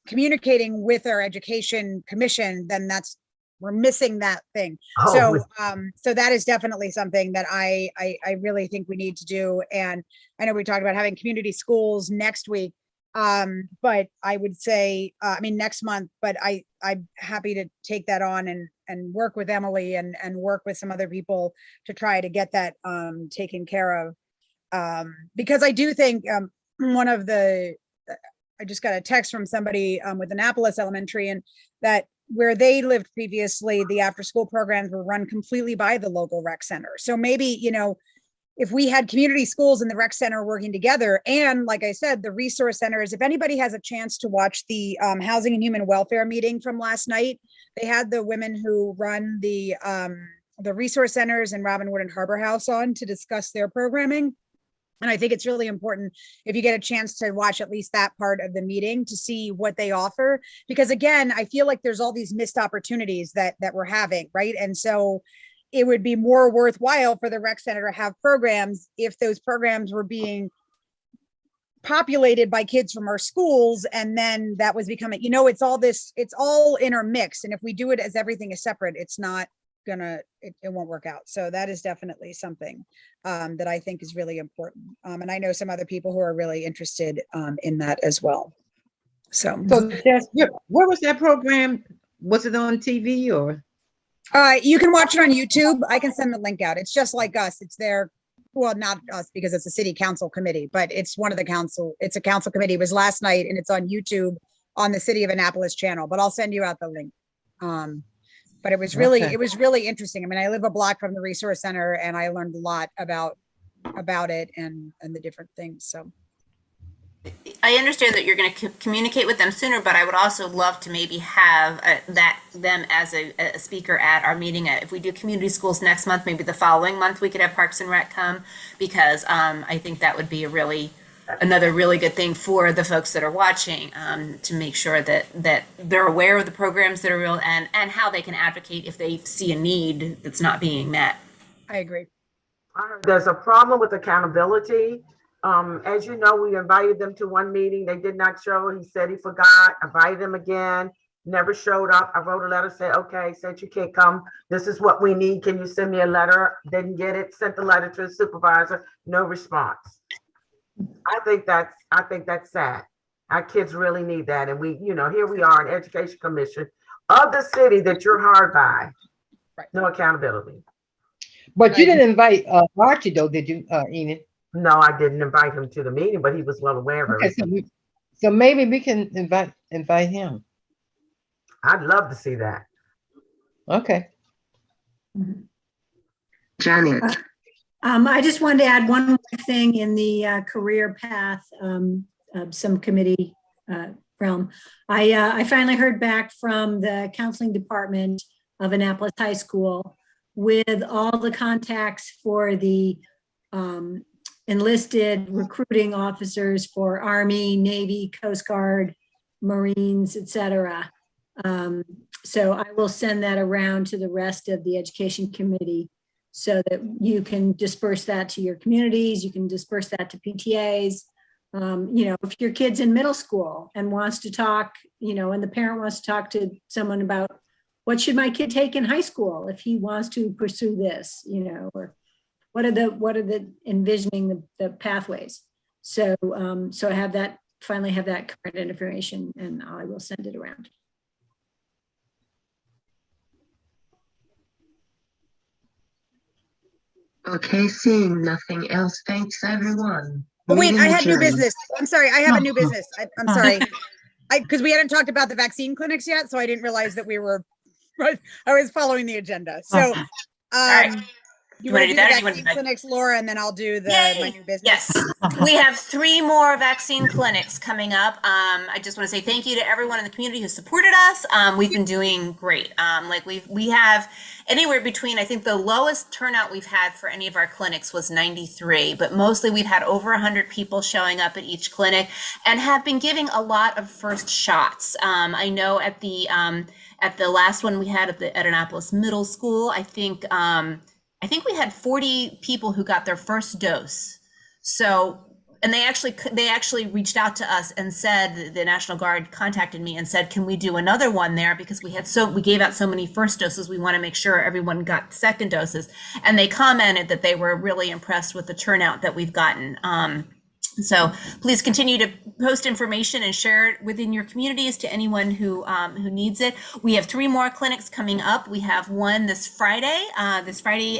communicating with our education commission, then we're missing that thing. Oh, So that is definitely something that I really think we need to do. And I know we talked about having community schools next week. But I would say, next month, but I'm happy to take that on and work with Emily and work with some other people to try to get that, taken care of. Because I do think, I just got a text from somebody, with Annapolis Elementary, and that where they lived previously, the after school programs were run completely by the local rec center. So maybe, if we had community schools and the rec center working together, and like I said, the resource centers, if anybody has a chance to watch the Housing and Human Welfare meeting from last night, they had the women who run the resource centers in Robinwood and Harbor House on to discuss their programming. And I think it's really important if you get a chance to watch at least that part of the meeting to see what they offer. Because again, I feel like there's all these missed opportunities that we're having, right? And so it would be more worthwhile for the rec center to have programs if those programs were being populated by kids from our schools. And then that was becoming, it's all intermixed. And if we do it as everything is separate, it's not it won't work out. So that is definitely something that I think is really important. And I know some other people who are really interested in that as well. So Jess, where was that program? Was it on TV or? You can watch it on YouTube. I can send the link out. It's just like us. It's there. Well, not us because it's a city council committee, but it's one of the council. It's a council committee. It was last night and it's on YouTube on the City of Annapolis channel, but I'll send you out the link. But it was really, Okay. it was really interesting. I mean, I live a block from the resource center and I learned a lot about it and the different things. So I understand that you're going to communicate with them sooner, but I would also love to maybe have them as a speaker at our meeting. If we do community schools next month, maybe the following month we could have Parks and Rec come, because I think that would be another really good thing for the folks that are watching, to make sure that they're aware of the programs that are real and how they can advocate if they see a need that's not being met. I agree. There's a problem with accountability. As you know, we invited them to one meeting. They did not show. He said he forgot. I invited them again. Never showed up. I wrote a letter, said, okay, said you can't come. This is what we need. Can you send me a letter? Didn't get it. Sent the letter to the supervisor. No response. I think that's sad. Our kids really need that. And we, here we are, an education commission of the city that you're hired by. Right. No accountability. But you didn't invite Archie though, did you, Enid? No, I didn't invite him to the meeting, but he was well aware of it. Okay, so maybe we can invite him. I'd love to see that. Okay. Janet. I just wanted to add one more thing in the career path, some committee realm. I finally heard back from the counseling department of Annapolis High School with all the contacts for the enlisted recruiting officers for Army, Navy, Coast Guard, Marines, etc. So I will send that around to the rest of the education committee so that you can disperse that to your communities. You can disperse that to PTAs. If your kid's in middle school and wants to talk, and the parent wants to talk to someone about what should my kid take in high school if he wants to pursue this, or what are the envisioning the pathways. So I finally have that current information, and I will send it around. Okay, seeing nothing else. Thanks, everyone. Oh, wait, Meeting I had new adjourned. business. I'm sorry, I have a new business. I'm sorry. Because we hadn't talked about the vaccine clinics yet, so I didn't realize that I was following the agenda. So You wanna want to do do that, or the do you wanna do vaccine that? clinics, Laura, and then I'll do the my Yay! new business. Yes, we have 3 more vaccine clinics coming up. I just want to say thank you to everyone in the community who supported us. We've been doing great. Like we have anywhere between, I think the lowest turnout we've had for any of our clinics was 93, but mostly we've had over 100 people showing up at each clinic and have been giving a lot of first shots. I know at the last one we had at Annapolis Middle School, I think we had 40 people who got their first dose. So, and they actually reached out to us and said, the National Guard contacted me and said, can we do another one there? Because we gave out so many first doses, we want to make sure everyone got second doses. And they commented that they were really impressed with the turnout that we've gotten. So please continue to post information and share it within your communities to anyone who needs it. We have 3 more clinics coming up. We have one this Friday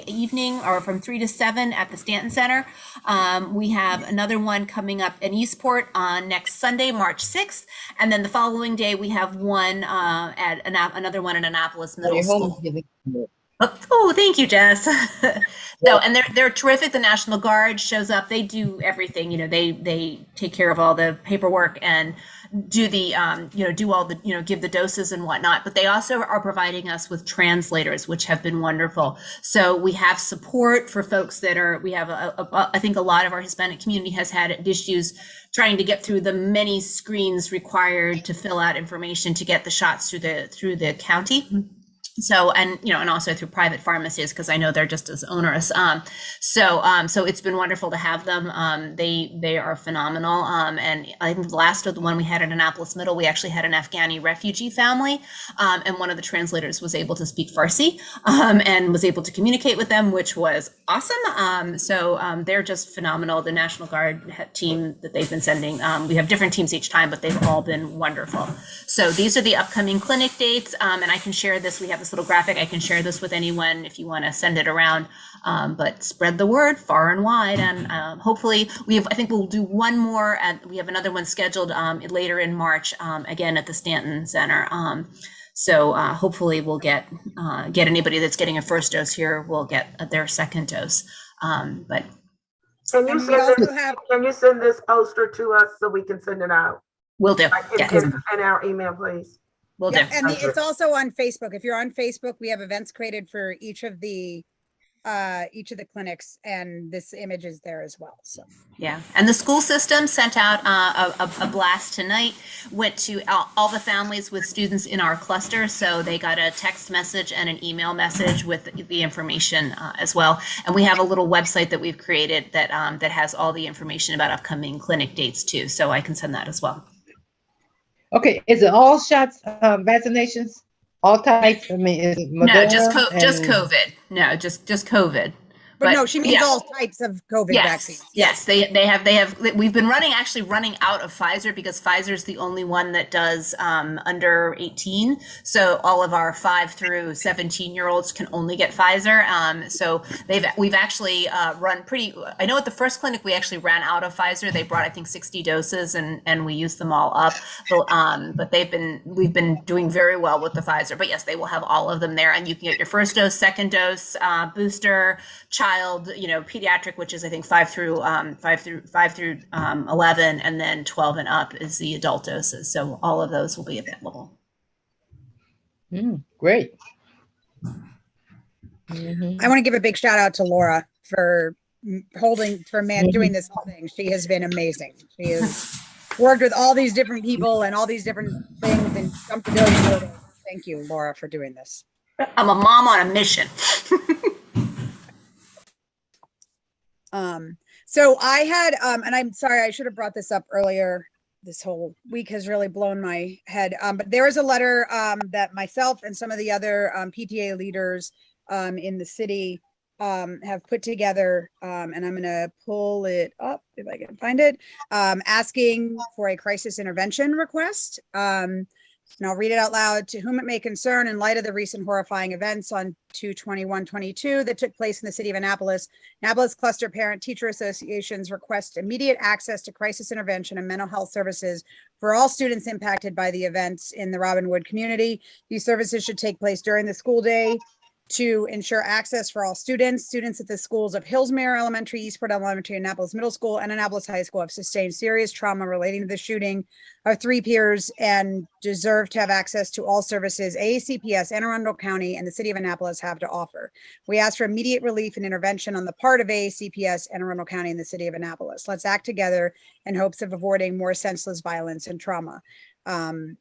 evening, or from 3 to 7 at the Stanton Center. We have another one coming up in Eastport on next Sunday, March 6th. And then the following day, we have one another one at Annapolis Middle School. Oh, thank you, Jess. So, and they're terrific. The National Guard shows up. They do everything. They take care of all the paperwork and do the do all the give the doses and whatnot. But they also are providing us with translators, which have been wonderful. So we have support for folks that are. We have I think a lot of our Hispanic community has had issues trying to get through the many screens required to fill out information to get the shots through the county. So, and also through private pharmacies, because I know they're just as onerous. So it's been wonderful to have them. They are phenomenal. And I think the last of the one we had at Annapolis Middle, we actually had an Afghani refugee family. And one of the translators was able to speak Farsi and was able to communicate with them, which was awesome. So they're just phenomenal. The National Guard team that they've been sending, we have different teams each time, but they've all been wonderful. So these are the upcoming clinic dates. And I can share this. We have this little graphic. I can share this with anyone if you want to send it around, but spread the word far and wide. And hopefully I think we'll do one more, and we have another one scheduled later in March, again at the Stanton Center. So hopefully we'll get anybody that's getting a first dose here will get their second dose. But can you send this poster to us so we can send it out? Will do. Yes. In our email, please. Will do. And it's also on Facebook. If you're on Facebook, we have events created for each of the clinics, and this image is there as well. So yeah, and the school system sent out a blast tonight, went to all the families with students in our cluster, so they got a text message and an email message with the information as well. And we have a little website that we've created that has all the information about upcoming clinic dates too, so I can send that as well. Okay, is it all shots, vaccinations, all types? I mean, is it Moderna? No, just COVID. No, just COVID. But no, she means all types of COVID vaccines. Yes, they have. We've been running out of Pfizer because Pfizer is the only one that does under 18. So all of our 5 through 17-year-olds can only get Pfizer. So we've actually run pretty. I know at the first clinic we actually ran out of Pfizer. They brought I think 60 doses and we used them all up. But we've been doing very well with the Pfizer. But yes, they will have all of them there, and you can get your first dose, second dose, booster, child, pediatric, which is I think 5 through 11, and then 12 and up is the adult doses. So all of those will be available. Great. I want to give a big shout out to Laura for doing this whole thing. She has been amazing. She has worked with all these different people and all these different things and jumped a billion hurdles. Thank you, Laura, for doing this. I'm a mom on a mission. So I had, and I'm sorry, I should have brought this up earlier. This whole week has really blown my head. But there is a letter that myself and some of the other PTA leaders in the city have put together, and I'm going to pull it up if I can find it, asking for a crisis intervention request. And I'll read it out loud. To whom it may concern, in light of the recent horrifying events on 2/21/22 that took place in the city of Annapolis, Annapolis Cluster Parent Teacher Associations request immediate access to crisis intervention and mental health services for all students impacted by the events in the Robinwood community. These services should take place during the school day to ensure access for all students at the schools of Hillsmere Elementary, Eastport Elementary, Annapolis Middle School, and Annapolis High School have sustained serious trauma relating to the shooting of 3 peers and deserve to have access to all services AACPS, Anne Arundel County, and the City of Annapolis have to offer. We ask for immediate relief and intervention on the part of AACPS, Anne Arundel County, and the City of Annapolis. Let's act together in hopes of avoiding more senseless violence and trauma. And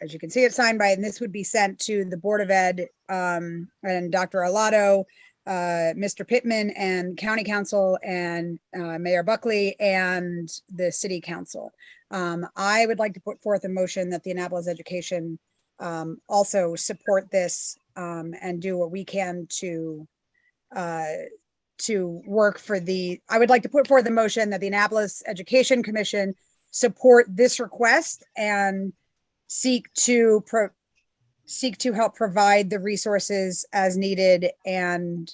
as you can see, it's signed by, and this would be sent to the Board of Ed and Dr. Alato, Mr. Pittman, and County Council, and Mayor Buckley, and the City Council. I would like to put forth a motion that the Annapolis Education also support this and do what we can to work for the, I would like to put forth a motion that the Annapolis Education Commission support this request and seek to help provide the resources as needed and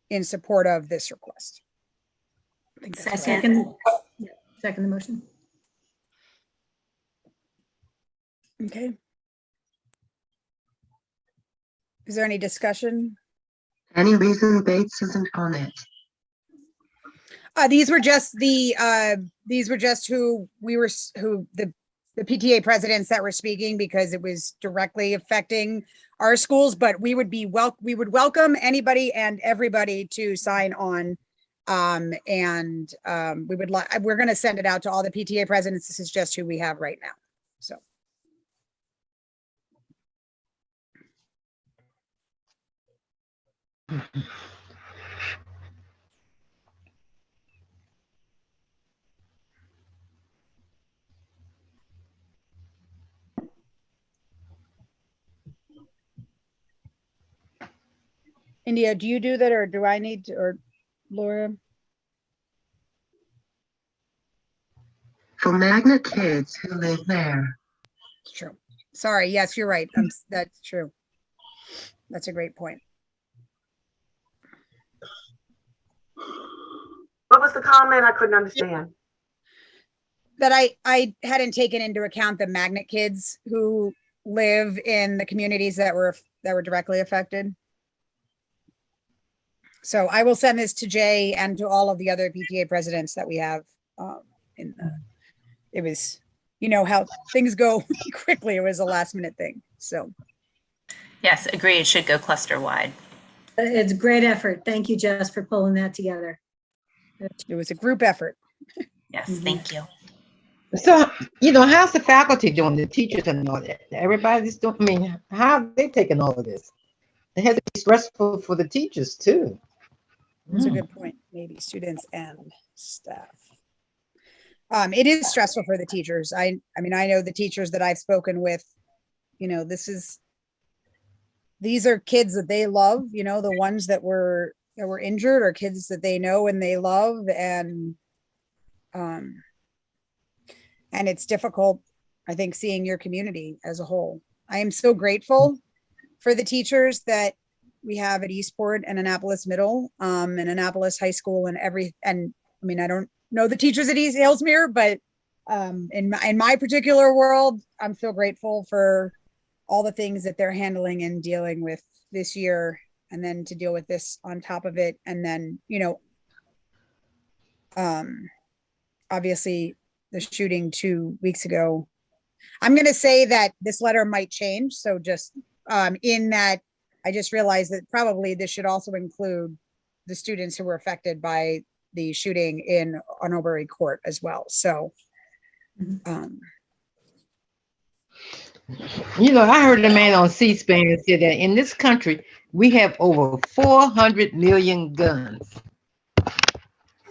in support of this request. I think that's right. Second the motion. Okay. Is there any discussion? Any reason Bates isn't on it? These were just who the PTA presidents that were speaking, because it was directly affecting our schools, but we would welcome anybody and everybody to sign on. We're going to send it out to all the PTA presidents. This is just who we have right now. So. India, do you do that, or do I need to, or Laura? For magnet kids who live there. It's true. Sorry. Yes, you're right. That's true. That's a great point. What was the comment? I couldn't understand. That I hadn't taken into account the magnet kids who live in the communities that were directly affected. So I will send this to Jay and to all of the other PTA presidents that we have. It was, you know how things go quickly. It was a last minute thing. So. Yes, agree. It should go cluster wide. It's a great effort. Thank you, Jess, for pulling that together. It was a group effort. Yes, thank you. So, how's the faculty doing, the teachers and all that? Everybody's doing, how are they taking all of this? It has to be stressful for the teachers too. That's a good point. Maybe students and staff. It is stressful for the teachers. I mean, I know the teachers that I've spoken with, these are kids that they love, the ones that were injured are kids that they know and they love. And it's difficult, I think, seeing your community as a whole. I am so grateful for the teachers that we have at Eastport and Annapolis Middle, and Annapolis High School and I mean, I don't know the teachers at East Hillsmere, but in my particular world, I'm so grateful for all the things that they're handling and dealing with this year, and then to deal with this on top of it. And then, obviously the shooting 2 weeks ago. I'm going to say that this letter might change. So just in that, I just realized that probably this should also include the students who were affected by the shooting on Oberry Court as well. So, I heard a man on C-SPAN say that in this country, we have over 400 million guns.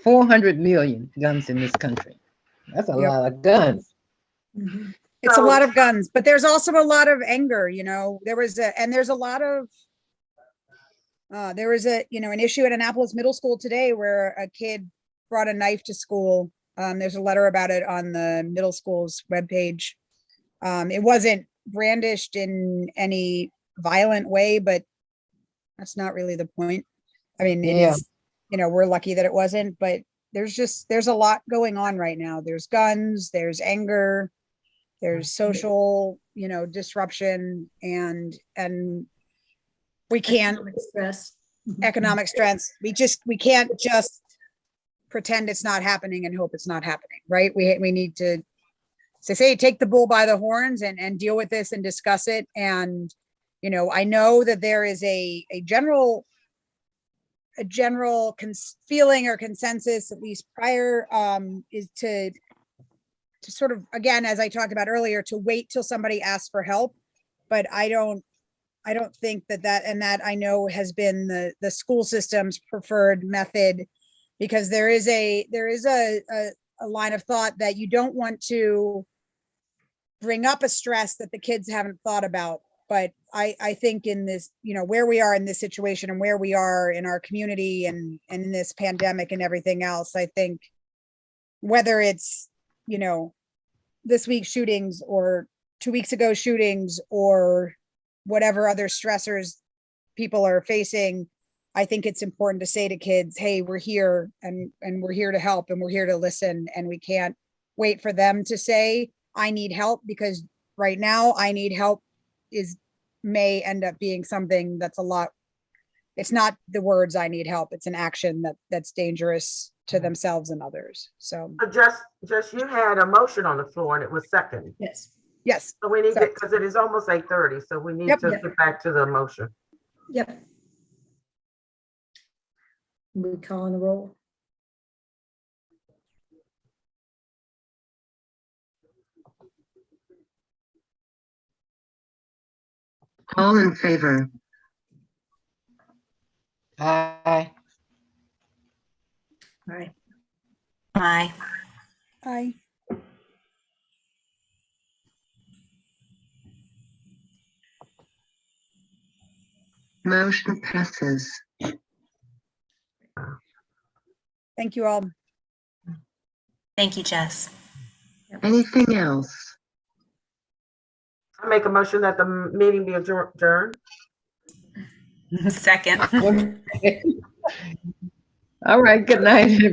400 million guns in this country. That's a lot of guns. Mm-hmm. It's a lot of guns, but there's also a lot of anger, there's an issue at Annapolis Middle School today where a kid brought a knife to school. There's a letter about it on the middle school's webpage. It wasn't brandished in any violent way, but that's not really the point. I mean, it is, we're lucky that it wasn't, but there's a lot going on right now. There's guns, there's anger, there's social, disruption, and We can't. Stress. Economic stress. We can't just pretend it's not happening and hope it's not happening, right? We need to say, take the bull by the horns and deal with this and discuss it. And, you know, I know that there is a general feeling or consensus, at least prior, is to sort of, again, as I talked about earlier, to wait till somebody asks for help. But I don't think that I know has been the school system's preferred method, because there is a line of thought that you don't want to bring up a stress that the kids haven't thought about. But I think in this, you know, where we are in this situation and where we are in our community and in this pandemic and everything else, I think whether it's, you know, this week's shootings or 2 weeks ago shootings or whatever other stressors people are facing, I think it's important to say to kids, hey, we're here and we're here to help and we're here to listen, and we can't wait for them to say, I need help, because right now I need help may end up being something that's it's not the words I need help, it's an action that's dangerous to themselves and others. So just you had a motion on the floor and it was second. Yes. So we need to, because it is almost 8:30, so we need to get back to the motion. Yep. We calling the roll. All in favor? Aye. Aye. Aye. Aye. Motion passes. Thank you all. Thank you, Jess. Anything else? I make a motion that the meeting be adjourned. Second. All right. Good night, everybody.